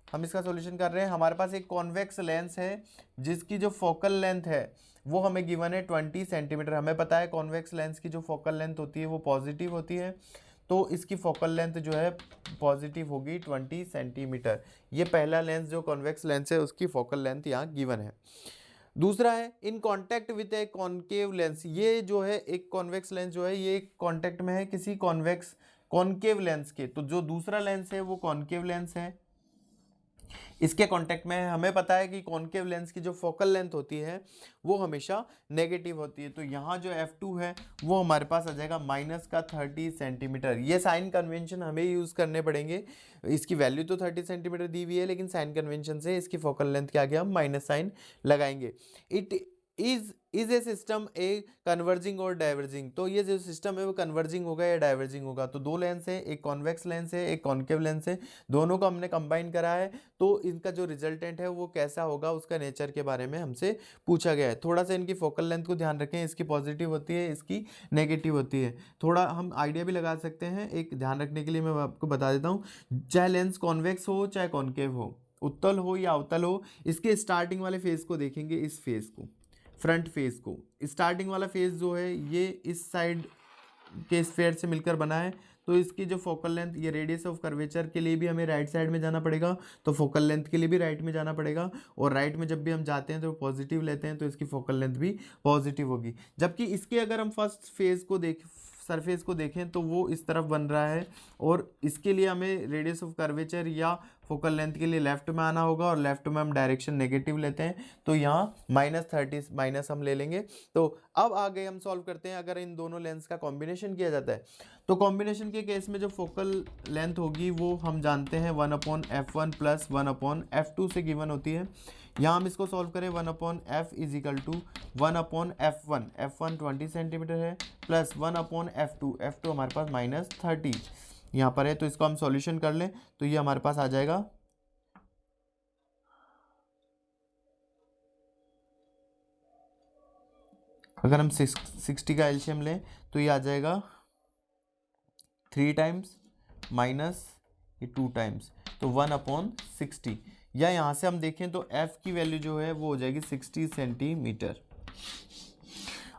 हम इसका सॉल्यूशन कर रहे हैं, हमारे पास एक कॉन्वेक्स लेंस है जिसकी जो फोकल लेंथ है वो हमें गिवन है 20 सेंटीमीटर। हमें पता है कॉन्वेक्स लेंस की जो फोकल लेंथ होती है वो पॉजिटिव होती है, तो इसकी फोकल लेंथ जो है पॉजिटिव होगी 20 सेंटीमीटर। ये पहला लेंस जो कॉन्वेक्स लेंस है उसकी फोकल लेंथ यहाँ गिवन है। दूसरा है in contact with A concave lens. ये जो है एक कॉन्वेक्स लेंस जो है ये कांटेक्ट में है किसी कॉन्वेक्स कॉनकेव लेंस के, तो जो दूसरा लेंस है वो कॉनकेव लेंस है, इसके कांटेक्ट में है। हमें पता है कि कॉनकेव लेंस की जो फोकल लेंथ होती है वो हमेशा नेगेटिव होती है, तो यहाँ जो F2 है वो हमारे पास आ जाएगा -30 सेंटीमीटर। ये साइन कन्वेंशन हमें यूज़ करने पड़ेंगे, इसकी वैल्यू तो 30 सेंटीमीटर दी हुई है लेकिन साइन कन्वेंशन से इसकी फोकल लेंथ के आगे हम माइनस साइन लगाएंगे। It is a system a converging और डाइवर्जिंग। तो ये जो सिस्टम है वो कन्वर्जिंग होगा या डाइवर्जिंग होगा। तो दो लेंस है, एक कॉन्वेक्स लेंस है एक कॉनकेव लेंस है, दोनों को हमने कंबाइन करा है, तो इनका जो रिजल्टेंट है वो कैसा होगा उसका नेचर के बारे में हमसे पूछा गया है। थोड़ा सा इनकी फोकल लेंथ को ध्यान रखें, इसकी पॉजिटिव होती है इसकी नेगेटिव होती है। थोड़ा हम आइडिया भी लगा सकते हैं, एक ध्यान रखने के लिए मैं आपको बता देता हूँ, चाहे लेंस कॉन्वेक्स हो चाहे कॉनकेव हो, उत्तल हो या अवतल हो, इसके स्टार्टिंग वाले फेज को देखेंगे, इस फेज को, फ्रंट फेज को, स्टार्टिंग वाला फेज जो है ये इस साइड के स्फेयर से मिलकर बना है, तो इसकी जो फोकल लेंथ, ये रेडियस ऑफ कर्वेचर के लिए भी हमें राइट साइड में जाना पड़ेगा, तो फोकल लेंथ के लिए भी राइट में जाना पड़ेगा, और राइट में जब भी हम जाते हैं तो पॉजिटिव लेते हैं तो इसकी फोकल लेंथ भी पॉजिटिव होगी। जबकि इसके अगर हम फर्स्ट फेज को सरफेस को देखें तो वो इस तरफ बन रहा है, और इसके लिए हमें रेडियस ऑफ कर्वेचर या फोकल लेंथ के लिए लेफ्ट में आना होगा, और लेफ्ट में हम डायरेक्शन नेगेटिव लेते हैं, तो यहाँ -30 माइनस हम ले लेंगे। तो अब आगे हम सॉल्व करते हैं, अगर इन दोनों लेंस का कॉम्बिनेशन किया जाता है तो कॉम्बिनेशन के केस में जो फोकल लेंथ होगी वो हम जानते हैं 1/f1 + 1/f2 से गिवन होती है। यहाँ हम इसको सॉल्व करें, 1/f is equal to 1/f1, f1 20 centimetre है, प्लस 1/f2, f2 हमारे पास -30 यहाँ पर है, तो इसको हम सॉल्यूशन कर लें तो ये हमारे पास आ जाएगा, अगर हम 60 का एलसीएम लें तो ये आ जाएगा 3 टाइम्स माइनस ये 2 टाइम्स, तो 1/60, या यहाँ से हम देखें तो f की वैल्यू जो है वो हो जाएगी 60 सेंटीमीटर।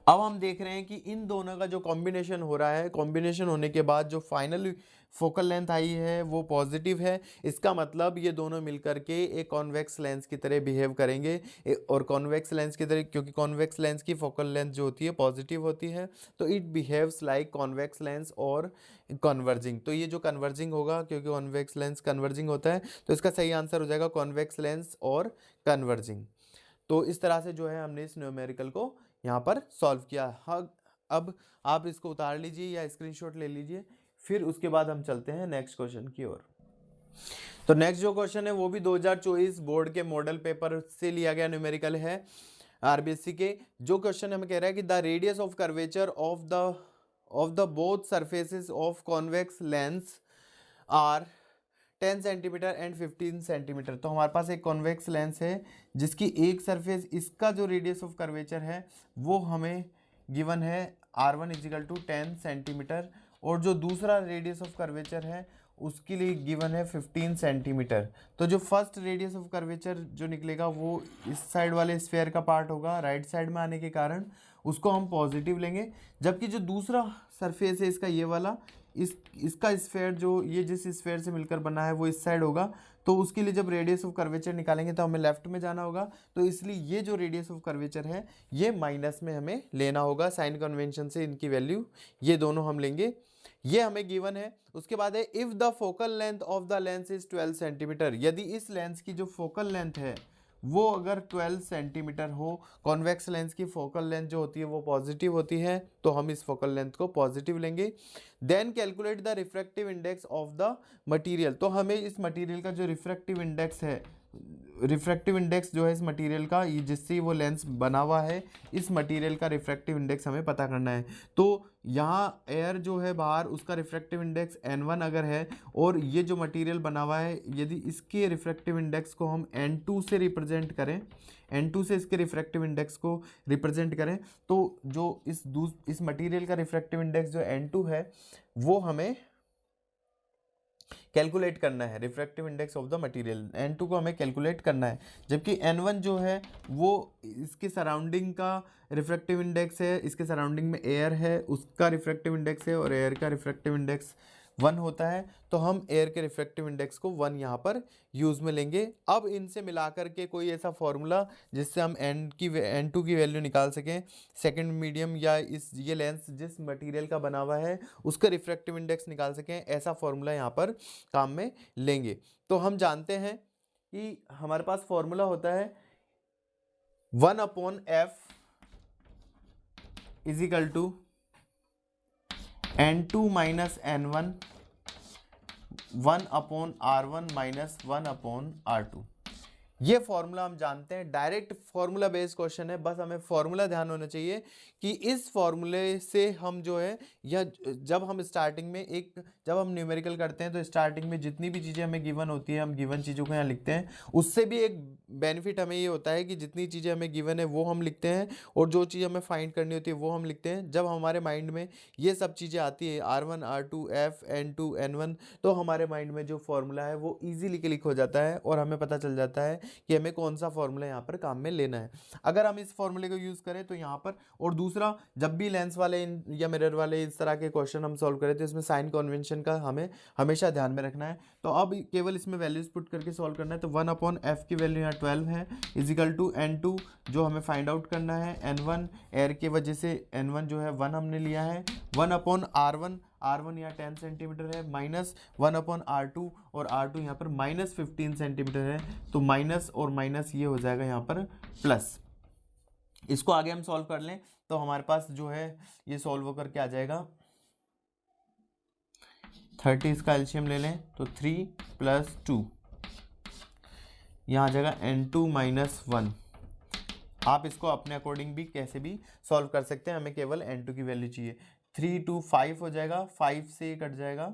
अब हम देख रहे हैं कि इन दोनों का जो कॉम्बिनेशन हो रहा है, कॉम्बिनेशन होने के बाद जो फाइनल फोकल लेंथ आई है वो पॉजिटिव है। इसका मतलब ये दोनों मिलकर के एक कॉन्वेक्स लेंस की तरह बिहेव करेंगे, और कॉन्वेक्स लेंस की तरह, क्योंकि कॉन्वेक्स लेंस की फोकल लेंथ जो होती है पॉजिटिव होती है, तो it behaves like convex lens और कन्वर्जिंग। तो ये जो कन्वर्जिंग होगा, क्योंकि कॉन्वेक्स लेंस कन्वर्जिंग होता है, तो इसका सही आंसर हो जाएगा कॉन्वेक्स लेंस और कन्वर्जिंग। तो इस तरह से जो है हमने इस न्यूमेरिकल को यहाँ पर सॉल्व किया। हाँ, अब आप इसको उतार लीजिए या स्क्रीनशॉट ले लीजिए, फिर उसके बाद हम चलते हैं नेक्स्ट क्वेश्चन की ओर। तो नेक्स्ट जो क्वेश्चन है वो भी 2024 बोर्ड के मॉडल पेपर से लिया गया न्यूमेरिकल है, आरबीएससी के। जो क्वेश्चन हमें कह रहा है कि the radius of curvature of the both surfaces of convex lens are 10 centimetre and 15 centimetre. तो हमारे पास एक कॉन्वेक्स लेंस है जिसकी एक सरफेस, इसका जो रेडियस ऑफ कर्वेचर है वो हमें गिवन है R1 इजिकल टू 10 सेंटीमीटर, और जो दूसरा रेडियस ऑफ कर्वेचर है उसके लिए गिवन है 15 सेंटीमीटर। तो जो फर्स्ट रेडियस ऑफ कर्वेचर जो निकलेगा वो इस साइड वाले स्फेयर का पार्ट होगा, राइट साइड में आने के कारण उसको हम पॉजिटिव लेंगे, जबकि जो दूसरा सरफेस है इसका ये वाला, इसका स्फेयर जो ये जिस स्फेयर से मिलकर बना है वो इस साइड होगा, तो उसके लिए जब रेडियस ऑफ कर्वेचर निकालेंगे तो हमें लेफ्ट में जाना होगा, तो इसलिए ये जो रेडियस ऑफ कर्वेचर है ये माइनस में हमें लेना होगा। साइन कन्वेंशन से इनकी वैल्यू ये दोनों हम लेंगे, ये हमें गिवन है। उसके बाद है if the focal length of the lens is 12 centimetre, यदि इस लेंस की जो फोकल लेंथ है वो अगर 12 सेंटीमीटर हो, कॉन्वेक्स लेंस की फोकल लेंथ जो होती है वो पॉजिटिव होती है, तो हम इस फोकल लेंथ को पॉजिटिव लेंगे। Then calculate the refractive index of the material, तो हमें इस मटेरियल का जो रिफ्रैक्टिव इंडेक्स है रिफ्रैक्टिव इंडेक्स जो है इस मटेरियल का, ये जिससे वो लेंस बना हुआ है, इस मटेरियल का रिफ्रैक्टिव इंडेक्स हमें पता करना है। तो यहाँ एयर जो है बाहर, उसका रिफ्रैक्टिव इंडेक्स n1 अगर है, और ये जो मटेरियल बना हुआ है यदि इसके रिफ्रैक्टिव इंडेक्स को हम n2 से रिप्रेजेंट करें, n2 से इसके रिफ्रैक्टिव इंडेक्स को रिप्रेजेंट करें, तो जो इस मटेरियल का रिफ्रैक्टिव इंडेक्स जो n2 है वो हमें कैलकुलेट करना है। Refractive index of the material n2 को हमें कैलकुलेट करना है, जबकि n1 जो है वो इसके सराउंडिंग का रिफ्रैक्टिव इंडेक्स है, इसके सराउंडिंग में एयर है उसका रिफ्रैक्टिव इंडेक्स है, और एयर का रिफ्रैक्टिव इंडेक्स 1 होता है। तो हम एयर के रिफ्रैक्टिव इंडेक्स को 1 यहाँ पर यूज़ में लेंगे। अब इनसे मिलाकर के कोई ऐसा फॉर्मूला जिससे हम n2 की वैल्यू निकाल सकें, सेकंड मीडियम या ये लेंस जिस मटेरियल का बना हुआ है उसका रिफ्रैक्टिव इंडेक्स निकाल सकें, ऐसा फॉर्मूला यहाँ पर काम में लेंगे। तो हम जानते हैं कि हमारे पास फॉर्मूला होता है 1/f is equal to n2 minus n1 1/r1 minus 1/r2। ये फॉर्मूला हम जानते हैं, डायरेक्ट फॉर्मूला बेस्ड क्वेश्चन है, बस हमें फॉर्मूला ध्यान होना चाहिए कि इस फॉर्मूले से हम जो है, या जब हम स्टार्टिंग में जब हम न्यूमेरिकल करते हैं तो स्टार्टिंग में जितनी भी चीज़ें हमें गिवन होती है हम गिवन चीज़ों को यहाँ लिखते हैं। उससे भी एक बेनिफिट हमें ये होता है कि जितनी चीज़ें हमें गिवन है वो हम लिखते हैं, और जो चीज़ हमें फाइंड करनी होती है वो हम लिखते हैं। जब हमारे माइंड में ये सब चीज़ें आती है r1 r2 f n2 n1, तो हमारे माइंड में जो फॉर्मूला है वो ईजिली क्लिक हो जाता है और हमें पता चल जाता है कि हमें कौन सा फॉर्मूला यहाँ पर काम में लेना है। अगर हम इस फॉर्मूले को यूज़ करें तो यहाँ पर, और दूसरा जब भी लेंस वाले या मिरर वाले इस तरह के क्वेश्चन हम सॉल्व करें तो इसमें साइन कन्वेंशन का हमें हमेशा ध्यान में रखना है। तो अब केवल इसमें वैल्यूज पुट करके सॉल्व करना है। तो 1/f की वैल्यू यहाँ 12 है इजिकल टू n2 जो हमें फाइंड आउट करना है, n1 एयर की वजह से n1 जो है 1 हमने लिया है, 1/r1 r1 यहाँ 10 सेंटीमीटर है, माइनस 1/r2 और r2 यहाँ पर माइनस 15 सेंटीमीटर है। तो माइनस और माइनस ये हो जाएगा यहाँ पर प्लस। इसको आगे हम सॉल्व कर लें तो हमारे पास जो है ये सॉल्व होकर के आ जाएगा 30, इसका एलसीएम ले लें तो 3 + 2 यहाँ आ जाएगा n2 - 1। आप इसको अपने अकॉर्डिंग भी कैसे भी सॉल्व कर सकते हैं, हमें केवल n2 की वैल्यू चाहिए। 3 2 5 हो जाएगा, 5 से कट जाएगा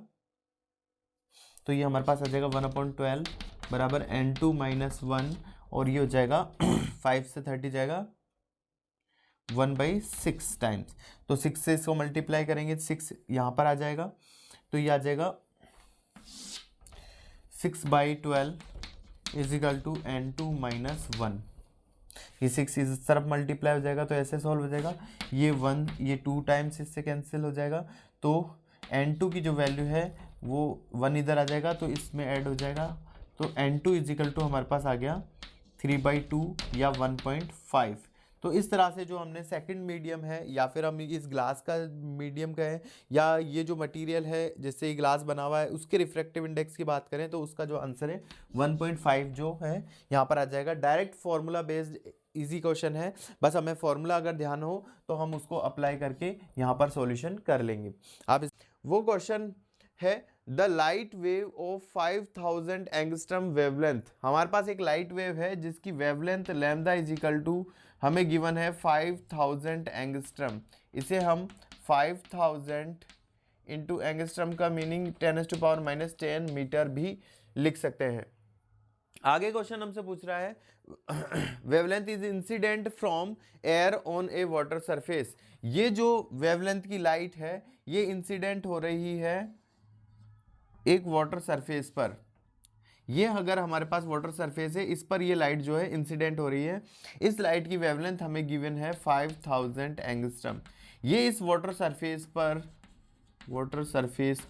तो ये हमारे पास आ जाएगा 1/12 बराबर n2 - 1, और ये हो जाएगा 5 से 30 जाएगा 1/6 टाइम्स। तो 6 से इसको मल्टीप्लाई करेंगे, 6 यहाँ पर आ जाएगा, तो ये आ जाएगा 6/12 इजिकल टू n2 - 1। ये 6 इस तरफ मल्टीप्लाई हो जाएगा तो ऐसे सॉल्व हो जाएगा, ये 1 ये 2 टाइम्स इससे कैंसिल हो जाएगा, तो n2 की जो वैल्यू है वो 1 इधर आ जाएगा तो इसमें ऐड हो जाएगा। तो n2 इजिकल टू हमारे पास आ गया 3/2 या 1.5। तो इस तरह से जो हमने सेकंड मीडियम है, या फिर हम इस ग्लास का मीडियम कहें, या ये जो मटेरियल है जिससे ये ग्लास बना हुआ है उसके रिफ्रैक्टिव इंडेक्स की बात करें तो उसका जो आंसर है 1.5 जो है यहाँ पर आ जाएगा। Direct formula based easy question है, बस हमें फार्मूला अगर ध्यान हो तो हम उसको अप्लाई करके यहाँ पर सॉल्यूशन कर लेंगे। वो क्वेश्चन है the light wave of 5000 angstrom wavelength. हमारे पास एक लाइट वेव है जिसकी वेवलेंथ लैम्डा इजिकल टू हमें गिवन है 5000 एंगस्ट्रम। इसे हम 5000 इंटू एंगस्ट्रम का मीनिंग 10⁻⁻10 मीटर भी लिख सकते हैं। आगे क्वेश्चन हमसे पूछ रहा है wavelength is incident from air on A water surface. ये जो वेवलेंथ की लाइट है ये इंसिडेंट हो रही है एक वाटर सरफेस पर। ये अगर हमारे पास वाटर सरफेस है इस पर ये लाइट जो है इंसिडेंट हो रही है, इस लाइट की वेवलेंथ हमें गिवन है 5000 एंगस्ट्रम। ये इस वाटर सरफेस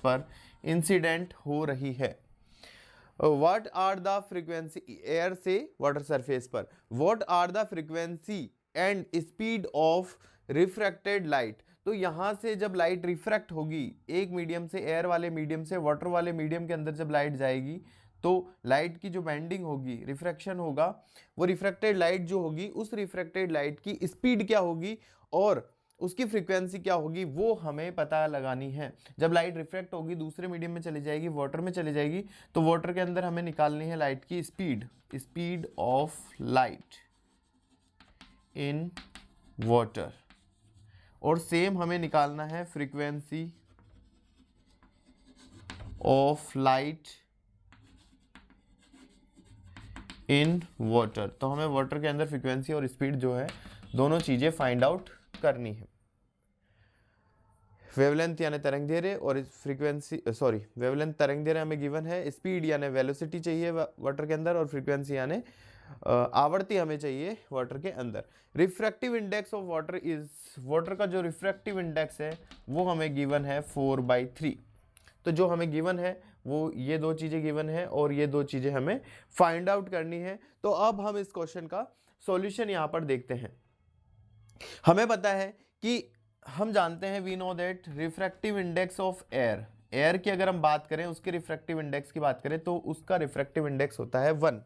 पर इंसिडेंट हो रही है। What are the frequency, air से वाटर सरफेस पर, what are the frequency and speed of refracted light. तो यहाँ से जब लाइट रिफ्रैक्ट होगी एक मीडियम से, एयर वाले मीडियम से वाटर वाले मीडियम के अंदर जब लाइट जाएगी तो लाइट की जो बेंडिंग होगी, रिफ्रैक्शन होगा, वो रिफ्रैक्टेड लाइट जो होगी उस रिफ्रैक्टेड लाइट की स्पीड क्या होगी और उसकी फ्रीक्वेंसी क्या होगी वो हमें पता लगानी है। जब लाइट रिफ्रैक्ट होगी दूसरे मीडियम में चली जाएगी, वाटर में चली जाएगी, तो वाटर के अंदर हमें निकालनी है लाइट की speed, speed of light in water, और सेम हमें निकालना है frequency of light in water. तो हमें वाटर के अंदर फ्रीक्वेंसी और स्पीड जो है दोनों चीज़ें फाइंड आउट करनी है। वेवलेंथ यानी तरंग दैर्ध्य और फ्रीक्वेंसी, सॉरी वेवलेंथ तरंग दैर्ध्य हमें गिवन है, स्पीड यानी वेलोसिटी चाहिए वाटर के अंदर, और फ्रीक्वेंसी यानी आवर्ती हमें चाहिए वाटर के अंदर। Refractive index of water is, water का जो रिफ्रैक्टिव इंडेक्स है वो हमें गिवन है 4/3। तो जो हमें गिवन है वो ये दो चीज़ें गिवन है और ये दो चीज़ें हमें फाइंड आउट करनी है। तो अब हम इस क्वेश्चन का सॉल्यूशन यहाँ पर देखते हैं। हमें पता है कि हम जानते हैं we know that refractive index of air, air की अगर हम बात करें उसके रिफ्रैक्टिव इंडेक्स की बात करें तो उसका रिफ्रैक्टिव इंडेक्स होता है 1,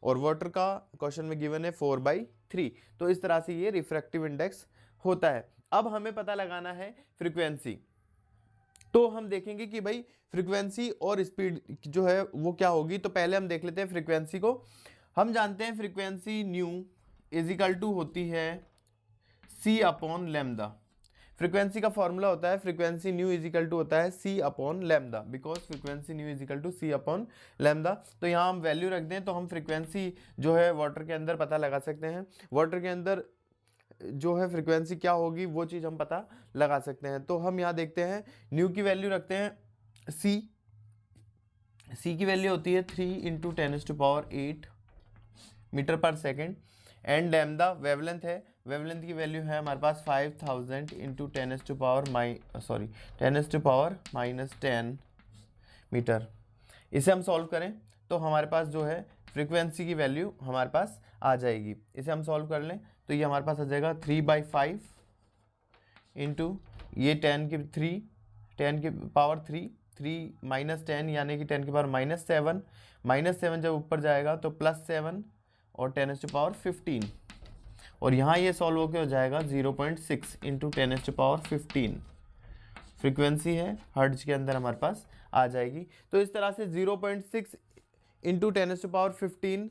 और वाटर का क्वेश्चन में गिवन है 4/3। तो इस तरह से ये रिफ्रैक्टिव इंडेक्स होता है। अब हमें पता लगाना है फ्रीक्वेंसी। तो हम देखेंगे कि भाई फ्रीक्वेंसी और स्पीड जो है वो क्या होगी। तो पहले हम देख लेते हैं फ्रीक्वेंसी को। हम जानते हैं frequency nu is equal to होती है c/λ। फ्रीक्वेंसी का फॉर्मूला होता है frequency nu is equal to होता है c/λ, because frequency nu is equal to c/λ। तो यहाँ हम वैल्यू रख दें तो हम फ्रीक्वेंसी जो है वाटर के अंदर पता लगा सकते हैं। वाटर के अंदर जो है फ्रीक्वेंसी क्या होगी वो चीज़ हम पता लगा सकते हैं। तो हम यहाँ देखते हैं न्यू की वैल्यू रखते हैं c की वैल्यू होती है 3 × 10⁸ मीटर पर सेकेंड, एंड लैम्डा वेवलेंथ है, वेवलेंथ की वैल्यू है हमारे पास 5000 × 10⁻10 मीटर। इसे हम सॉल्व करें तो हमारे पास जो है फ्रीक्वेंसी की वैल्यू हमारे पास आ जाएगी। इसे हम सॉल्व कर लें तो ये हमारे पास आ जाएगा 3/5 इंटू ये 10 की पावर 3 माइनस 10 यानी कि 10 की पावर -7, -7 जब ऊपर जाएगा तो +7 और 10⁻15, और यहाँ ये सॉल्व होकर हो जाएगा 0.6 × 10⁻15 फ्रीक्वेंसी है हर्ट्ज के अंदर हमारे पास आ जाएगी। तो इस तरह से 0.6 × 10⁻15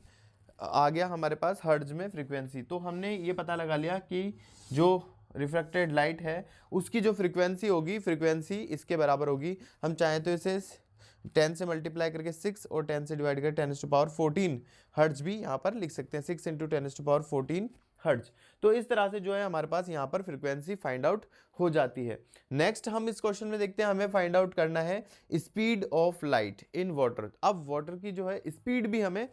आ गया हमारे पास हर्ट्ज में फ्रीक्वेंसी। तो हमने ये पता लगा लिया कि जो रिफ्रैक्टेड लाइट है उसकी जो फ्रीक्वेंसी होगी, फ्रीक्वेंसी इसके बराबर होगी। हम चाहें तो इसे 10 से मल्टीप्लाई करके 6 और 10 से डिवाइड करके 10⁻14 हर्ट्ज भी यहाँ पर लिख सकते हैं, 6 × 10⁻14 हर्ट्ज। तो इस तरह से जो है हमारे पास यहाँ पर फ्रीक्वेंसी फाइंड आउट हो जाती है। नेक्स्ट हम इस क्वेश्चन में देखते हैं, हमें फाइंड आउट करना है speed of light in water. अब वाटर की जो है स्पीड भी हमें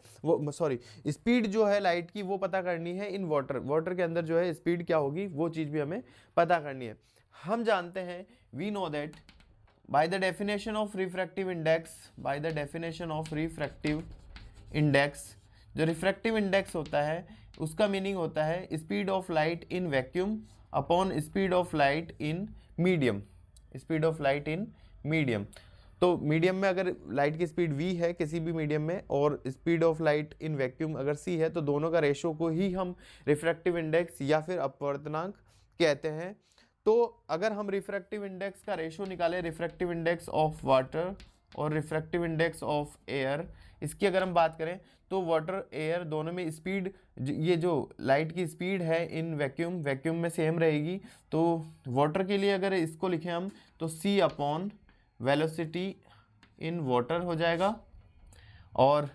स्पीड जो है लाइट की वो पता करनी है इन वाटर। वाटर के अंदर जो है स्पीड क्या होगी वो चीज़ भी हमें पता करनी है। हम जानते हैं we know that by the definition of refractive index, जो रिफ्रैक्टिव इंडेक्स होता है उसका मीनिंग होता है speed of light in vacuum upon speed of light in medium, speed of light in medium. तो मीडियम में अगर लाइट की स्पीड v है किसी भी मीडियम में और speed of light in vacuum अगर c है, तो दोनों का रेशो को ही हम रिफ्रैक्टिव इंडेक्स या फिर अपवर्तनांक कहते हैं। तो अगर हम रिफ्रैक्टिव इंडेक्स का रेशो निकालें, रिफ्रैक्टिव इंडेक्स ऑफ वाटर और रिफ्रैक्टिव इंडेक्स ऑफ एयर, इसकी अगर हम बात करें तो वाटर एयर दोनों में स्पीड, ये जो लाइट की स्पीड है इन वैक्यूम में सेम रहेगी। तो वाटर के लिए अगर इसको लिखें हम तो c/वेलोसिटी इन वाटर हो जाएगा, और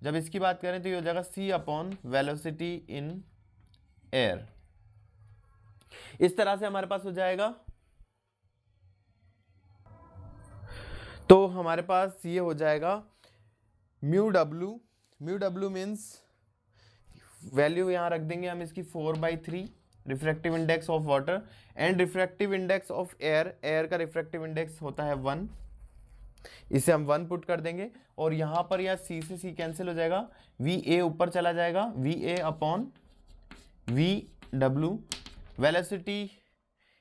जब इसकी बात करें तो ये हो जाएगा c/वेलोसिटी इन एयर। इस तरह से हमारे पास हो जाएगा। तो हमारे पास ये हो जाएगा म्यू डब्ल्यू मीन्स वैल्यू यहाँ रख देंगे हम इसकी 4/3 refractive index of water, and refractive index of air, air का रिफ्रैक्टिव इंडेक्स होता है 1, इसे हम 1 पुट कर देंगे, और यहाँ पर या c से c कैंसिल हो जाएगा, va ऊपर चला जाएगा, va/vw। Velocity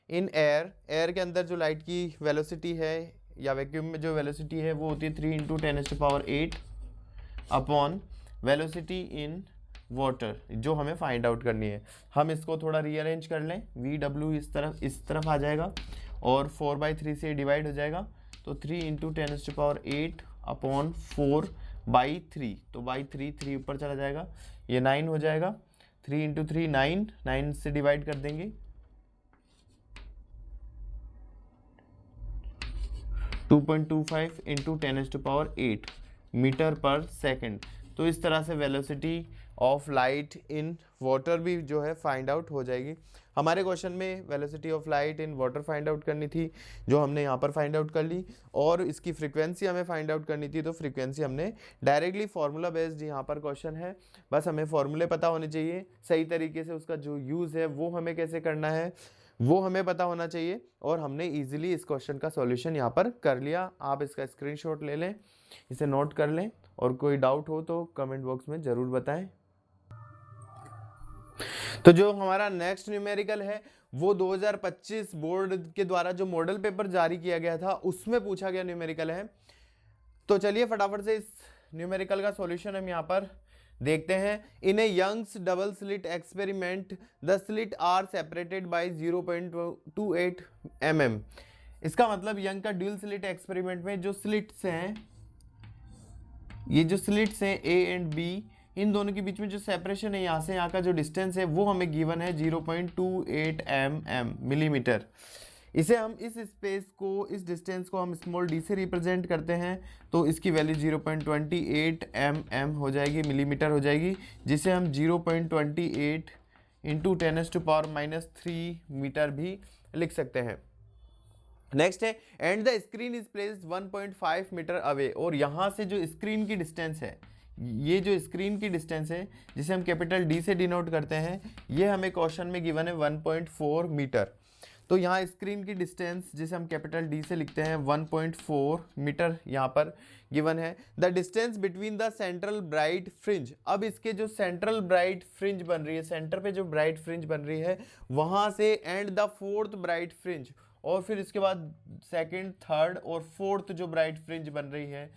in air, air के अंदर जो लाइट की वेलोसिटी है या वैक्यूम में जो वेलोसिटी है वो होती है 3 × 10⁸ अपॉन वेलोसिटी इन वाटर जो हमें फाइंड आउट करनी है। हम इसको थोड़ा रीअरेंज कर लें, VW इस तरफ आ जाएगा और 4/3 से डिवाइड हो जाएगा, तो 3 इंटू 10⁸ अपॉन 4/3, तो बाई 3 ऊपर चला जाएगा, ये 9 हो जाएगा। 3 इंटू 3 9, 9 से डिवाइड कर देंगे, 2.25 इंटू 10⁸ मीटर पर सेकेंड। तो इस तरह से velocity of light in water भी जो है फाइंड आउट हो जाएगी। हमारे क्वेश्चन में velocity of light in water find out करनी थी, जो हमने यहाँ पर फाइंड आउट कर ली, और इसकी फ्रीक्वेंसी हमें फाइंड आउट करनी थी, तो फ्रीक्वेंसी हमने डायरेक्टली फार्मूला बेस्ड यहाँ पर क्वेश्चन है, बस हमें फार्मूले पता होने चाहिए, सही तरीके से उसका जो यूज़ है वो हमें कैसे करना है वो हमें पता होना चाहिए, और हमने इजीली इस क्वेश्चन का सॉल्यूशन यहाँ पर कर लिया। आप इसका स्क्रीनशॉट ले लें, इसे नोट कर लें, और कोई डाउट हो तो कमेंट बॉक्स में ज़रूर बताएं। तो जो हमारा नेक्स्ट न्यूमेरिकल है वो 2025 बोर्ड के द्वारा जो मॉडल पेपर जारी किया गया था उसमें पूछा गया न्यूमेरिकल है। तो चलिए फटाफट से इस न्यूमेरिकल का सॉल्यूशन हम यहाँ पर देखते हैं। In a Young's double slit experiment the slit are separated by 0.28 mm। इसका मतलब यंग का ड्यूल स्लिट एक्सपेरिमेंट में जो स्लिट्स हैं, ये जो स्लिट्स हैं ए एंड बी, इन दोनों के बीच में जो सेपरेशन है यहाँ से यहाँ का जो डिस्टेंस है वो हमें गिवन है 0.28 mm मिलीमीटर। इसे हम इस स्पेस को, इस डिस्टेंस को हम स्मॉल डी से रिप्रेजेंट करते हैं, तो इसकी वैल्यू 0.28 mm हो जाएगी, मिलीमीटर हो जाएगी, जिसे हम 0.28 इंटू 10⁻³ मीटर भी लिख सकते हैं। नेक्स्ट है and the screen is placed 1.5 metre away, और यहाँ से जो स्क्रीन की डिस्टेंस है, ये जो स्क्रीन की डिस्टेंस है जिसे हम कैपिटल डी से डिनोट करते हैं, ये हमें क्वेश्चन में गिवन है 1.4 मीटर। तो यहाँ स्क्रीन की डिस्टेंस जिसे हम कैपिटल डी से लिखते हैं 1.4 मीटर यहाँ पर गिवन है। The distance between the central bright fringe, अब इसके जो सेंट्रल ब्राइट फ्रिंज बन रही है, सेंटर पे जो ब्राइट फ्रिंज बन रही है वहाँ से and the fourth bright fringe, और फिर इसके बाद सेकंड, थर्ड और फोर्थ जो ब्राइट फ्रिंज बन रही है,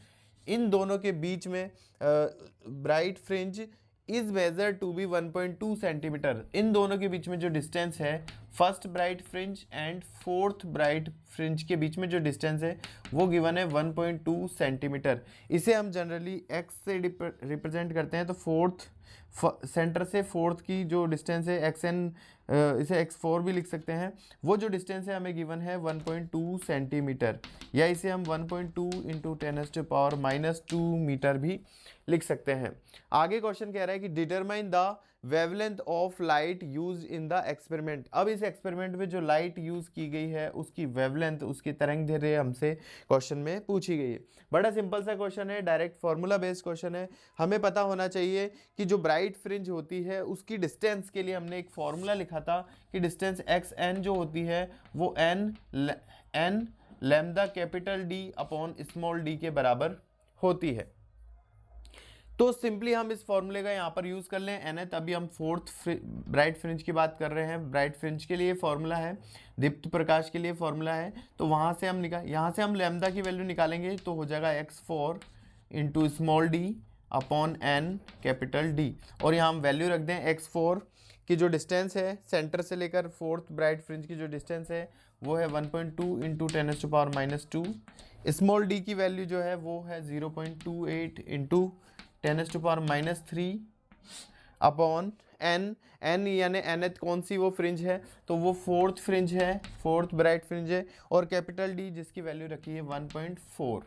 इन दोनों के बीच में bright fringe is measure to be 1.2 centimetre. इन दोनों के बीच में जो डिस्टेंस है, first bright fringe and fourth bright fringe के बीच में जो डिस्टेंस है वो गिवन है 1.2 सेंटीमीटर। इसे हम जनरली x से रिप्रेजेंट करते हैं, तो फोर्थ सेंटर से फोर्थ की जो डिस्टेंस है xn, इसे x4 भी लिख सकते हैं, वो जो डिस्टेंस है हमें गिवन है 1.2 सेंटीमीटर, या इसे हम 1.2 इंटू 10⁻² मीटर भी लिख सकते हैं। आगे क्वेश्चन कह रहा है कि determine the wavelength of light use in the experiment. अब इस एक्सपेरिमेंट में जो लाइट यूज की गई है उसकी वेवलेंथ, उसकी तरंगदैर्घ्य हमसे क्वेश्चन में पूछी गई है। बड़ा सिंपल सा क्वेश्चन है, डायरेक्ट फॉर्मूला बेस्ड क्वेश्चन है। हमें पता होना चाहिए कि जो ब्राइट फ्रिंज होती है उसकी डिस्टेंस के लिए हमने एक फॉर्मूला लिखा था कि डिस्टेंस xn जो होती है वो n lambda capital D upon small d के बराबर होती है। तो सिंपली हम इस फॉर्मूले का यहाँ पर यूज़ कर लें nth। अभी हम फोर्थ ब्राइट फ्रिंज की बात कर रहे हैं, ब्राइट फ्रिंज के लिए फॉर्मूला है, दीप्त प्रकाश के लिए फॉर्मूला है, तो वहाँ से हम यहाँ से हम लैम्डा की वैल्यू निकालेंगे, तो हो जाएगा x4 into small d upon n capital D, और यहाँ हम वैल्यू रख दें x4 की जो डिस्टेंस है सेंटर से लेकर फोर्थ ब्राइट फ्रिंज की जो डिस्टेंस है वो है 1.2 इंटू 10⁻², स्मॉल d की वैल्यू जो है वो है 0.28 इंटू 10⁻³ अपॉन n यानी nth कौन सी वो फ्रिंज है, तो वो फोर्थ फ्रिंज है, फोर्थ ब्राइट फ्रिंज है, और कैपिटल D जिसकी वैल्यू रखी है 1.4।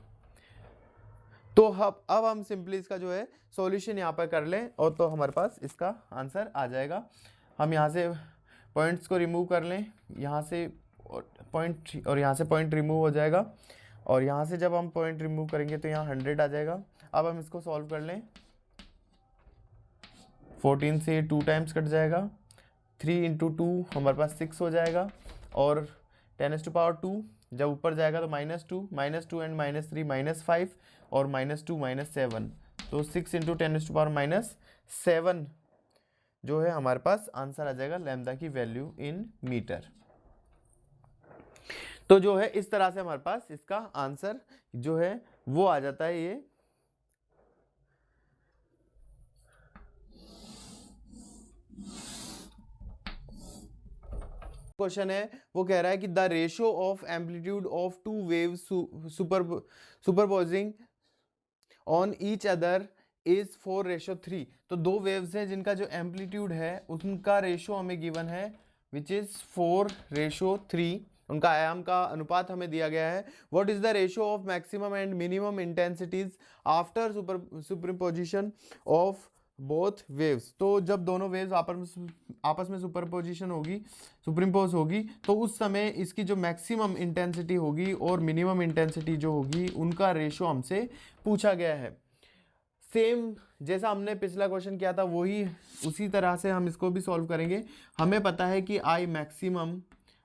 तो अब हम सिंपली इसका जो है सॉल्यूशन यहाँ पर कर लें, और तो हमारे पास इसका आंसर आ जाएगा। हम यहाँ से पॉइंट्स को रिमूव कर लें, यहाँ से पॉइंट और यहाँ से पॉइंट रिमूव हो जाएगा, और यहाँ से जब हम पॉइंट रिमूव करेंगे तो यहाँ 100 आ जाएगा। अब हम इसको सॉल्व कर लें, 14 से 2 टाइम्स कट जाएगा, 3 इंटू 2 हमारे पास 6 हो जाएगा, और 10⁻² जब ऊपर जाएगा तो -2 एंड -3 -5 और -2 -7, तो 6 इंटू 10⁻⁷ जो है हमारे पास आंसर आ जाएगा लैम्डा की वैल्यू इन मीटर। तो जो है इस तरह से हमारे पास इसका आंसर जो है वो आ जाता है ये क्वेश्चन है वो कह रहा है कि the ratio of amplitude of two wave superposing on each other is 4:3। तो दो वेव्स हैं जिनका जो एम्पलीट्यूड है उनका रेशियो हमें गिवन है विच इज 4:3। उनका आयाम का अनुपात हमें दिया गया है। What is the ratio of maximum and minimum intensities after superposition of both waves. तो जब दोनों वेव्स आपस में सुपरपोजिशन होगी, सुपरिम्पोज होगी, तो उस समय इसकी जो मैक्सिमम इंटेंसिटी होगी और मिनिमम इंटेंसिटी जो होगी उनका रेशियो हमसे पूछा गया है। सेम जैसा हमने पिछला क्वेश्चन किया था वही उसी तरह से हम इसको भी सॉल्व करेंगे। हमें पता है कि I maximum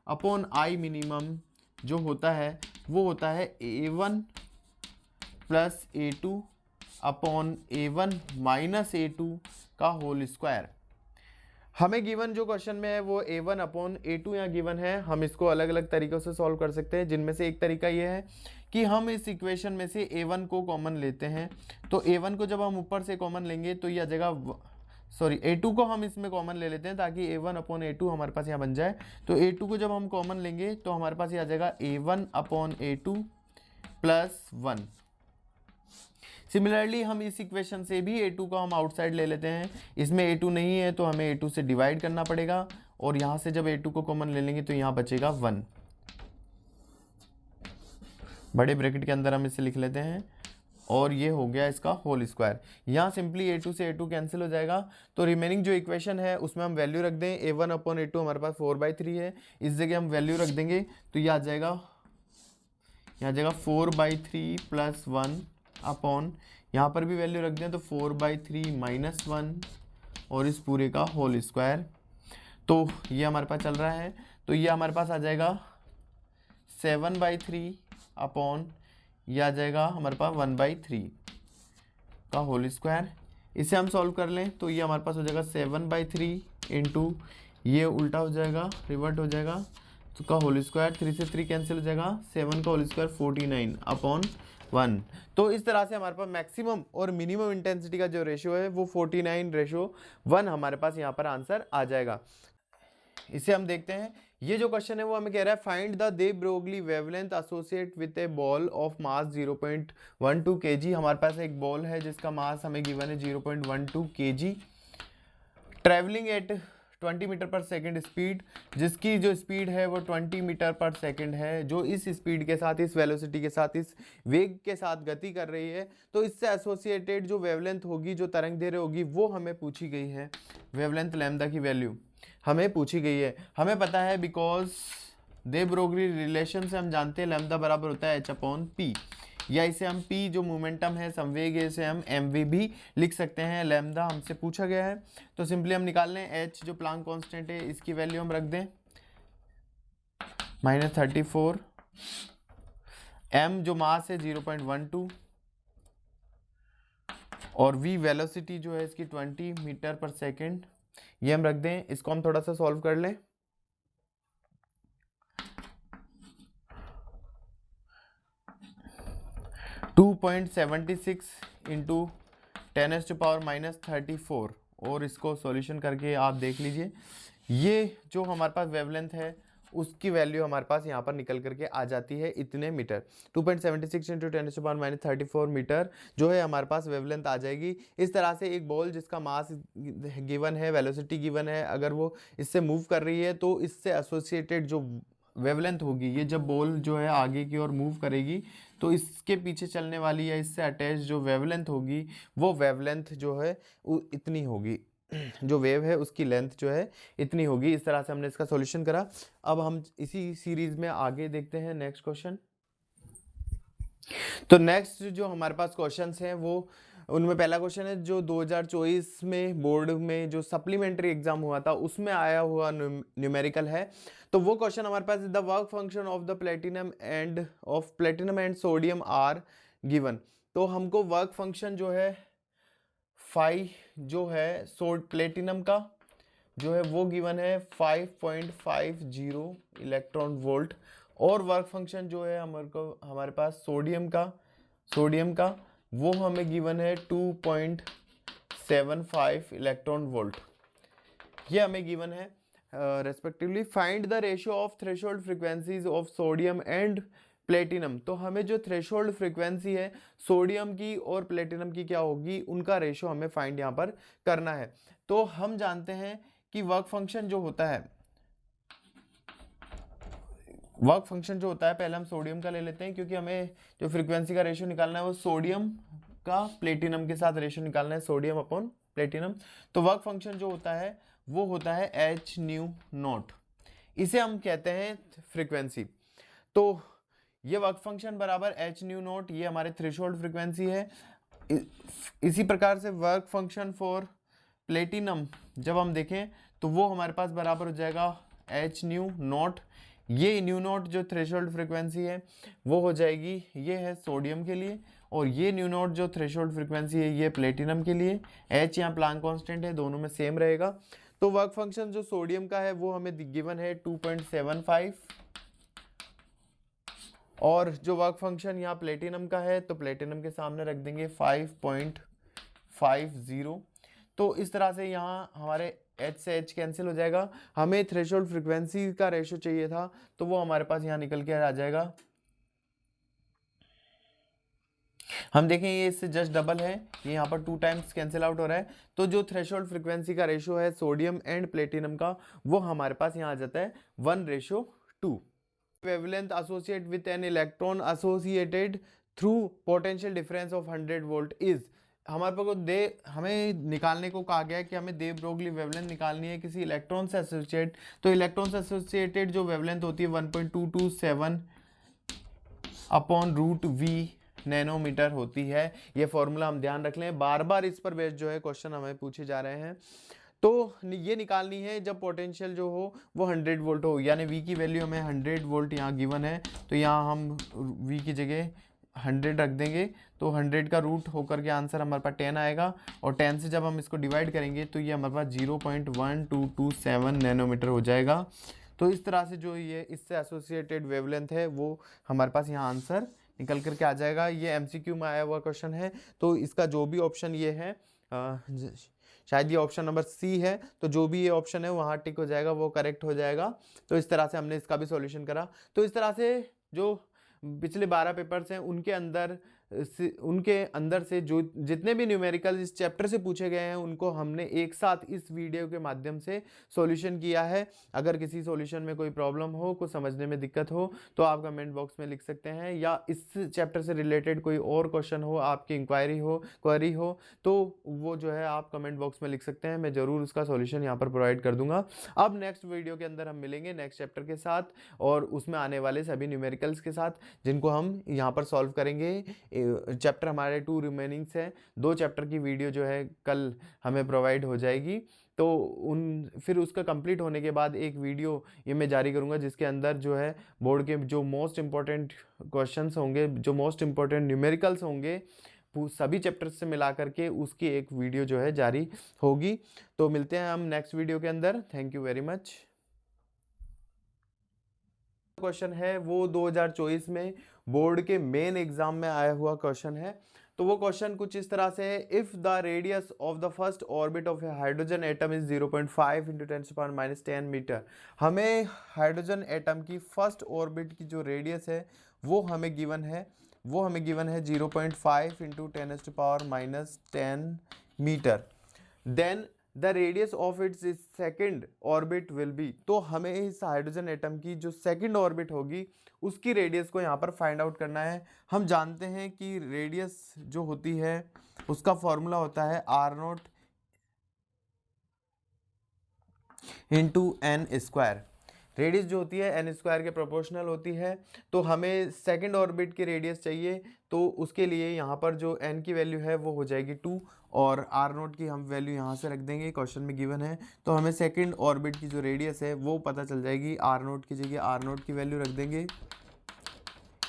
upon I minimum जो होता है वो होता है A1 plus A2 upon A1 minus A2 का होल स्क्वायर। हमें गिवन जो क्वेश्चन में है वो A1 अपॉन A2 यहाँ गिवन है। हम इसको अलग अलग तरीकों से सॉल्व कर सकते हैं, जिनमें से एक तरीका ये है कि हम इस इक्वेशन में से A1 को कॉमन लेते हैं। तो A1 को जब हम ऊपर से कॉमन लेंगे तो यह जगह A2 को हम इसमें कॉमन ले लेते हैं ताकि A1 अपॉन A2 हमारे पास यहाँ बन जाए। तो A2 को जब हम कॉमन लेंगे तो हमारे पास यह आ जाएगा A1 upon A2 plus 1। Similarly हम इस इक्वेशन से भी A2 को हम आउटसाइड ले लेते हैं। इसमें A2 नहीं है तो हमें A2 से डिवाइड करना पड़ेगा और यहाँ से जब A2 को कॉमन ले लेंगे तो यहाँ बचेगा 1। बड़े ब्रैकेट के अंदर हम इसे लिख लेते हैं और ये हो गया इसका होल स्क्वायर। यहाँ सिंपली A2 से A2 कैंसिल हो जाएगा। तो रिमेनिंग जो इक्वेशन है उसमें हम वैल्यू रख दें। A1 अपॉन A2 हमारे पास 4/3 है, इस जगह हम वैल्यू रख देंगे तो ये आ जाएगा 4/3 प्लस 1 अपॉन, यहाँ पर भी वैल्यू रख दें तो 4/3 माइनस 1 और इस पूरे का होल स्क्वायर। तो ये हमारे पास चल रहा है तो ये हमारे पास आ जाएगा 7/3 अपॉन, ये आ जाएगा हमारे पास 1/3 का होल स्क्वायर। इसे हम सॉल्व कर लें तो ये हमारे पास हो जाएगा 7/3 इंटू, ये उल्टा हो जाएगा, रिवर्ट हो जाएगा तो का होल स्क्वायर, 3 से 3 कैंसिल हो जाएगा, 7 का होल स्क्वायर 49 अपॉन 1। तो इस तरह से हमारे पास मैक्सिमम और मिनिमम इंटेंसिटी का जो रेशियो है वो 49:1 हमारे पास यहाँ पर आंसर आ जाएगा। इसे हम देखते हैं। ये जो क्वेश्चन है वो हमें कह रहा है find the they Broglie wavelength associate with A ball of mass 0.12 kg। हमारे पास एक बॉल है जिसका मास हमें गिवन है 0.12 kg, ट्रेवलिंग एट 20 मीटर पर सेकेंड स्पीड, जिसकी जो स्पीड है वो 20 मीटर पर सेकेंड है, जो इस स्पीड के साथ, इस वेलोसिटी के साथ, इस वेग के साथ गति कर रही है। तो इससे एसोसिएटेड जो वेवलेंथ होगी, जो तरंग दैर्घ्य होगी, वो हमें पूछी गई है। वेवलेंथ लैम्डा की वैल्यू हमें पूछी गई है। हमें पता है बिकॉज दे ब्रोगली रिलेशन से हम जानते हैं लैम्डा बराबर होता है h/p, या इसे हम p जो मोमेंटम है, संवेग है, इसे हम mv भी लिख सकते हैं। लैम्डा हमसे पूछा गया है तो सिंपली हम निकाल लें। h जो प्लांक कांस्टेंट है इसकी वैल्यू हम रख दें -34, m जो मास है 0.12 और v वेलोसिटी जो है इसकी 20 मीटर पर सेकेंड, ये हम रख दें। इसको हम थोड़ा सा सॉल्व कर लें। टू 2.76 इंटू 10⁻⁻34 और इसको सॉल्यूशन करके आप देख लीजिए। ये जो हमारे पास वेवलेंथ है उसकी वैल्यू हमारे पास यहाँ पर निकल करके आ जाती है इतने मीटर। 2.76 इंटू 10⁻⁻34 मीटर जो है हमारे पास वेवलेंथ आ जाएगी। इस तरह से एक बॉल जिसका मास गिवन है, वेलोसिटी गिवन है, अगर वो इससे मूव कर रही है तो इससे एसोसिएटेड जो वेवलेंथ होगी, ये जब बॉल जो है आगे की ओर मूव करेगी तो इसके पीछे चलने वाली या इससे अटैच जो वेवलेंथ होगी वो वेवलेंथ जो है इतनी होगी, जो वेव है उसकी लेंथ जो है इतनी होगी। इस तरह से हमने इसका सॉल्यूशन करा। अब हम इसी सीरीज में आगे देखते हैं नेक्स्ट क्वेश्चन। तो नेक्स्ट जो हमारे पास क्वेश्चंस हैं वो, उनमें पहला क्वेश्चन है जो 2024 में बोर्ड में जो सप्लीमेंट्री एग्जाम हुआ था उसमें आया हुआ न्यूमेरिकल है। तो वो क्वेश्चन हमारे पास, the work function of the platinum and sodium are given. तो हमको वर्क फंक्शन जो है फाई जो है प्लेटिनम का जो है वो गिवन है 5.50 इलेक्ट्रॉन वोल्ट, और वर्क फंक्शन जो है हमारे पास सोडियम का वो हमें गिवन है 2.75 इलेक्ट्रॉन वोल्ट, ये हमें गिवन है। Respectively find the ratio of threshold frequencies of sodium and platinum. तो हमें जो थ्रेशोल्ड फ्रीक्वेंसी है सोडियम की और प्लेटिनम की क्या होगी, उनका रेशियो हमें फाइंड यहाँ पर करना है। तो हम जानते हैं कि वर्क फंक्शन जो होता है, पहले हम सोडियम का ले लेते हैं, क्योंकि हमें जो फ्रीक्वेंसी का रेशियो निकालना है वो सोडियम का प्लेटिनम के साथ रेशियो निकालना है, सोडियम अपॉन प्लेटिनम। तो वर्क फंक्शन जो होता है वो होता है एच न्यू नॉट, इसे हम कहते हैं फ्रीक्वेंसी। तो ये वर्क फंक्शन बराबर एच न्यू नॉट, ये हमारे थ्रेशोल्ड फ्रीक्वेंसी है। इसी प्रकार से वर्क फंक्शन फॉर प्लेटिनम जब हम देखें तो वो हमारे पास बराबर हो जाएगा एच न्यू नॉट। ये न्यू नॉट जो थ्रेशोल्ड फ्रीक्वेंसी है वो हो जाएगी, ये है सोडियम के लिए, और ये न्यू नॉट जो थ्रेशोल्ड फ्रीक्वेंसी है ये प्लेटिनम के लिए। एच यहाँ प्लांक कांस्टेंट है, दोनों में सेम रहेगा। तो वर्क फंक्शन जो सोडियम का है वो हमें गिवन है 2.75, और जो वर्क फंक्शन यहाँ प्लेटिनम का है तो प्लेटिनम के सामने रख देंगे 5.50। तो इस तरह से यहाँ हमारे H से H कैंसिल हो जाएगा। हमें थ्रेशोल्ड फ्रीक्वेंसी का रेशियो चाहिए था, तो वो हमारे पास यहाँ निकल के आ जाएगा। हम देखें ये इससे जस्ट डबल है, ये यहाँ पर 2 टाइम्स कैंसिल आउट हो रहा है। तो जो थ्रेशोल्ड फ्रीक्वेंसी का रेशियो है सोडियम एंड प्लेटिनम का, वो हमारे पास यहाँ आ जाता है 1:2। Wavelength associate with an electron associated through potential difference of 100 volt is. हमारे पास हमें निकालने को कहा गया है कि हमें दे ब्रोगली वेवलेंथ निकालनी है किसी इलेक्ट्रॉन से एसोसिएट। तो इलेक्ट्रॉन से एसोसिएटेड जो वेवलेंथ होती है 1.227 अपॉन √V नैनोमीटर होती है। ये फॉर्मूला हम ध्यान रख लें, बार बार इस पर बेस्ड जो है क्वेश्चन हमें पूछे जा रहे हैं। तो ये निकालनी है जब पोटेंशियल जो हो वो 100 वोल्ट हो, यानी V की वैल्यू हमें 100 वोल्ट यहाँ गिवन है। तो यहाँ हम V की जगह 100 रख देंगे, तो 100 का रूट होकर के आंसर हमारे पास 10 आएगा, और 10 से जब हम इसको डिवाइड करेंगे तो ये हमारे पास 0.1227 नैनोमीटर हो जाएगा। तो इस तरह से जो ये इससे एसोसिएटेड वेवलेंथ है वो हमारे पास यहाँ आंसर निकल करके आ जाएगा। ये MCQ में आया हुआ क्वेश्चन है, तो इसका जो भी ऑप्शन ये है, शायद ये ऑप्शन नंबर C है, तो जो भी ये ऑप्शन है वहाँ टिक हो जाएगा, वो करेक्ट हो जाएगा। तो इस तरह से हमने इसका भी सॉल्यूशन करा। तो इस तरह से जो पिछले 12 पेपर्स हैं उनके अंदर से जो जितने भी न्यूमेरिकल इस चैप्टर से पूछे गए हैं उनको हमने एक साथ इस वीडियो के माध्यम से सॉल्यूशन किया है। अगर किसी सॉल्यूशन में कोई प्रॉब्लम हो, कुछ समझने में दिक्कत हो, तो आप कमेंट बॉक्स में लिख सकते हैं, या इस चैप्टर से रिलेटेड कोई और क्वेश्चन हो, आपकी इंक्वायरी हो, क्वेरी हो, तो वो जो है आप कमेंट बॉक्स में लिख सकते हैं। मैं ज़रूर उसका सॉल्यूशन यहाँ पर प्रोवाइड कर दूंगा। अब नेक्स्ट वीडियो के अंदर हम मिलेंगे नेक्स्ट चैप्टर के साथ, और उसमें आने वाले सभी न्यूमेरिकल्स के साथ, जिनको हम यहाँ पर सॉल्व करेंगे। चैप्टर हमारे 2 रिमेनिंग्स हैं, 2 चैप्टर की वीडियो जो है कल हमें प्रोवाइड हो जाएगी। तो फिर उसका कंप्लीट होने के बाद एक वीडियो ये मैं जारी करूंगा, जिसके अंदर जो है बोर्ड के जो मोस्ट इंपॉर्टेंट क्वेश्चंस होंगे, जो मोस्ट इंपॉर्टेंट न्यूमेरिकल्स होंगे, सभी चैप्टर्स से मिला करके उसकी एक वीडियो जो है जारी होगी। तो मिलते हैं हम नेक्स्ट वीडियो के अंदर। Thank you very much. Question है वो 2024 में बोर्ड के मेन एग्जाम में आया हुआ क्वेश्चन है। तो वो क्वेश्चन कुछ इस तरह से है, if the radius of the first orbit of a hydrogen atom is 0.5 × 10⁻⁻10 metre. हमें हाइड्रोजन एटम की फर्स्ट ऑर्बिट की जो रेडियस है वो हमें गिवन है 0.5 × 10⁻10 metre. Then the radius of its second orbit will be. तो हमें इस हाइड्रोजन एटम की जो सेकेंड ऑर्बिट होगी उसकी रेडियस को यहाँ पर फाइंड आउट करना है। हम जानते हैं कि रेडियस जो होती है उसका फॉर्मूला होता है R0 × n²। रेडियस जो होती है n² के प्रोपोर्शनल होती है। तो हमें सेकंड ऑर्बिट की रेडियस चाहिए, तो उसके लिए यहाँ पर जो n की वैल्यू है वो हो जाएगी 2, और R0 की हम वैल्यू यहाँ से रख देंगे, क्वेश्चन में गिवन है। तो हमें सेकंड ऑर्बिट की जो रेडियस है वो पता चल जाएगी। R0 की जगह R0 की वैल्यू रख देंगे,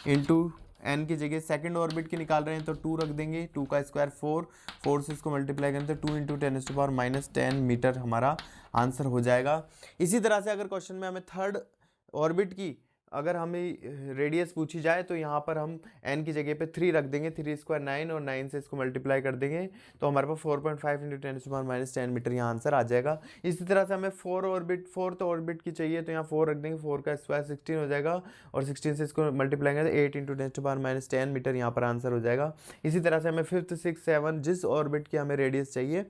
इंटू n की जगह सेकंड ऑर्बिट की निकाल रहे हैं तो 2 रख देंगे, 2 का स्क्वायर 4 से इसको मल्टीप्लाई करें तो 2 × 10⁻10 मीटर हमारा आंसर हो जाएगा। इसी तरह से अगर क्वेश्चन में हमें थर्ड ऑर्बिट की अगर हमें रेडियस पूछी जाए तो यहाँ पर हम n की जगह पे 3 रख देंगे, 3 स्क्वायर 9 और 9 से इसको मल्टीप्लाई कर देंगे तो हमारे पास 4.5 इंटू 10⁻⁻10 मीटर यहाँ आंसर आ जाएगा। इसी तरह से हमें फोर्थ ऑर्बिट की चाहिए तो यहाँ 4 रख देंगे, 4 का स्क्वायर 16 हो जाएगा और 16 से इसको मल्टीप्लाई करें तो 8 इंटू 10⁻10 मीटर यहाँ पर आंसर हो जाएगा। इसी तरह से हमें 5th 6th 7 जिस ऑर्बिट की हमें रेडियस चाहिए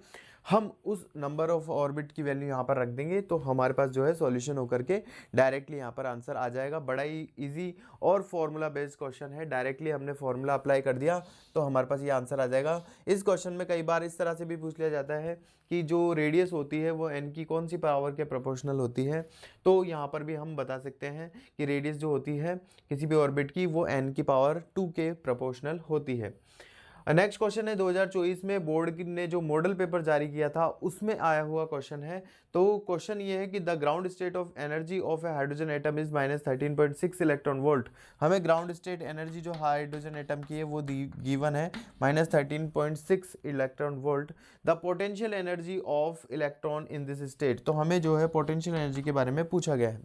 हम उस नंबर ऑफ ऑर्बिट की वैल्यू यहाँ पर रख देंगे तो हमारे पास जो है सॉल्यूशन होकर के डायरेक्टली यहाँ पर आंसर आ जाएगा। बड़ा ही इजी और फॉर्मूला बेस्ड क्वेश्चन है, डायरेक्टली हमने फॉर्मूला अप्लाई कर दिया तो हमारे पास ये आंसर आ जाएगा। इस क्वेश्चन में कई बार इस तरह से भी पूछ लिया जाता है कि जो रेडियस होती है वो n की कौन सी पावर के प्रोपोर्शनल होती है, तो यहाँ पर भी हम बता सकते हैं कि रेडियस जो होती है किसी भी ऑर्बिट की वो n की पावर 2 के प्रोपोर्शनल होती है। नेक्स्ट क्वेश्चन है 2024 में बोर्ड ने जो मॉडल पेपर जारी किया था उसमें आया हुआ क्वेश्चन है। तो क्वेश्चन ये है कि the ground state of energy of a hydrogen atom is -13.6 electron volt. हमें ग्राउंड स्टेट एनर्जी जो हाइड्रोजन एटम की है वो गिवन है -13.6 electron volt. The potential energy of electron in this state, तो हमें जो है पोटेंशियल एनर्जी के बारे में पूछा गया है।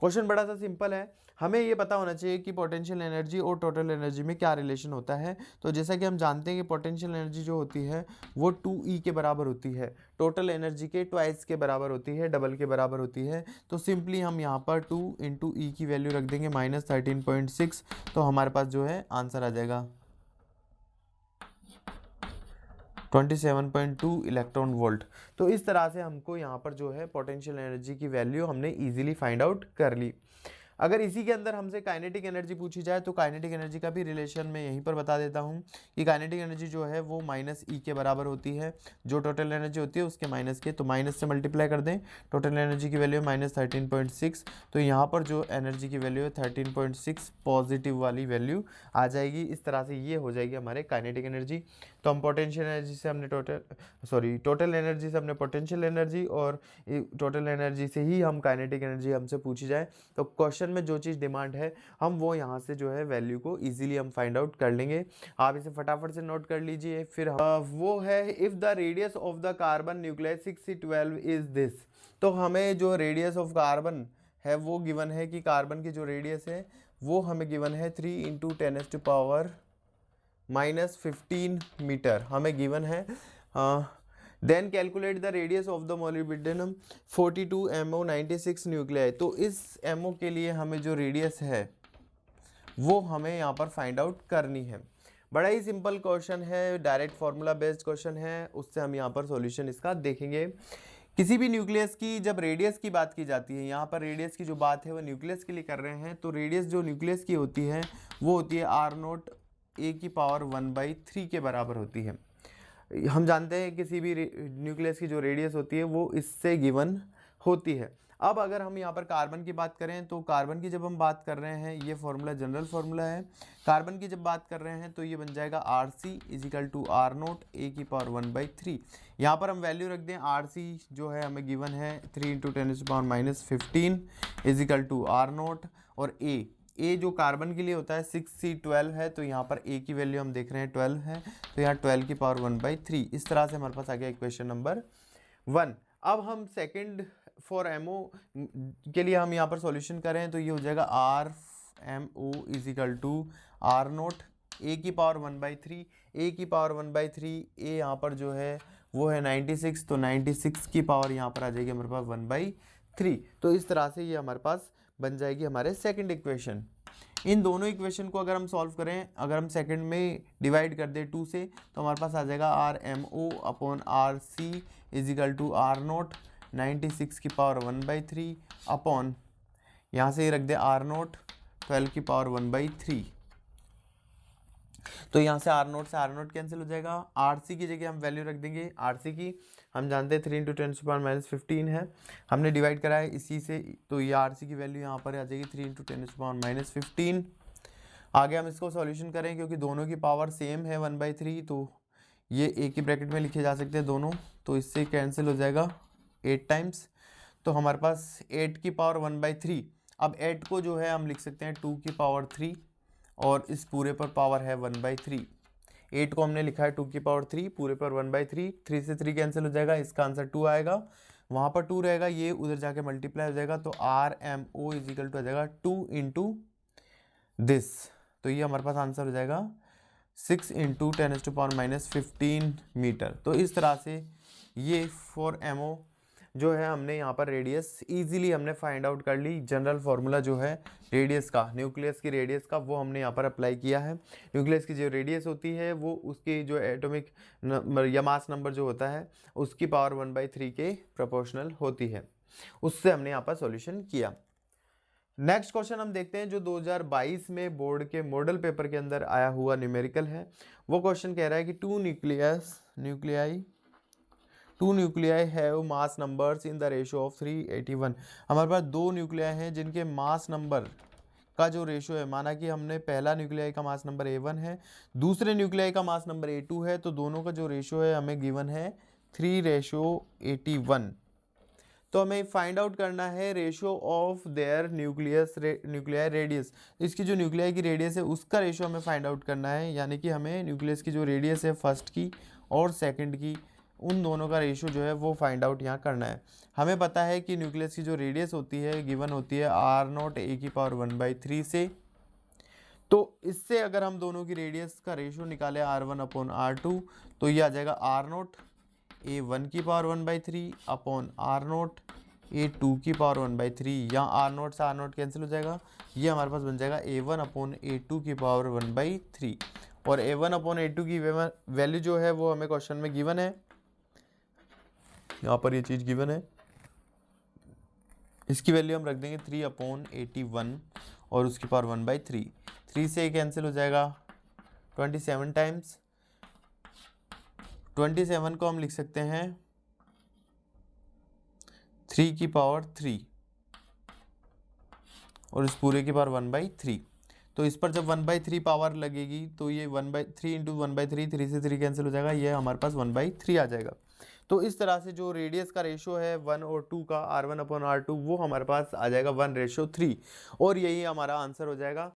क्वेश्चन बड़ा सा सिंपल है, हमें ये पता होना चाहिए कि पोटेंशियल एनर्जी और टोटल एनर्जी में क्या रिलेशन होता है। तो जैसा कि हम जानते हैं कि पोटेंशियल एनर्जी जो होती है वो 2E के बराबर होती है, टोटल एनर्जी के ट्वाइस के बराबर होती है, डबल के बराबर होती है। तो सिंपली हम यहाँ पर 2 इंटू ई की वैल्यू रख देंगे -13.6 तो हमारे पास जो है आंसर आ जाएगा 27.2 इलेक्ट्रॉन वोल्ट। तो इस तरह से हमको यहाँ पर जो है पोटेंशियल एनर्जी की वैल्यू हमने इजीली फाइंड आउट कर ली। अगर इसी के अंदर हमसे काइनेटिक एनर्जी पूछी जाए तो काइनेटिक एनर्जी का भी रिलेशन मैं यहीं पर बता देता हूँ कि काइनेटिक एनर्जी जो है वो -E के बराबर होती है, जो टोटल एनर्जी होती है उसके माइनस के, तो माइनस से मल्टीप्लाई कर दें, टोटल एनर्जी की वैल्यू है -13.6 तो यहाँ पर जो एनर्जी की वैल्यू है 13.6 पॉजिटिव वाली वैल्यू आ जाएगी। इस तरह से ये हो जाएगी हमारे काइनेटिक एनर्जी। तो हम पोटेंशियल एनर्जी से हमने टोटल एनर्जी से हमने पोटेंशियल एनर्जी और टोटल एनर्जी से ही हम काइनेटिक एनर्जी हमसे पूछी जाए तो क्वेश्चन में जो चीज़ डिमांड है हम वो यहाँ से जो है वैल्यू को इजीली हम फाइंड आउट कर लेंगे। आप इसे फटाफट से नोट कर लीजिए। फिर वो है if the radius of the carbon nucleus 6C12 is this, तो हमें जो रेडियस ऑफ कार्बन है वो गिवन है कि कार्बन की जो रेडियस है वो हमें गिवन है 3 × 10⁻⁻15 मीटर हमें गिवन है। Then calculate the radius of the molybdenum 42 MO 96 nuclei, तो इस MO के लिए हमें जो रेडियस है वो हमें यहाँ पर फाइंड आउट करनी है। बड़ा ही सिंपल क्वेश्चन है, डायरेक्ट फार्मूला बेस्ड क्वेश्चन है, उससे हम यहाँ पर सॉल्यूशन इसका देखेंगे। किसी भी न्यूक्लियस की जब रेडियस की बात की जाती है, यहाँ पर रेडियस की जो बात है वो न्यूक्लियस के लिए कर रहे हैं, तो रेडियस जो न्यूक्लियस की होती है वो होती है R0 A⁻1/3 के बराबर होती है। हम जानते हैं किसी भी न्यूक्लियस की जो रेडियस होती है वो इससे गिवन होती है। अब अगर हम यहाँ पर कार्बन की बात करें तो कार्बन की जब हम बात कर रहे हैं, ये फॉर्मूला जनरल फार्मूला है, कार्बन की जब बात कर रहे हैं तो ये बन जाएगा RC = R0 A⁻1/3। यहाँ पर हम वैल्यू रख दें, RC जो है हमें गिवन है 3 × 10⁻⁻15 = R0 और A जो कार्बन के लिए होता है 6C12 है, तो यहाँ पर A की वैल्यू हम देख रहे हैं 12 है, तो यहाँ 12⁻1/3। इस तरह से हमारे पास आ गया इक्वेशन नंबर 1। अब हम सेकंड फॉर MO के लिए हम यहाँ पर सॉल्यूशन करें तो ये हो जाएगा RMO = R0 A⁻1/3 A⁻1/3 A यहाँ पर जो है वो है 96, तो 96 की पावर यहाँ पर आ जाएगी हमारे पास 1/3। तो इस तरह से ये हमारे पास बन जाएगी हमारे सेकंड इक्वेशन। इन दोनों इक्वेशन को अगर हम सॉल्व करें, अगर हम सेकंड में डिवाइड कर दें 2 से, तो हमारे पास आ जाएगा RMO/RC = R0 96 की पावर 1/3 अपॉन यहाँ से रख दे R0 12 की पावर 1/3। तो यहाँ से R0 से R0 कैंसिल हो जाएगा, RC की जगह हम वैल्यू रख देंगे, RC की हम जानते हैं 3 × 10⁻⁻15 है, हमने डिवाइड करा है इसी से, तो ये RC की वैल्यू यहाँ पर आ जाएगी 3 × 10⁻⁻15। आगे हम इसको सॉल्यूशन करें क्योंकि दोनों की पावर सेम है 1/3, तो ये एक ही ब्रैकेट में लिखे जा सकते हैं दोनों, तो इससे कैंसिल हो जाएगा 8 टाइम्स, तो हमारे पास 8 की पावर 1/3। अब 8 को जो है हम लिख सकते हैं 2 की पावर 3 और इस पूरे पर पावर है 1/3। 8 को हमने लिखा है 2 की पावर 3, पूरे पर 1/3, 3 से 3 कैंसिल हो जाएगा, इसका आंसर 2 आएगा। वहाँ पर 2 रहेगा, ये उधर जाके मल्टीप्लाई हो जाएगा, तो R M O is equal to आ जाएगा 2 इंटू दिस, तो ये हमारे पास आंसर हो जाएगा 6 इंटू 10⁻⁻15 मीटर। तो इस तरह से ये फॉर एमओ जो है हमने यहाँ पर रेडियस इजीली हमने फाइंड आउट कर ली। जनरल फार्मूला जो है रेडियस का, न्यूक्लियस की रेडियस का, वो हमने यहाँ पर अप्लाई किया है। न्यूक्लियस की जो रेडियस होती है वो उसकी जो एटॉमिक नंबर या मास नंबर जो होता है उसकी पावर 1/3 के प्रोपोर्शनल होती है। उससे हमने यहाँ पर सॉल्यूशन किया। नेक्स्ट क्वेश्चन हम देखते हैं जो 2022 में बोर्ड के मॉडल पेपर के अंदर आया हुआ न्यूमेरिकल है। वो क्वेश्चन कह रहा है कि two nuclei have mass numbers in the ratio of 381। हमारे पास 2 न्यूक्लियाई हैं जिनके मास नंबर का जो रेशियो है, माना कि हमने पहला न्यूक्लियाई का मास नंबर A1 है, दूसरे न्यूक्लियाई का मास नंबर A2 है, तो दोनों का जो रेशियो है हमें गिवन है 3:81। तो हमें फाइंड आउट करना है ratio of their nuclei radius. इसकी जो न्यूक्लियाई की रेडियस है उसका रेशियो हमें फाइंड आउट करना है, यानी कि हमें न्यूक्लियस की जो रेडियस है फर्स्ट की और सेकंड की, उन दोनों का रेशियो जो है वो फाइंड आउट यहाँ करना है। हमें पता है कि न्यूक्लियस की जो रेडियस होती है गिवन होती है R0 A⁻1/3 से। तो इससे अगर हम दोनों की रेडियस का रेशियो निकाले R1/R2, तो ये आ जाएगा R0 A1/1/3 upon R0 A2/1/3। यहाँ R0 से R0 कैंसिल हो जाएगा, ये हमारे पास बन जाएगा A1/A2/1/3। और A1/A2 की वैल्यू जो है वो हमें क्वेश्चन में गिवन है, यहाँ पर ये चीज़ गिवन है। इसकी वैल्यू हम रख देंगे 3/81 और उसकी पावर 1/3। 3 से कैंसिल हो जाएगा 27 टाइम्स। 27 को हम लिख सकते हैं 3 की पावर 3 और इस पूरे की पावर 1/3। तो इस पर जब 1/3 पावर लगेगी तो ये 1/3 इंटू 1/3, 3 से 3 कैंसिल हो जाएगा, ये हमारे पास 1/3 आ जाएगा। तो इस तरह से जो रेडियस का रेशियो है 1 और 2 का R1/R2 वो हमारे पास आ जाएगा 1:3 और यही हमारा आंसर हो जाएगा।